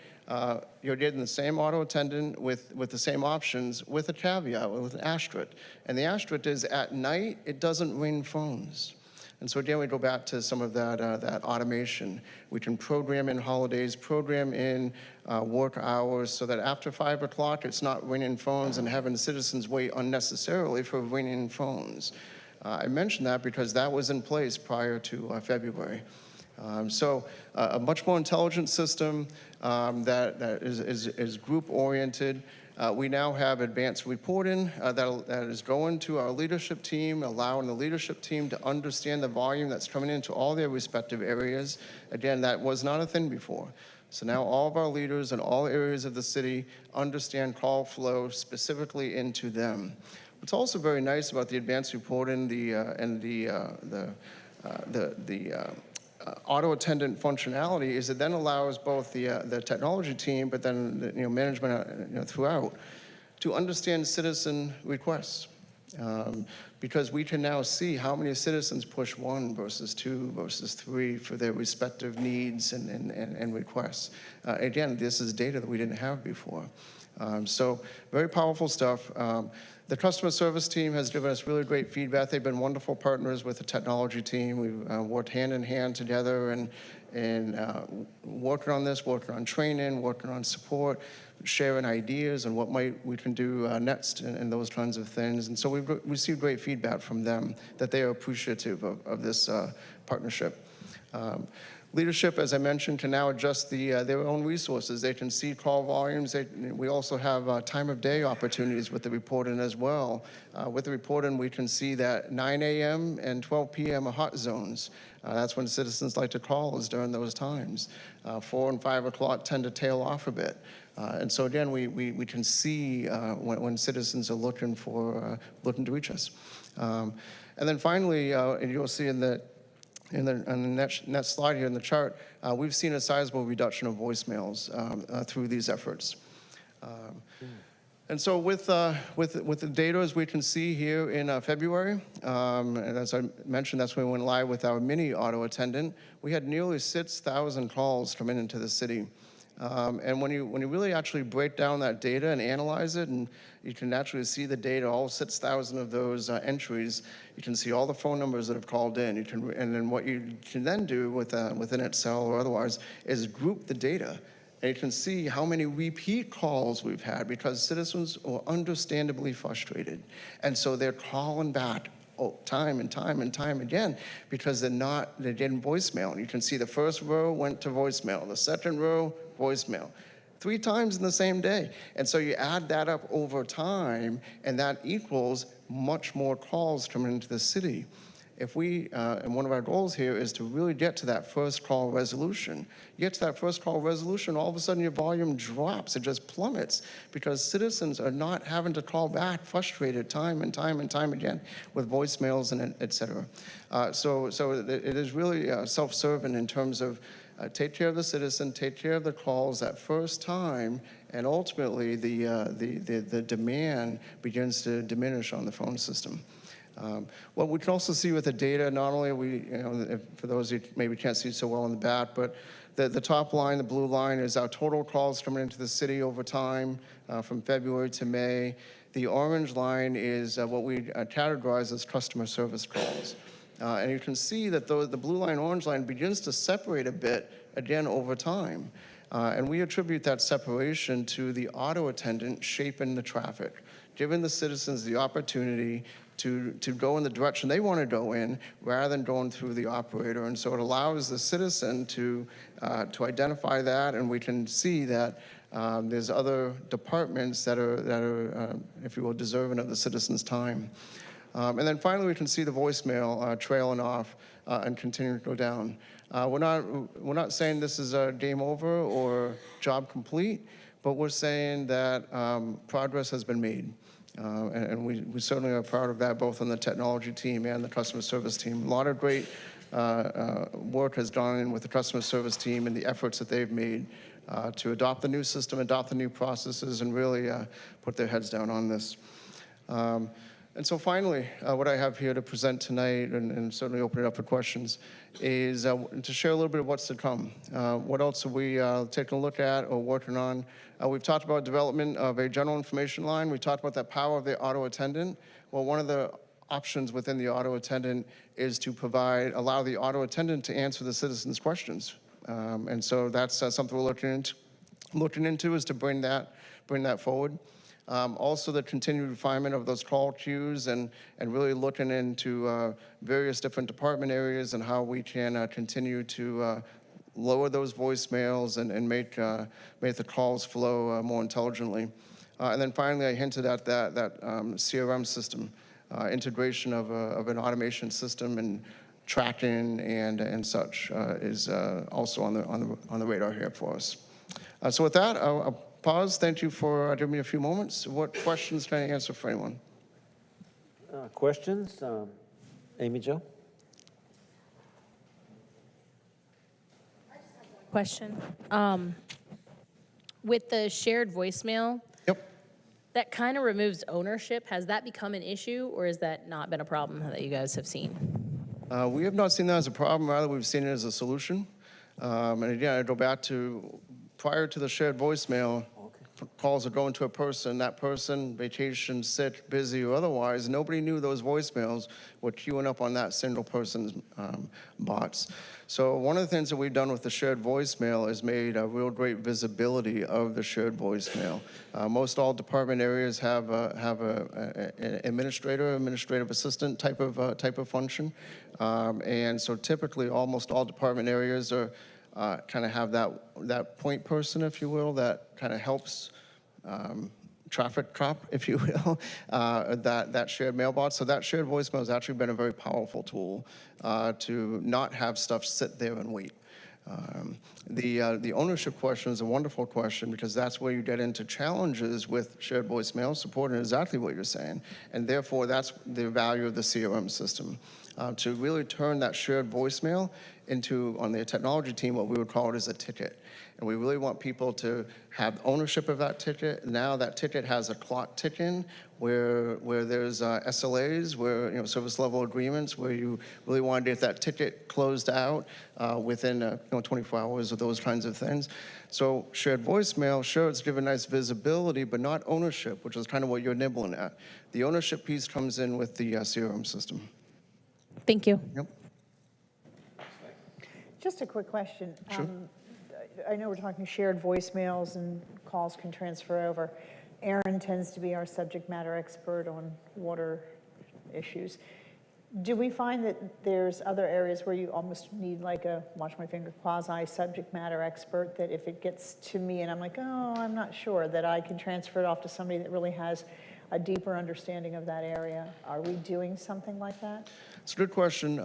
you're getting the same auto attendant with the same options, with a caveat, with an asterisk. And the asterisk is at night, it doesn't ring phones. And so again, we go back to some of that automation. We can program in holidays, program in work hours, so that after 5 o'clock, it's not ringing phones and having citizens wait unnecessarily for ringing phones. I mention that because that was in place prior to February. So a much more intelligent system that is group-oriented. We now have advanced reporting that is going to our leadership team, allowing the leadership team to understand the volume that's coming into all their respective areas. Again, that was not a thing before. So now all of our leaders in all areas of the city understand call flow specifically into them. What's also very nice about the advanced reporting and the auto attendant functionality is it then allows both the technology team, but then management throughout, to understand citizen requests. Because we can now see how many citizens push 1 versus 2 versus 3 for their respective needs and requests. Again, this is data that we didn't have before. So very powerful stuff. The customer service team has given us really great feedback. They've been wonderful partners with the technology team. We've worked hand in hand together and working on this, working on training, working on support, sharing ideas and what we can do next and those kinds of things. And so we've received great feedback from them that they are appreciative of this partnership. Leadership, as I mentioned, can now adjust their own resources. They can see call volumes. We also have time of day opportunities with the reporting as well. With the reporting, we can see that 9 a.m. and 12 p.m. are hot zones. That's when citizens like to call, is during those times. 4 and 5 o'clock tend to tail off a bit. And so again, we can see when citizens are looking to reach us. And then finally, and you'll see on the next slide here in the chart, we've seen a sizable reduction of voicemails through these efforts. And so with the data, as we can see here in February, and as I mentioned, that's when we went live with our mini auto attendant, we had nearly 6,000 calls coming into the city. And when you really actually break down that data and analyze it, and you can actually see the data, all 6,000 of those entries, you can see all the phone numbers that have called in. And then what you can then do within Excel or otherwise is group the data. And you can see how many repeat calls we've had because citizens are understandably frustrated. And so they're calling back time and time and time again because they're getting voicemail. And you can see the first row went to voicemail, the second row, voicemail, 3 times in the same day. And so you add that up over time, and that equals much more calls coming into the city. If and one of our goals here is to really get to that first call resolution. You get to that first call resolution, all of a sudden your volume drops, it just plummets because citizens are not having to call back frustrated time and time and time again with voicemails and et cetera. So it is really self-serving in terms of take care of the citizen, take care of the calls that first time, and ultimately the demand begins to diminish on the phone system. What we can also see with the data, not only for those who maybe can't see so well in the back, but the top line, the blue line, is our total calls coming into the city over time from February to May. The orange line is what we categorize as customer service calls. And you can see that the blue line, orange line begins to separate a bit again over time. And we attribute that separation to the auto attendant shaping the traffic, giving the citizens the opportunity to go in the direction they want to go in rather than going through the operator. And so it allows the citizen to identify that, and we can see that there's other departments that are if you will, deserving of the citizens' time. And then finally, we can see the voicemail trailing off and continuing to go down. We're not saying this is a game over or job complete, but we're saying that progress has been made. And we certainly are proud of that, both on the technology team and the customer service team. A lot of great work has gone in with the customer service team and the efforts that they've made to adopt the new system, adopt the new processes, and really put their heads down on this. And so finally, what I have here to present tonight, and certainly open it up for questions, is to share a little bit of what's to come. What else are we taking a look at or working on? We've talked about development of a general information line. We talked about the power of the auto attendant. Well, one of the options within the auto attendant is to allow the auto attendant to answer the citizens' questions. And so that's something we're looking into is to bring that forward. Also, the continued refinement of those call queues and really looking into various different department areas and how we can continue to lower those voicemails and make the calls flow more intelligently. And then finally, I hinted at that CRM system, integration of an automation system and tracking and such is also on the radar here for us. So with that, I'll pause. Thank you for giving me a few moments. What questions can I answer for anyone? Questions? Amy Jo? Question. With the shared voicemail, that kind of removes ownership. Has that become an issue, or has that not been a problem that you guys have seen? We have not seen that as a problem. Rather, we've seen it as a solution. And again, I go back to prior to the shared voicemail, calls are going to a person, that person, vacation, sick, busy, or otherwise, nobody knew those voicemails were queuing up on that single person's box. So one of the things that we've done with the shared voicemail is made a real great visibility of the shared voicemail. Most all department areas have an administrative assistant type of function. And so typically almost all department areas are kind of have that point person, if you will, that kind of helps traffic cop, if you will, that shared mailbox. So that shared voicemail has actually been a very powerful tool to not have stuff sit there and wait. The ownership question is a wonderful question because that's where you get into challenges with shared voicemail, supporting exactly what you're saying. And therefore, that's the value of the CRM system. To really turn that shared voicemail into, on the technology team, what we would call it is a ticket. And we really want people to have ownership of that ticket. Now that ticket has a clock tick-in where there's SLAs, where, service level agreements, where you really want to get that ticket closed out within 24 hours or those kinds of things. So shared voicemail, sure, it's given nice visibility, but not ownership, which is kind of what you're nibbling at. The ownership piece comes in with the CRM system. Thank you. Yep. Just a quick question. Sure. I know we're talking shared voicemails and calls can transfer over. Aaron tends to be our subject matter expert on water issues. Do we find that there's other areas where you almost need like a, watch my finger, quasi subject matter expert, that if it gets to me and I'm like, oh, I'm not sure, that I can transfer it off to somebody that really has a deeper understanding of that area? Are we doing something like that? It's a good question.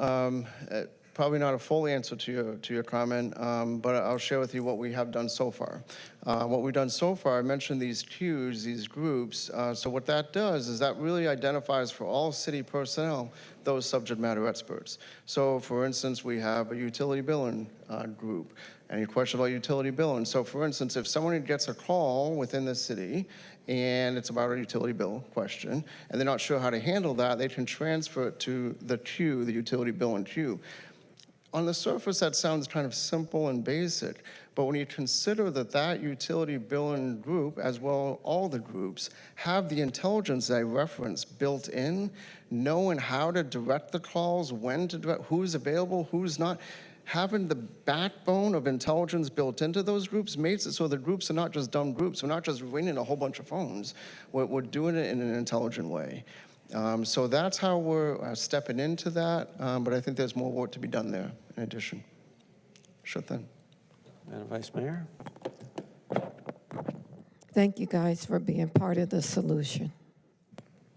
Probably not a full answer to your comment, but I'll share with you what we have done so far. What we've done so far, I mentioned these queues, these groups. So what that does is that really identifies for all city personnel those subject matter experts. So for instance, we have a utility billing group. Any question about utility billing? So for instance, if someone gets a call within the city and it's about a utility bill question, and they're not sure how to handle that, they can transfer it to the queue, the utility billing queue. On the surface, that sounds kind of simple and basic, but when you consider that utility billing group, as well all the groups, have the intelligence that I referenced built in, knowing how to direct the calls, when to direct, who's available, who's not, having the backbone of intelligence built into those groups makes it so the groups are not just dumb groups. We're not just ringing a whole bunch of phones. We're doing it in an intelligent way. So that's how we're stepping into that, but I think there's more work to be done there in addition. Sure thing. Madam Vice Mayor? Thank you guys for being part of the solution.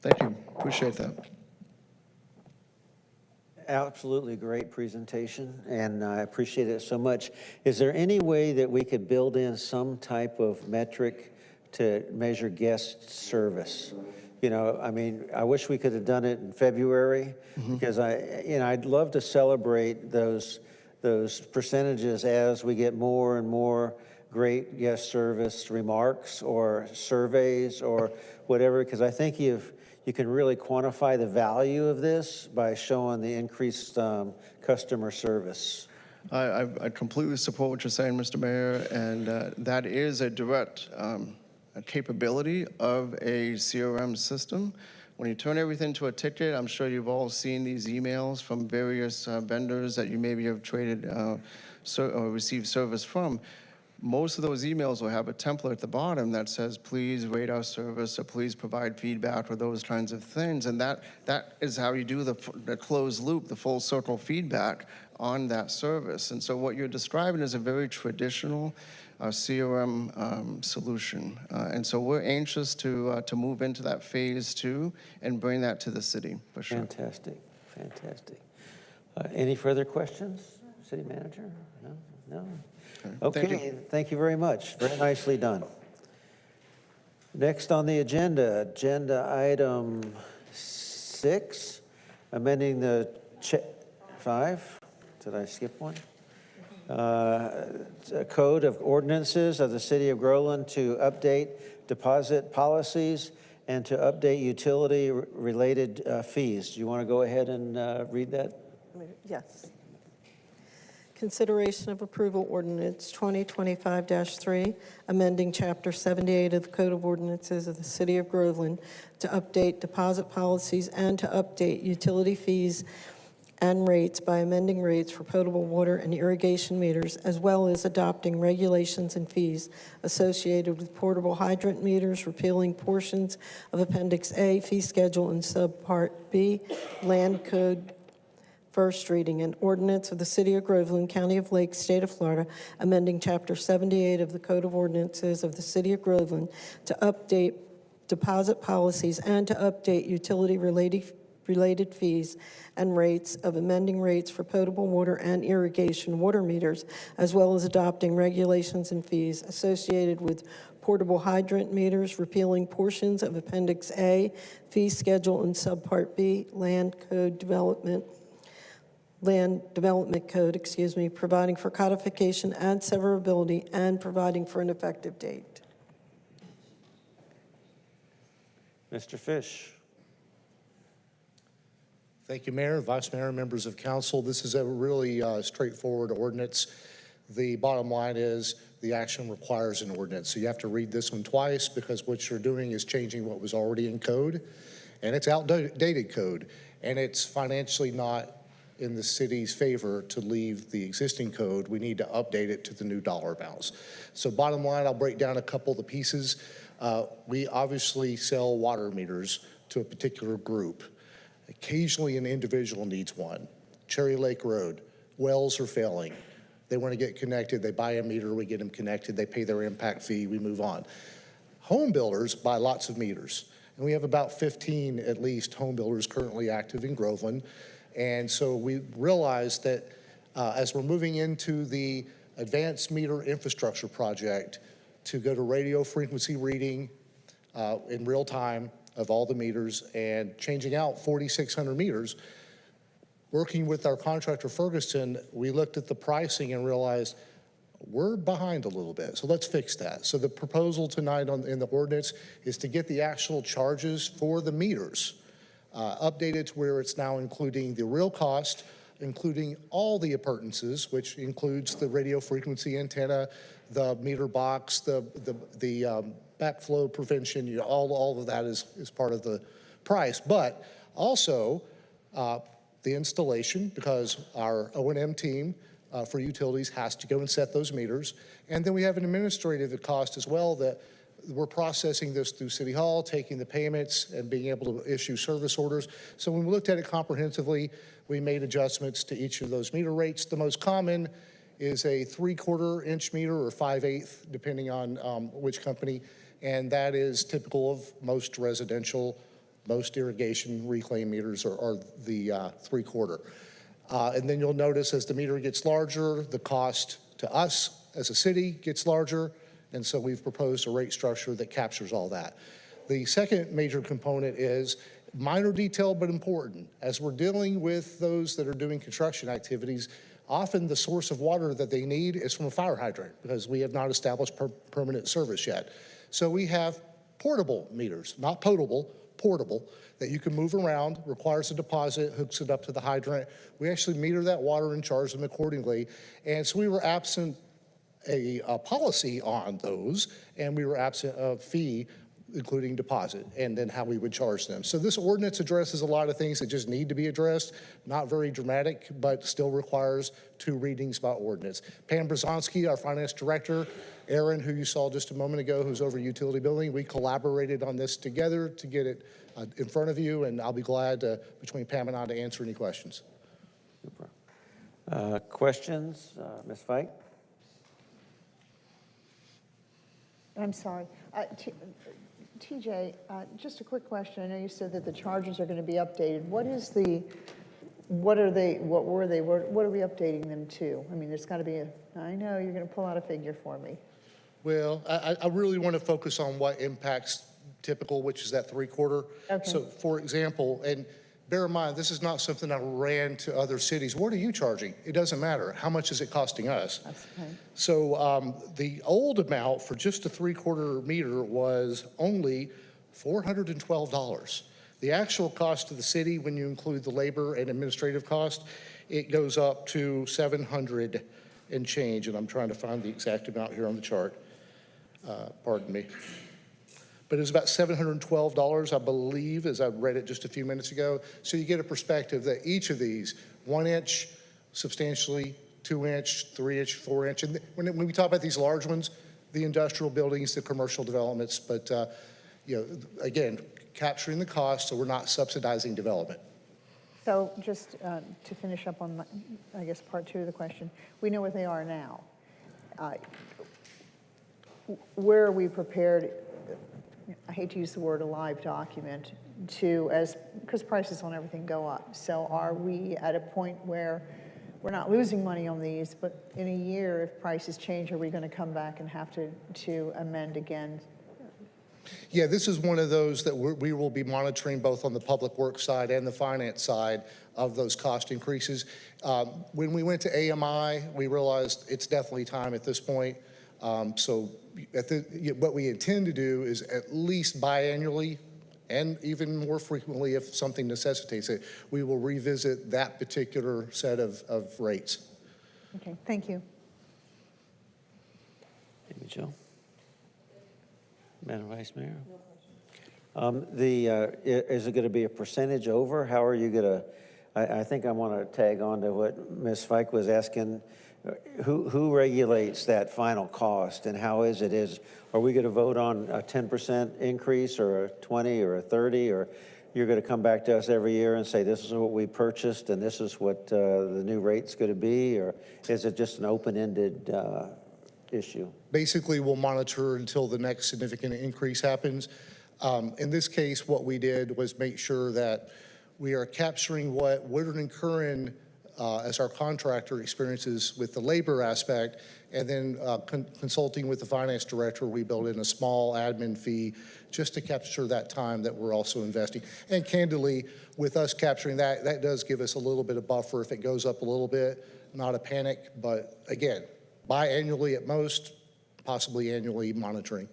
Thank you. Appreciate that. Absolutely great presentation, and I appreciate it so much. Is there any way that we could build in some type of metric to measure guest service? You know, I mean, I wish we could have done it in February, because I'd love to celebrate those percentages as we get more and more great guest service remarks or surveys or whatever, because I think you can really quantify the value of this by showing the increased customer service. I completely support what you're saying, Mr. Mayor, and that is a direct capability of a CRM system. When you turn everything to a ticket, I'm sure you've all seen these emails from various vendors that you maybe have traded or received service from. Most of those emails will have a template at the bottom that says, please rate our service or please provide feedback or those kinds of things. And that is how you do the closed loop, the full circle feedback on that service. And so what you're describing is a very traditional CRM solution. And so we're anxious to move into that phase 2 and bring that to the city, for sure. Fantastic, fantastic. Any further questions, City Manager? No? Okay, thank you very much. Very nicely done. Next on the agenda item 6, amending the 5. Did I skip one? Code of Ordinances of the City of Groveland to update deposit policies and to update utility-related fees. Do you want to go ahead and read that? Yes. Consideration of approval ordinance 2025-3, amending Chapter 78 of the Code of Ordinances of the City of Groveland to update deposit policies and to update utility fees and rates by amending rates for potable water and irrigation meters, as well as adopting regulations and fees associated with portable hydrant meters, repealing portions of Appendix A, fee schedule, and Subpart B, Land Code. First reading, an ordinance of the City of Groveland, County of Lake, State of Florida, amending Chapter 78 of the Code of Ordinances of the City of Groveland to update deposit policies and to update utility-related fees and rates of amending rates for potable water and irrigation water meters, as well as adopting regulations and fees associated with portable hydrant meters, repealing portions of Appendix A, fee schedule, and Subpart B, Land Development Code, providing for codification and severability and providing for an effective date. Mr. Fish. Thank you, Mayor, Vice Mayor, members of council. This is a really straightforward ordinance. The bottom line is the action requires an ordinance. So you have to read this one twice because what you're doing is changing what was already in code, and it's outdated code, and it's financially not in the city's favor to leave the existing code. We need to update it to the new dollar amounts. So bottom line, I'll break down a couple of the pieces. We obviously sell water meters to a particular group. Occasionally an individual needs one. Cherry Lake Road, wells are failing. They want to get connected, they buy a meter, we get them connected, they pay their impact fee, we move on. Home builders buy lots of meters. And we have about 15 at least home builders currently active in Groveland. And so we realized that as we're moving into the advanced meter infrastructure project to go to radio frequency reading in real time of all the meters and changing out 4,600 meters, working with our contractor Ferguson, we looked at the pricing and realized we're behind a little bit, so let's fix that. So the proposal tonight in the ordinance is to get the actual charges for the meters updated to where it's now including the real cost, including all the appurtenances, which includes the radio frequency antenna, the meter box, the backflow prevention, all of that is part of the price. But also the installation, because our O&M team for utilities has to go and set those meters. And then we have an administrative cost as well that we're processing this through City Hall, taking the payments and being able to issue service orders. So when we looked at it comprehensively, we made adjustments to each of those meter rates. The most common is a 3/4 inch meter or 5/8, depending on which company. And that is typical of most residential, most irrigation reclaim meters are the 3/4. And then you'll notice as the meter gets larger, the cost to us as a city gets larger. And so we've proposed a rate structure that captures all that. The second major component is minor detail, but important. As we're dealing with those that are doing construction activities, often the source of water that they need is from a fire hydrant because we have not established permanent service yet. So we have portable meters, not potable, portable, that you can move around, requires a deposit, hooks it up to the hydrant. We actually meter that water and charge them accordingly. And so we were absent a policy on those, and we were absent a fee, including deposit, and then how we would charge them. So this ordinance addresses a lot of things that just need to be addressed, not very dramatic, but still requires 2 readings by ordinance. Pam Brzezowski, our finance director, Aaron, who you saw just a moment ago, who's over utility billing, we collaborated on this together to get it in front of you, and I'll be glad between Pam and I to answer any questions. Questions? Ms. Fike? I'm sorry. TJ, just a quick question. I know you said that the charges are going to be updated. What are we updating them to? I mean, there's got to be I know you're going to pull out a figure for me. Well, I really want to focus on what impacts typical, which is that 3/4. Okay. So for example, and bear in mind, this is not something I ran to other cities. What are you charging? It doesn't matter. How much is it costing us? Okay. So the old amount for just a 3/4 meter was only $412. The actual cost to the city, when you include the labor and administrative cost, it goes up to $700 and change. And I'm trying to find the exact amount here on the chart. Pardon me. But it was about $712, I believe, as I read it just a few minutes ago. So you get a perspective that each of these, 1 inch, substantially, 2 inch, 3 inch, 4 inch, and when we talk about these large ones, the industrial buildings, the commercial developments, but again, capturing the cost so we're not subsidizing development. So just to finish up on, I guess, part 2 of the question, we know what they are now. Where are we prepared, I hate to use the word a live document, because prices on everything go up. So are we at a point where we're not losing money on these, but in a year, if prices change, are we going to come back and have to amend again? Yeah, this is one of those that we will be monitoring both on the public works side and the finance side of those cost increases. When we went to AMI, we realized it's definitely time at this point. So what we intend to do is at least biannually, and even more frequently if something necessitates it, we will revisit that particular set of rates. Okay, thank you. Thank you, Joe. Madam Vice Mayor? Is it going to be a percentage over? How are you going to, I think I want to tag on to what Ms. Fike was asking. Who regulates that final cost, and how is it? Are we going to vote on a 10% increase or a 20 or a 30, or you're going to come back to us every year and say this is what we purchased and this is what the new rate's going to be, or is it just an open-ended issue? Basically, we'll monitor until the next significant increase happens. In this case, what we did was make sure that we are capturing what we're incurring as our contractor experiences with the labor aspect, and then consulting with the finance director, we built in a small admin fee just to capture that time that we're also investing. And candidly, with us capturing that, that does give us a little bit of buffer if it goes up a little bit, not a panic, but again, biannually at most, possibly annually monitoring.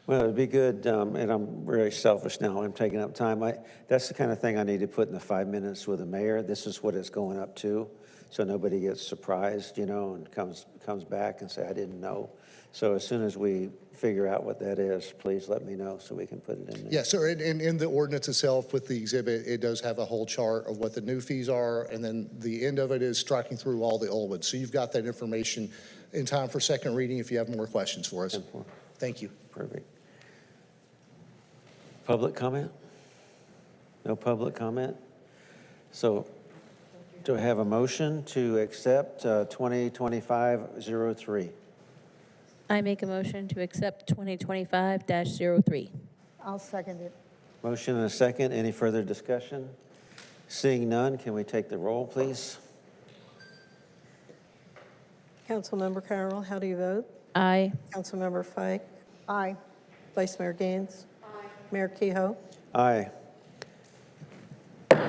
Well, it'd be good, and I'm really selfish now, I'm taking up time. That's the kind of thing I need to put in the 5 minutes with the mayor. This is what it's going up to, so nobody gets surprised, and comes back and say, I didn't know. So as soon as we figure out what that is, please let me know so we can put it in there. Yes, sir, and in the ordinance itself with the exhibit, it does have a whole chart of what the new fees are, and then the end of it is striking through all the old ones. So you've got that information in time for second reading if you have more questions for us. Thank you. Perfect. Public comment? No public comment? So do I have a motion to accept 2025-03? I make a motion to accept 2025-03. I'll second it. Motion and a second. Any further discussion? Seeing none, can we take the roll, please? Councilmember Carroll, how do you vote? Aye. Councilmember Fike? Aye. Vice Mayor Gaines? Aye. Mayor Kehoe? Aye.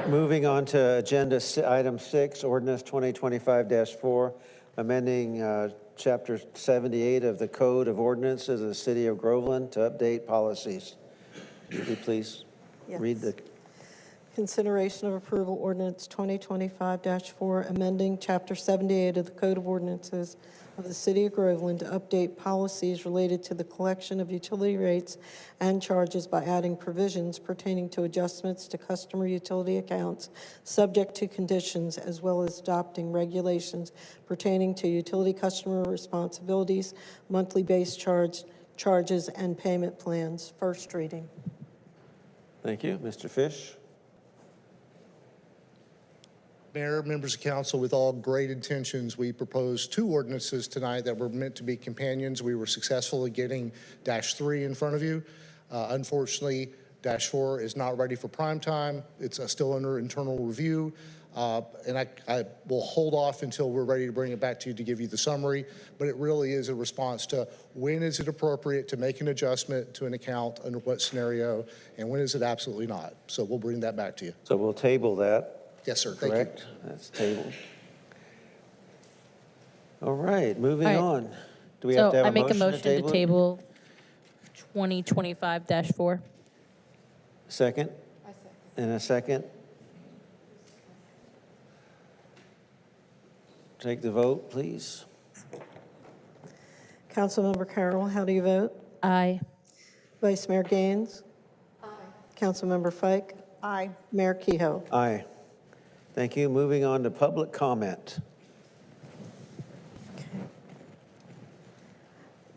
Moving on to agenda item 6, ordinance 2025-4, amending chapter 78 of the Code of Ordinances of the City of Groveland to update policies. Would you please read the... Consideration of approval ordinance 2025-4, amending Chapter 78 of the Code of Ordinances of the City of Groveland to update policies related to the collection of utility rates and charges by adding provisions pertaining to adjustments to customer utility accounts subject to conditions, as well as adopting regulations pertaining to utility customer responsibilities, monthly base charges, and payment plans. First reading. Thank you. Mr. Fish? Mayor, members of council, with all great intentions, we proposed 2 ordinances tonight that were meant to be companions. We were successful in getting -3 in front of you. Unfortunately, -4 is not ready for prime time. It's still under internal review. And I will hold off until we're ready to bring it back to you to give you the summary, but it really is a response to when is it appropriate to make an adjustment to an account, under what scenario, and when is it absolutely not. So we'll bring that back to you. So we'll table that. Yes, sir. Thank Correct? That's tabled. All right, moving All right. on. Do we have to have So I a make a motion motion to it? table 2025-4. Second? And a second? Take the vote, please. Councilmember Carroll, how do you vote? Aye. Vice Mayor Gaines? Aye. Councilmember Fike? Aye. Mayor Kehoe? Aye. Thank you. Moving on to public comment.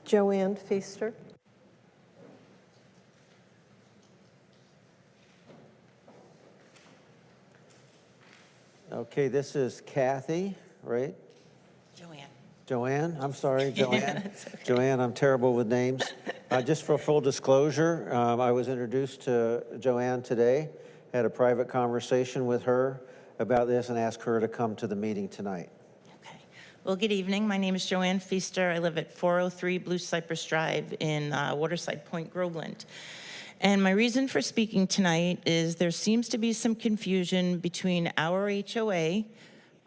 Joanne Feaster? Okay, this is Kathy, right? Joanne. Joanne, I'm sorry, Joanne. That's okay. Joanne, I'm terrible with names. Just for full disclosure, I was introduced to Joanne today, had a private conversation with her about this and asked her to come to the meeting tonight. Well, good evening. My name is Joanne Feaster. I live at 403 Blue Cypress Drive in Waterside Point, Groveland. And my reason for speaking tonight is there seems to be some confusion between our HOA,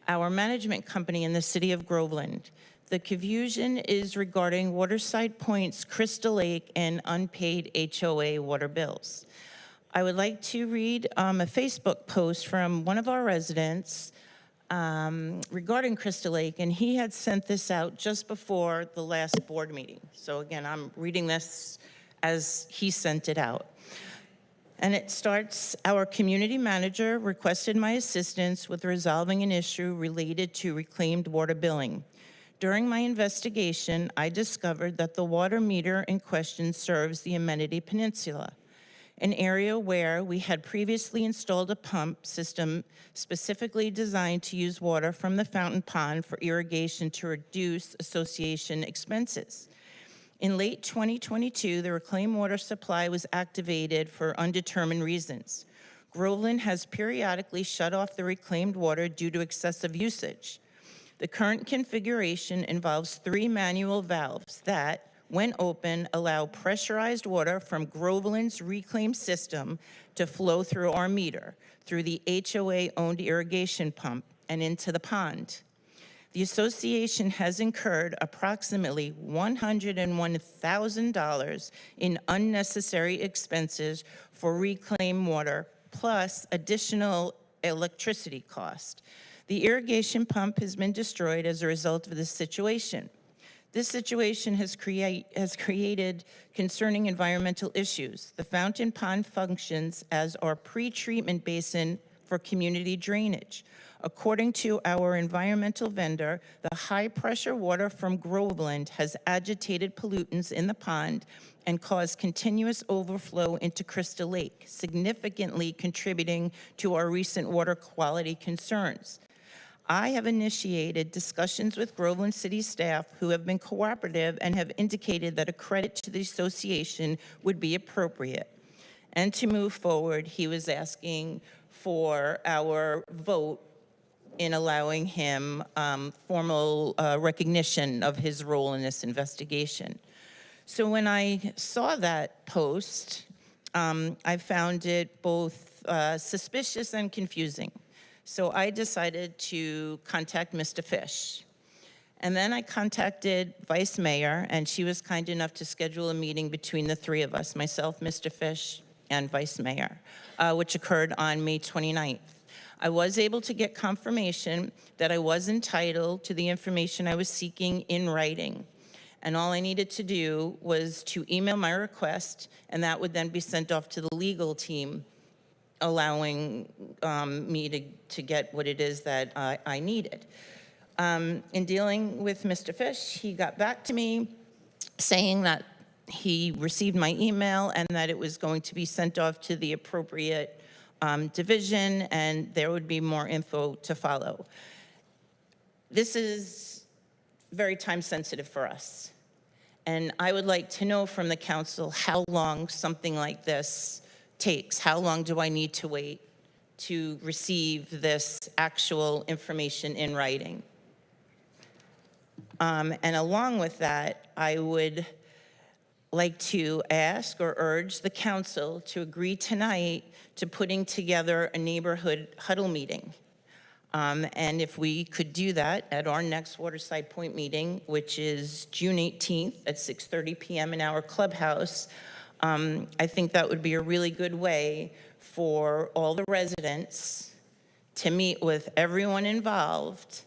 our management company, and the city of Groveland. The confusion is regarding Waterside Point's Crystal Lake and unpaid HOA water bills. I would like to read a Facebook post from one of our residents regarding Crystal Lake, and he had sent this out just before the last board meeting. So again, I'm reading this as he sent it out. And it starts, our community manager requested my assistance with resolving an issue related to reclaimed water billing. During my investigation, I discovered that the water meter in question serves the Amenity Peninsula, an area where we had previously installed a pump system specifically designed to use water from the fountain pond for irrigation to reduce association expenses. In late 2022, the reclaimed water supply was activated for undetermined reasons. Groveland has periodically shut off the reclaimed water due to excessive usage. The current configuration involves 3 manual valves that, when open, allow pressurized water from Groveland's reclaimed system to flow through our meter, through the HOA-owned irrigation pump, and into the pond. The association has incurred approximately $101,000 in unnecessary expenses for reclaimed water, plus additional electricity cost. The irrigation pump has been destroyed as a result of this situation. This situation has created concerning environmental issues. The fountain pond functions as our pre-treatment basin for community drainage. According to our environmental vendor, the high-pressure water from Groveland has agitated pollutants in the pond and caused continuous overflow into Crystal Lake, significantly contributing to our recent water quality concerns. I have initiated discussions with Groveland City staff who have been cooperative and have indicated that a credit to the association would be appropriate. And to move forward, he was asking for our vote in allowing him formal recognition of his role in this investigation. So when I saw that post, I found it both suspicious and confusing. So I decided to contact Mr. Fish. And then I contacted Vice Mayor, and she was kind enough to schedule a meeting between the three of us, myself, Mr. Fish, and Vice Mayor, which occurred on May 29th. I was able to get confirmation that I was entitled to the information I was seeking in writing. And all I needed to do was to email my request, and that would then be sent off to the legal team, allowing me to get what it is that I needed. In dealing with Mr. Fish, he got back to me saying that he received my email and that it was going to be sent off to the appropriate division, and there would be more info to follow. This is very time sensitive for us. And I would like to know from the council how long something like this takes. How long do I need to wait to receive this actual information in writing? And along with that, I would like to ask or urge the council to agree tonight to putting together a neighborhood huddle meeting. And if we could do that at our next Waterside Point meeting, which is June 18th at 6:30 p.m. in our clubhouse, I think that would be a really good way for all the residents to meet with everyone involved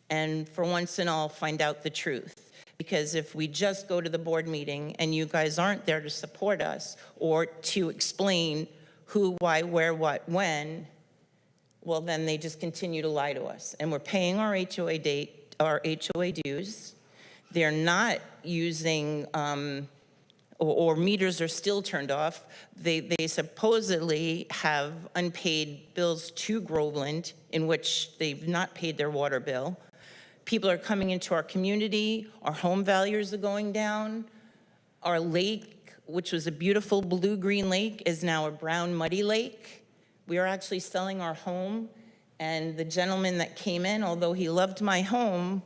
and for once and all find out the truth. Because if we just go to the board meeting and you guys aren't there to support us or to explain who, why, where, what, when, well, then they just continue to lie to us. And we're paying our HOA dues. They're not using, or meters are still turned off. They supposedly have unpaid bills to Groveland in which they've not paid their water bill. People are coming into our community. Our home values are going down. Our lake, which was a beautiful blue-green lake, is now a brown, muddy lake. We are actually selling our home, and the gentleman that came in, although he loved my home,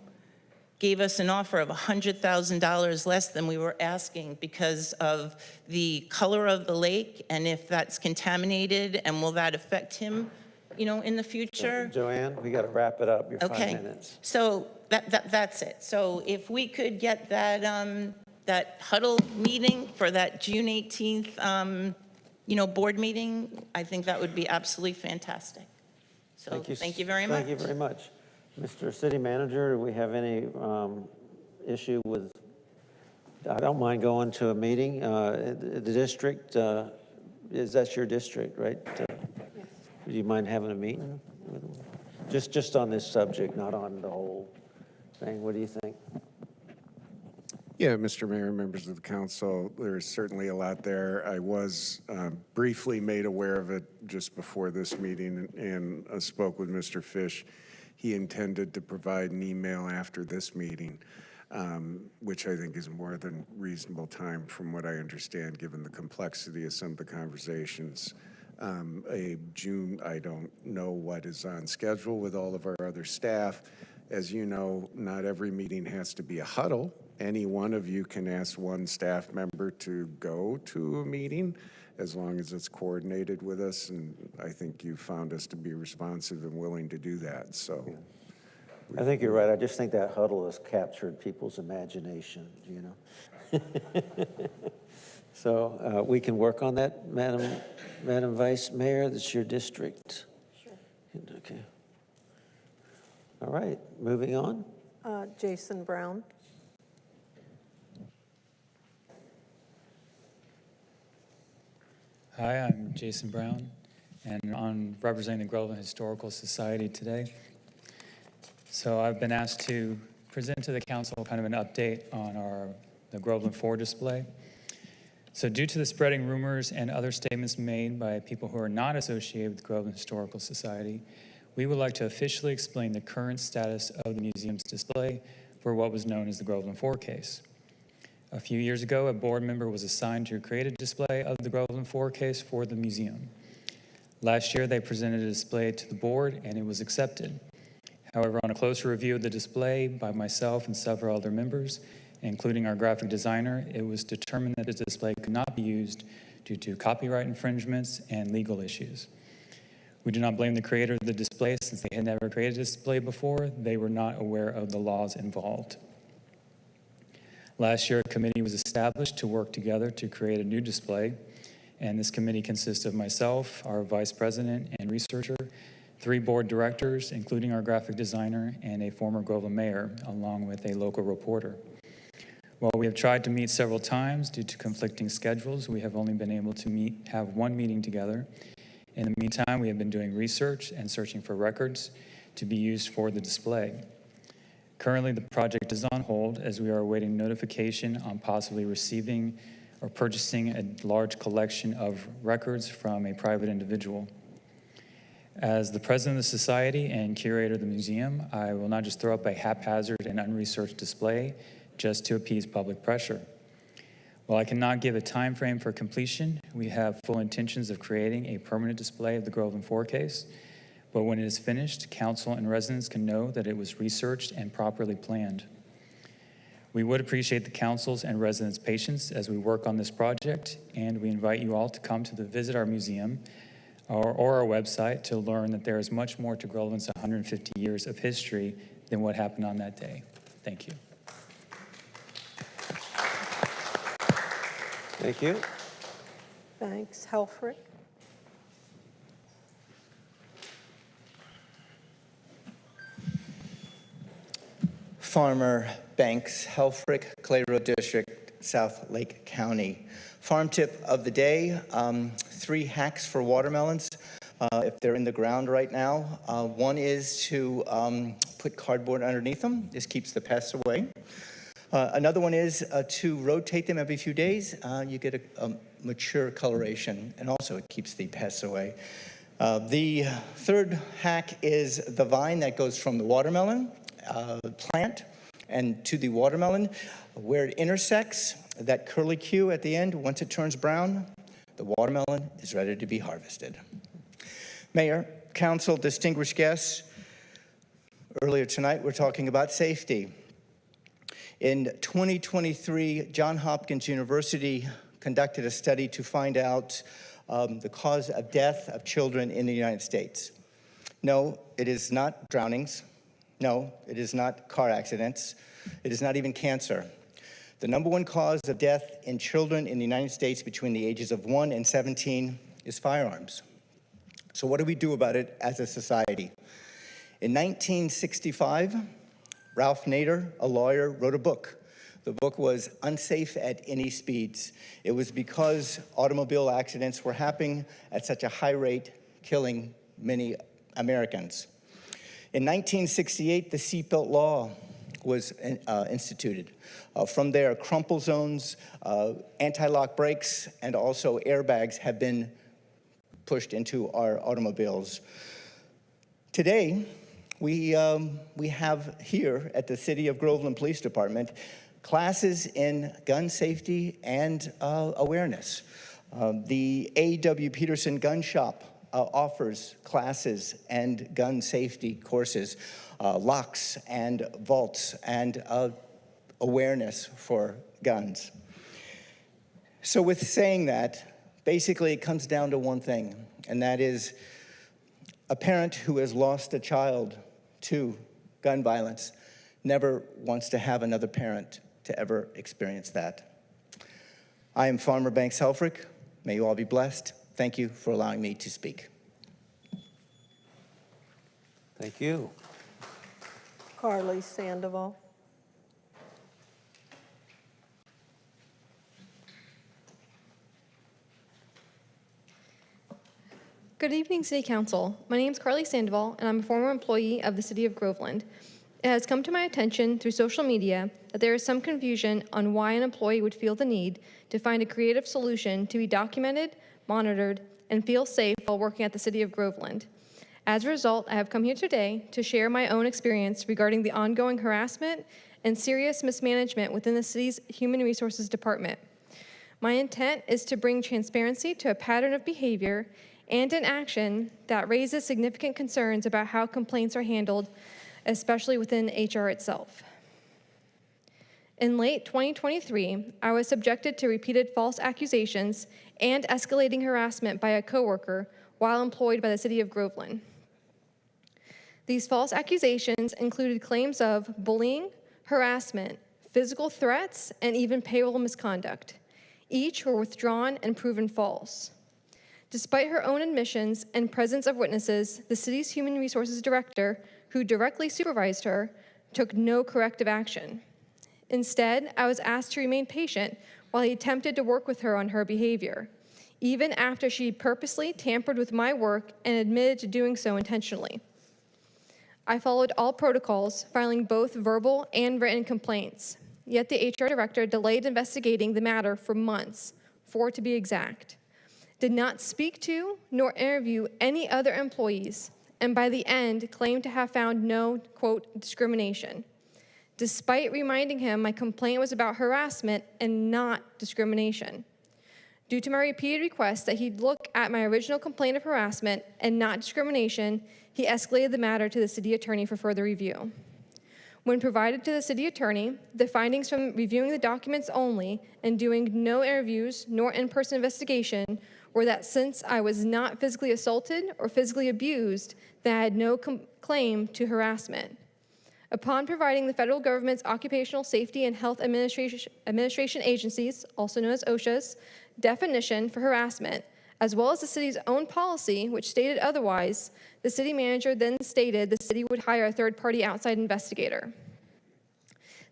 gave us an offer of $100,000 less than we were asking because of the color of the lake and if that's contaminated and will that affect him, you know, in the future. Joanne, we got to wrap it up. Your Okay. 5 minutes. So that's it. So if we could get that that huddle meeting for that June 18th, board meeting, I think that would be absolutely fantastic. So thank you very much. Thank you very much. Mr. City Manager, do we have any issue with, I don't mind going to a meeting. The district, is that your district, right? Do you mind having a meeting? Just on this subject, not on the whole thing. What do you think? Yeah, Mr. Mayor, members of the council, there's certainly a lot there. I was briefly made aware of it just before this meeting and spoke with Mr. Fish. He intended to provide an email after this meeting, which I think is more than reasonable time from what I understand, given the complexity of some of the conversations. June, I don't know what is on schedule with all of our other staff. As you know, not every meeting has to be a huddle. Any one of you can ask one staff member to go to a meeting as long as it's coordinated with us, and I think you found us to be responsive and willing to do that. So I think you're right. I just think that huddle has captured people's imagination, you know? So we can work on that, Madam Vice Mayor. That's your district. Sure. Okay. All right, moving on. Jason Brown. Hi, I'm Jason Brown, and I'm representing the Groveland Historical Society today. So I've been asked to present to the council kind of an update on the Groveland 4 display. So due to the spreading rumors and other statements made by people who are not associated with the Groveland Historical Society, we would like to officially explain the current status of the museum's display for what was known as the Groveland 4 case. A few years ago, a board member was assigned to create a display of the Groveland 4 case for the museum. Last year, they presented a display to the board, and it was accepted. However, on a closer review of the display by myself and several other members, including our graphic designer, it was determined that the display could not be used due to copyright infringements and legal issues. We do not blame the creator of the display since they had never created a display before. They were not aware of the laws involved. Last year, a committee was established to work together to create a new display, and this committee consists of myself, our vice president and researcher, 3 board directors, including our graphic designer, and a former Groveland mayor, along with a local reporter. While we have tried to meet several times due to conflicting schedules, we have only been able to have one meeting together. In the meantime, we have been doing research and searching for records to be used for the display. Currently, the project is on hold as we are awaiting notification on possibly receiving or purchasing a large collection of records from a private individual. As the president of the society and curator of the museum, I will not just throw up a haphazard and unresearched display just to appease public pressure. While I cannot give a time frame for completion, we have full intentions of creating a permanent display of the Groveland 4 case. But when it is finished, council and residents can know that it was researched and properly planned. We would appreciate the council's and residents' patience as we work on this project, and we invite you all to come to visit our museum or our website to learn that there is much more to Groveland's 150 years of history than what happened on that day. Thank you. Thank you. Thanks. Helfrich. Farmer Banks, Helfrich, Clay Road District, South Lake County. Farm tip of the day, 3 hacks for watermelons if they're in the ground right now. One is to put cardboard underneath them. This keeps the pests away. Another one is to rotate them every few days. You get a mature coloration, and also it keeps the pests away. The third hack is the vine that goes from the watermelon plant and to the watermelon. Where it intersects, that curly Q at the end, once it turns brown, the watermelon is ready to be harvested. Mayor, council, distinguished guests, earlier tonight we're talking about safety. In 2023, Johns Hopkins University conducted a study to find out the cause of death of children in the United States. No, it is not drownings. No, it is not car accidents. It is not even cancer. The #1 cause of death in children in the United States between the ages of 1 and 17 is firearms. So what do we do about it as a society? In 1965, Ralph Nader, a lawyer, wrote a book. The book was Unsafe at Any Speeds. It was because automobile accidents were happening at such a high rate, killing many Americans. In 1968, the seatbelt law was instituted. From there, crumple zones, anti-lock brakes, and also airbags have been pushed into our automobiles. Today, we have here at the City of Groveland Police Department classes in gun safety and awareness. The A.W. Peterson Gun Shop offers classes and gun safety courses, locks and vaults, and awareness for guns. So with saying that, basically it comes down to one thing, and that is a parent who has lost a child to gun violence, never wants to have another parent to ever experience that. I am Farmer Banks Helfrich. May you all be blessed. Thank you for allowing me to speak. Thank you. Carly Sandoval. Good evening, City Council. My name is Carly Sandoval, and I'm a former employee of the City of Groveland. It has come to my attention through social media that there is some confusion on why an employee would feel the need to find a creative solution to be documented, monitored, and feel safe while working at the City of Groveland. As a result, I have come here today to share my own experience regarding the ongoing harassment and serious mismanagement within the city's Human Resources Department. My intent is to bring transparency to a pattern of behavior and an action that raises significant concerns about how complaints are handled, especially within HR itself. In late 2023, I was subjected to repeated false accusations and escalating harassment by a coworker while employed by the City of Groveland. These false accusations included claims of bullying, harassment, physical threats, and even payroll misconduct. Each were withdrawn and proven false. Despite her own admissions and presence of witnesses, the city's Human Resources Director, who directly supervised her, took no corrective action. Instead, I was asked to remain patient while he attempted to work with her on her behavior, even after she purposely tampered with my work and admitted to doing so intentionally. I followed all protocols, filing both verbal and written complaints, yet the HR director delayed investigating the matter for months, 4 to be exact, did not speak to nor interview any other employees, and by the end claimed to have found no, quote, discrimination, despite reminding him my complaint was about harassment and not discrimination. Due to my repeated requests that he look at my original complaint of harassment and not discrimination, he escalated the matter to the city attorney for further review. When provided to the city attorney, the findings from reviewing the documents only and doing no interviews nor in-person investigation were that since I was not physically assaulted or physically abused, that I had no claim to harassment. Upon providing the federal government's Occupational Safety and Health Administration agencies, also known as OSHA's, definition for harassment, as well as the city's own policy, which stated otherwise, the city manager then stated the city would hire a third-party outside investigator.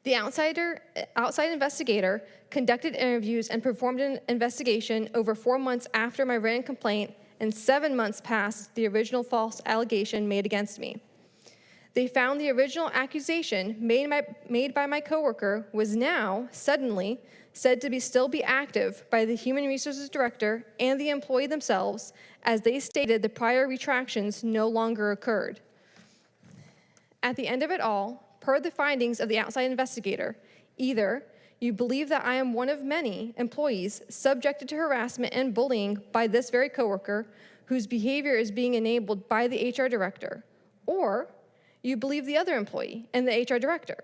The outside investigator conducted interviews and performed an investigation over 4 months after my written complaint and 7 months past the original false allegation made against me. They found the original accusation made by my coworker was now, suddenly, said to still be active by the Human Resources Director and the employee themselves, as they stated the prior retractions no longer occurred. At the end of it all, per the findings of the outside investigator, either you believe that I am one of many employees subjected to harassment and bullying by this very coworker whose behavior is being enabled by the HR director, or you believe the other employee and the HR director,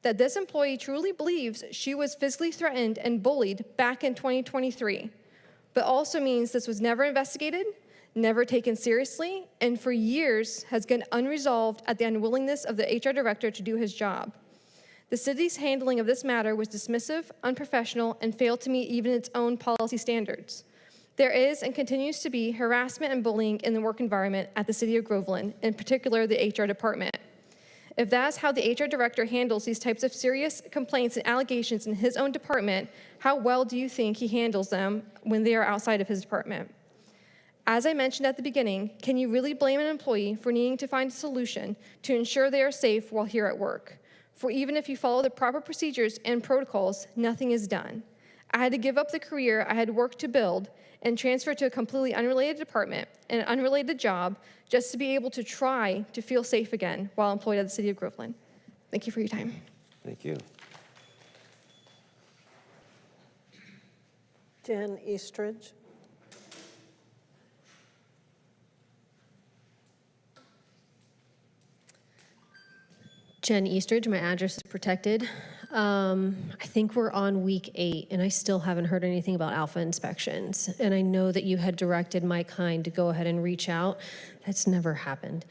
that this employee truly believes she was physically threatened and bullied back in 2023, but also means this was never investigated, never taken seriously, and for years has gone unresolved at the unwillingness of the HR director to do his job. The city's handling of this matter was dismissive, unprofessional, and failed to meet even its own policy standards. There is and continues to be harassment and bullying in the work environment at the City of Groveland, in particular the HR department. If that's how the HR director handles these types of serious complaints and allegations in his own department, how well do you think he handles them when they are outside of his department? As I mentioned at the beginning, can you really blame an employee for needing to find a solution to ensure they are safe while here at work? For even if you follow the proper procedures and protocols, nothing is done. I had to give up the career I had worked to build and transfer to a completely unrelated department and an unrelated job just to be able to try to feel safe again while employed at the City of Groveland. Thank you for your time. Thank you. Jen Eastridge. Jen Eastridge, my address is protected. I think we're on week 8, and I still haven't heard anything about alpha inspections. And I know that you had directed Mike Hine to go ahead and reach out. That's never happened.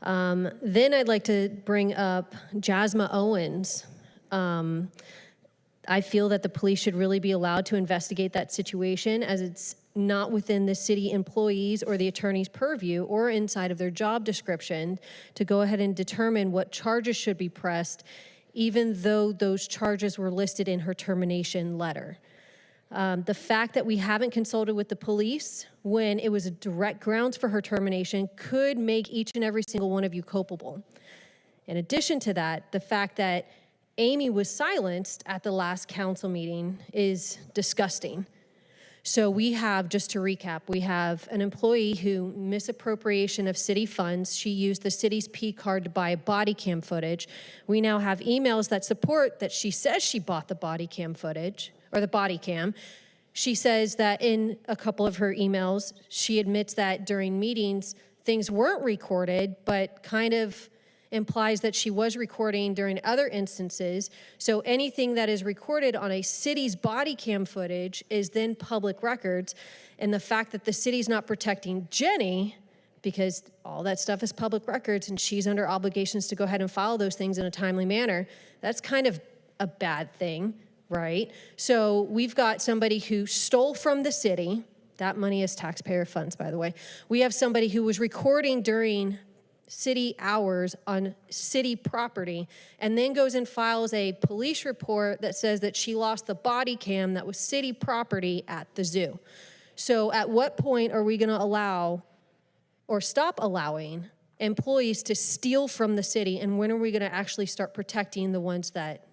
Then I'd like to bring up Jasma Owens. I feel that the police should really be allowed to investigate that situation, as it's not within the city employees or the attorney's purview or inside of their job description to go ahead and determine what charges should be pressed, even though those charges were listed in her termination letter. The fact that we haven't consulted with the police when it was a direct grounds for her termination could make each and every single one of you culpable. In addition to that, the fact that Amy was silenced at the last council meeting is disgusting. So we have, just to recap, we have an employee who misappropriation of city funds. She used the city's P card to buy body cam footage. We now have emails that support that she says she bought the body cam footage, or the body cam. She says that in a couple of her emails, she admits that during meetings, things weren't recorded, but kind of implies that she was recording during other instances. So anything that is recorded on a city's body cam footage is then public records. And the fact that the city's not protecting Jenny, because all that stuff is public records and she's under obligations to go ahead and file those things in a timely manner, that's kind of a bad thing, right? So we've got somebody who stole from the city. That money is taxpayer funds, by the way. We have somebody who was recording during city hours on city property, and then goes and files a police report that says that she lost the body cam that was city property at the zoo. So at what point are we going to allow or stop allowing employees to steal from the city, and when are we going to actually start protecting the ones that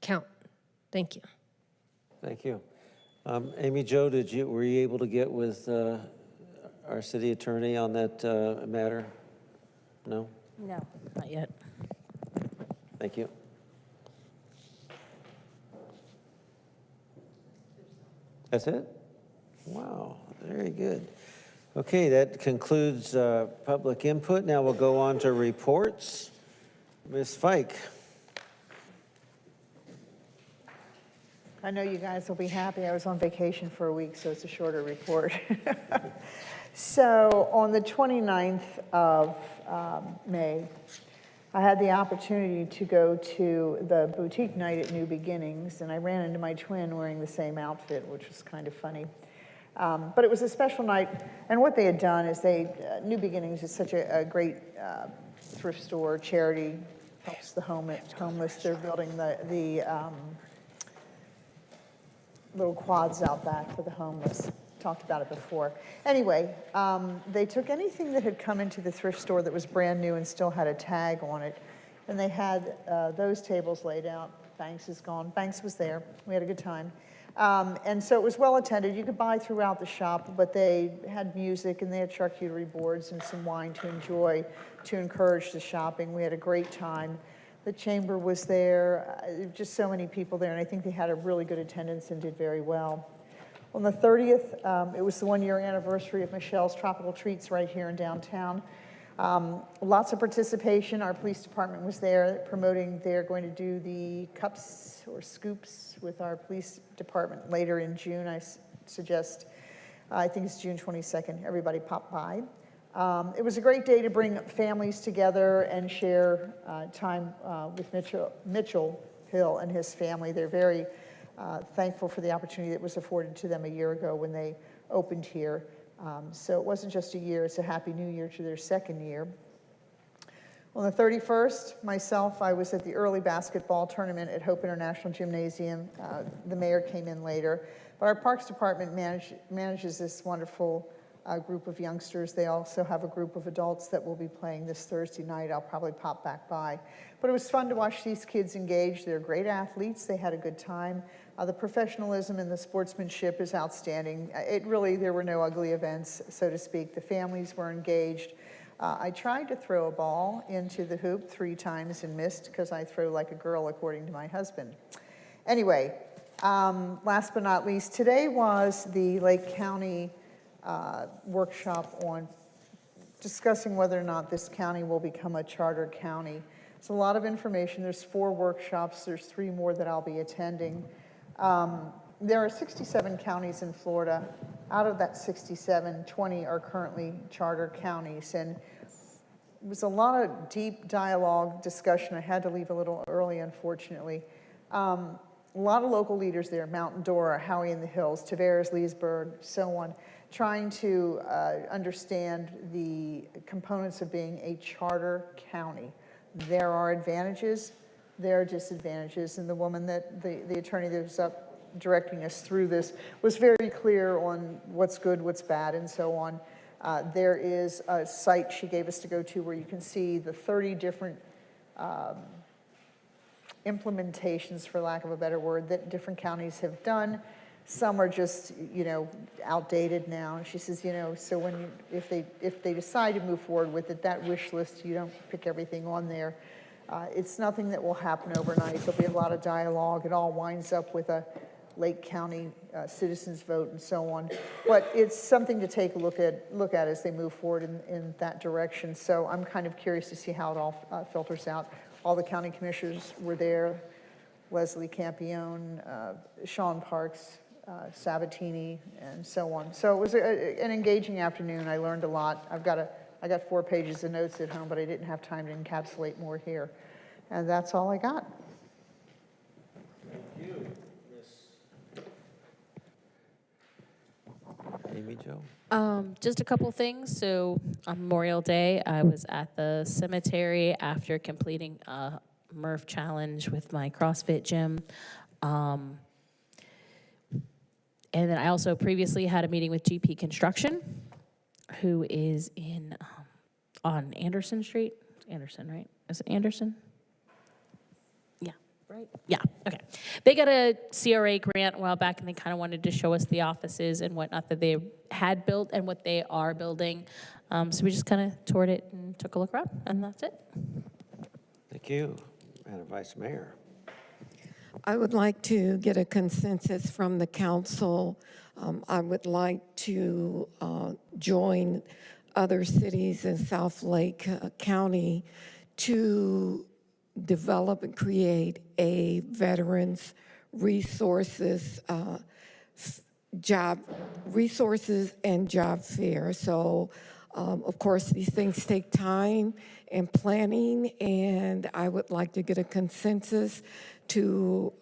count? Thank you. Thank you. Amy Jo, were you able to get with our city attorney on that matter? No? No, not yet. Thank you. That's it? Wow, very good. Okay, that concludes public input. Now we'll go on to reports. Ms. Fike. I know you guys will be happy. I was on vacation for a week, so it's a shorter report. So on the 29th of May, I had the opportunity to go to the boutique night at New Beginnings, and I ran into my twin wearing the same outfit, which was kind of funny. But it was a special night, and what they had done is New Beginnings is such a great thrift store, charity, helps the homeless. They're building the little quads out back for the homeless. Talked about it before. Anyway, they took anything that had come into the thrift store that was brand new and still had a tag on it, and they had those tables laid out. Banks is gone. Banks was there. We had a good time. And so it was well attended. You could buy throughout the shop, but they had music and they had charcuterie boards and some wine to enjoy to encourage the shopping. We had a great time. The chamber was there, just so many people there, and I think they had a really good attendance and did very well. On the 30th, it was the one-year anniversary of Michelle's Tropical Treats right here in downtown. Lots of participation. Our police department was there promoting, they're going to do the cups or scoops with our police department later in June. I suggest, I think it's June 22nd, everybody pop by. It was a great day to bring families together and share time with Mitchell Hill and his family. They're very thankful for the opportunity that was afforded to them a year ago when they opened here. So it wasn't just a year, it's a happy new year to their second year. On the 31st, myself, I was at the early basketball tournament at Hope International Gymnasium. The mayor came in later. But our Parks Department manages this wonderful group of youngsters. They also have a group of adults that will be playing this Thursday night. I'll probably pop back by. But it was fun to watch these kids engage. They're great athletes. They had a good time. The professionalism and the sportsmanship is outstanding. There were no ugly events, so to speak. The families were engaged. I tried to throw a ball into the hoop 3 times and missed because I throw like a girl, according to my husband. Anyway, last but not least, today was the Lake County workshop on discussing whether or not this county will become a charter county. It's a lot of information. There's 4 workshops. There's 3 more that I'll be attending. There are 67 counties in Florida. Out of that 67, 20 are currently charter counties. And was a lot of deep dialogue, discussion. I had to leave a little early, unfortunately. A lot of local leaders there, Mountain Dora, Howie in the Hills, Tavares, Leesburg, so on, trying to understand the components of being a charter county. There are advantages, there are disadvantages, and the woman that, the attorney that was up directing us through this was very clear on what's good, what's bad, and so on. There is a site she gave us to go to where you can see the 30 different implementations, for lack of a better word, that different counties have done. Some are just, you know, outdated now. And she says, you know, so when you, if they decide to move forward with it, that wish list, you don't pick everything on there. It's nothing that will happen overnight. There'll be a lot of dialogue. It all winds up with a Lake County citizens vote and so on. But it's something to take a look at as they move forward in that direction. So I'm kind of curious to see how it all filters out. All the county commissioners were there, Leslie Campione, Sean Parks, Sabatini, and so on. So it was an engaging afternoon. I learned a lot. I got 4 pages of notes at home, but I didn't have time to encapsulate more here. And that's all I got. Thank you, Miss Amy Jo. Just a couple things. So on Memorial Day, I was at the cemetery after completing a Murph challenge with my CrossFit gym. And then I also previously had a meeting with GP Construction, who is in on Anderson Street. It's Anderson, right? Is it Anderson? Yeah, right? Yeah, okay. They got a CRA grant a while back, and they kind of wanted to show us the offices and whatnot that they had built and what they are building. So we just kind of toured it and took a look around, and that's it. Thank you, Madam Vice Mayor. I would like to get a consensus from the council. I would like to join other cities in South Lake County to develop and create a veterans resources and job fair. So, of course, these things take time and planning, and I would like to get a consensus to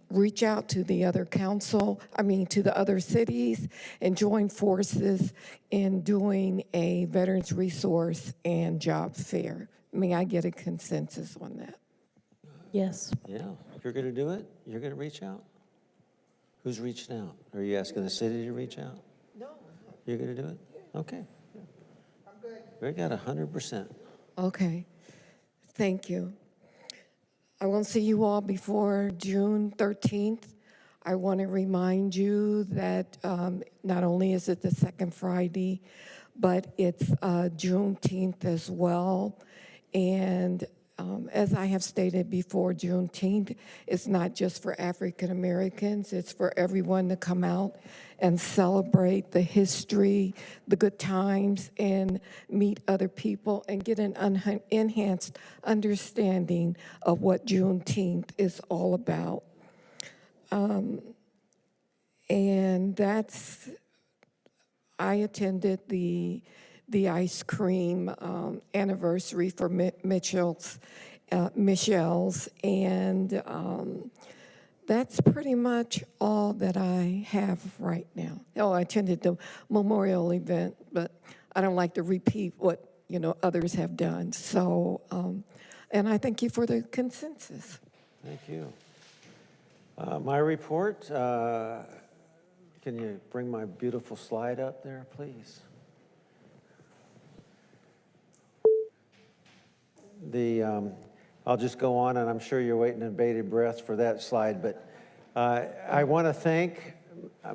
reach out to the other to the other cities and join forces in doing a veterans resource and job fair. May I get a consensus on that? Yes. Yeah, you're going to do it? You're going to reach out? Who's reaching out? Are you asking the city to reach out? No. You're going to do it? Okay. I'm good. We got 100%. Okay. Thank you. I won't see you all before June 13th. I want to remind you that not only is it the second Friday, but it's Juneteenth as well. And as I have stated before, Juneteenth is not just for African Americans, it's for everyone to come out and celebrate the history, the good times, and meet other people and get an enhanced understanding of what Juneteenth is all about. And I attended the ice cream anniversary for Michelle's, and that's pretty much all that I have right now. Oh, I attended the memorial event, but I don't like to repeat what others have done. So, and I thank you for the consensus. Thank you. My report, can you bring my beautiful slide up there, please? I'll just go on, and I'm sure you're waiting in bated breath for that slide, but I want to thank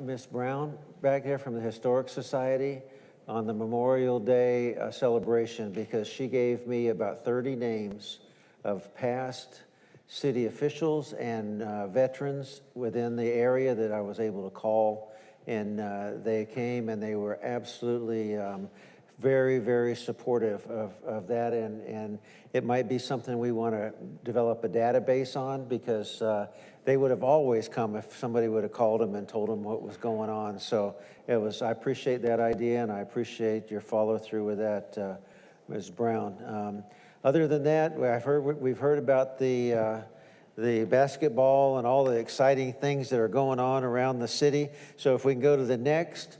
Miss Brown back there from the Historic Society on the Memorial Day celebration, because she gave me about 30 names of past city officials and veterans within the area that I was able to call, and they came and they were absolutely very, very supportive of that, and it might be something we want to develop a database on, because they would have always come if somebody would have called them and told them what was going on. So I appreciate that idea, and I appreciate your follow through with that, Ms. Brown. Other than that, we've heard about the basketball and all the exciting things that are going on around the city. So if we can go to the next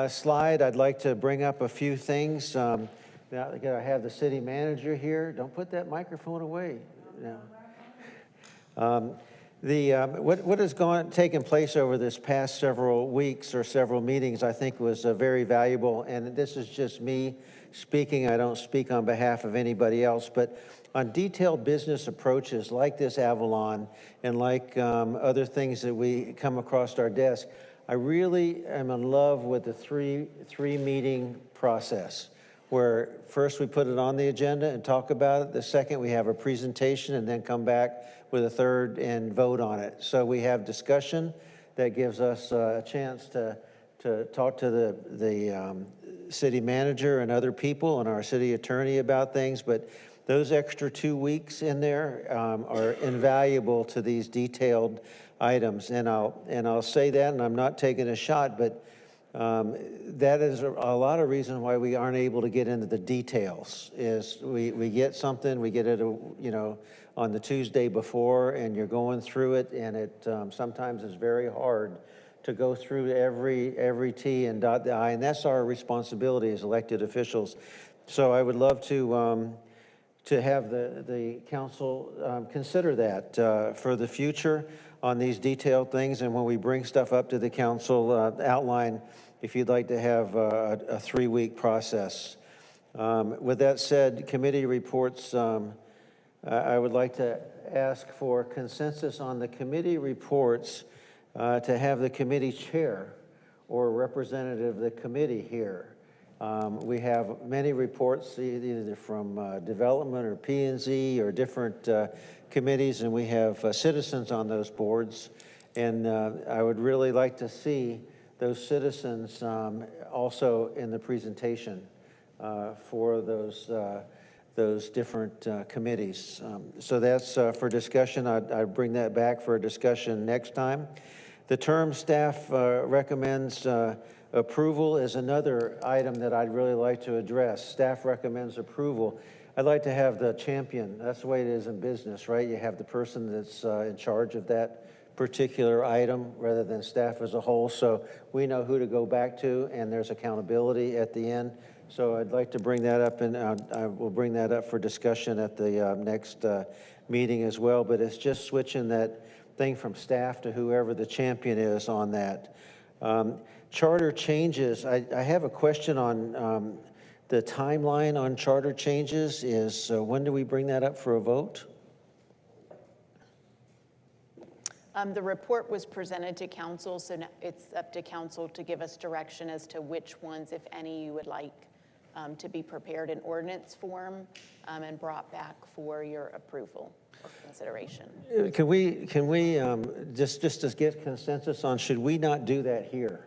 slide, I'd like to bring up a few things. Now, I have the city manager here. Don't put that microphone away. No. What has taken place over this past several weeks or several meetings, I think, was very valuable. And this is just me speaking. I don't speak on behalf of anybody else. But on detailed business approaches like this Avalon and like other things that we come across our desk, I really am in love with the three meeting process, where first we put it on the agenda and talk about it. The second, we have a presentation and then come back with a third and vote on it. So we have discussion that gives us a chance to talk to the city manager and other people and our city attorney about things. But those extra 2 weeks in there are invaluable to these detailed items. And I'll say that, and I'm not taking a shot, but that is a lot of reason why we aren't able to get into the details. Is we get something, we get it, on the Tuesday before, and you're going through it, and it sometimes is very hard to go through every T and dot the I, and that's our responsibility as elected officials. So I would love to have the council consider that for the future on these detailed things, and when we bring stuff up to the council, outline if you'd like to have a 3-week process. With that said, committee reports, I would like to ask for consensus on the committee reports to have the committee chair or representative of the committee here. We have many reports, either from development or P&Z or different committees, and we have citizens on those boards. And I would really like to see those citizens also in the presentation for those different committees. So that's for discussion. I'd bring that back for a discussion next time. The term staff recommends approval is another item that I'd really like to address. Staff recommends approval. I'd like to have the champion. That's the way it is in business, right? You have the person that's in charge of that particular item rather than staff as a whole. So we know who to go back to, and there's accountability at the end. So I'd like to bring that up, and I will bring that up for discussion at the next meeting as well. But it's just switching that thing from staff to whoever the champion is on that. Charter changes, I have a question on the timeline on charter changes is when do we bring that up for a vote? The report was presented to council, so now it's up to council to give us direction as to which ones, if any, you would like to be prepared in ordinance form and brought back for your approval or consideration. Can we just to get consensus on, should we not do that here?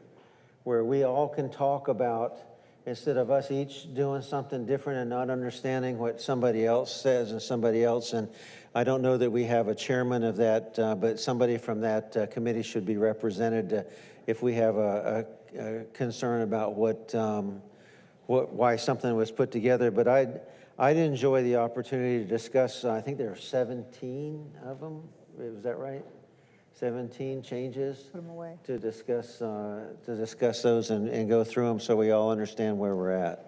Where we all can talk about, instead of us each doing something different and not understanding what somebody else says and somebody else. And I don't know that we have a chairman of that, but somebody from that committee should be represented if we have a concern about why something was put together. But I'd enjoy the opportunity to discuss, I think there are 17 of them. Was that right? 17 changes. Put them away. To discuss those and go through them so we all understand where we're at.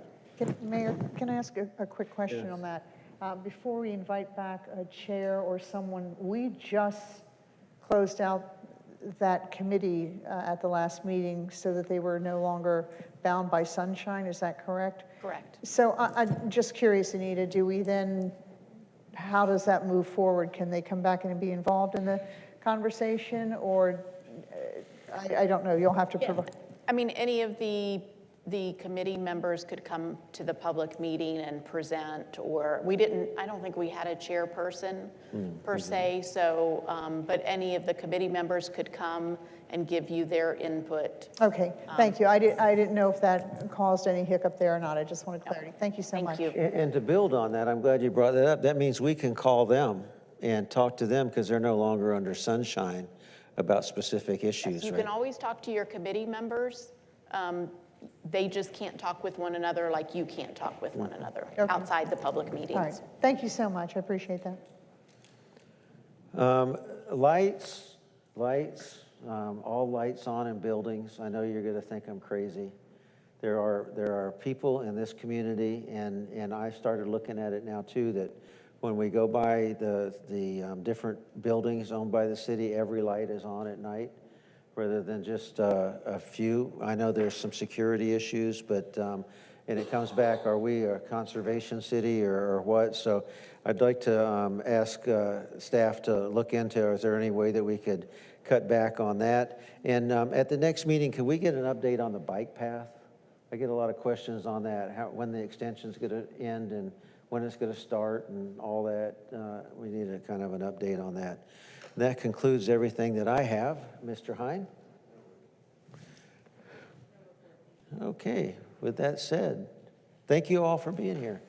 Mayor, can I ask a quick question on that? Before we invite back a chair or someone, we just closed out that committee at the last meeting so that they were no longer bound by sunshine. Is that correct? Correct. So I'm just curious, Anita, do we then, how does that move forward? Can they come back and be involved in the conversation, or I don't know, you'll have to provide. I mean, any of the committee members could come to the public meeting and present, or I don't think we had a chairperson per se, so, but any of the committee members could come and give you their input. Okay, thank you. I didn't know if that caused any hiccup there or not. I just wanted clarity. Thank you so much. Thank you. And to build on that, I'm glad you brought that up. That means we can call them and talk to them because they're no longer under sunshine about specific issues. You right? can always talk to your committee members. They just can't talk with one another like you can't talk with one another Okay. outside the public meetings. All right, thank you so much, I appreciate that. Lights, all lights on in buildings. I know you're gonna think I'm crazy. There are people in this community, and I started looking at it now too, that when we go by the different buildings owned by the city, every light is on at night, rather than just a few. I know there's some security issues, but, and it comes back, are we a conservation city or what? So I'd like to ask staff to look into, is there any way that we could cut back on that? And at the next meeting, can we get an update on the bike path? I get a lot of questions on that, when the extension's gonna end and when it's gonna start and all that. We need a kind of an update on that. That concludes everything that I have. Mr. Hine? Okay, with that said, thank you all for being here.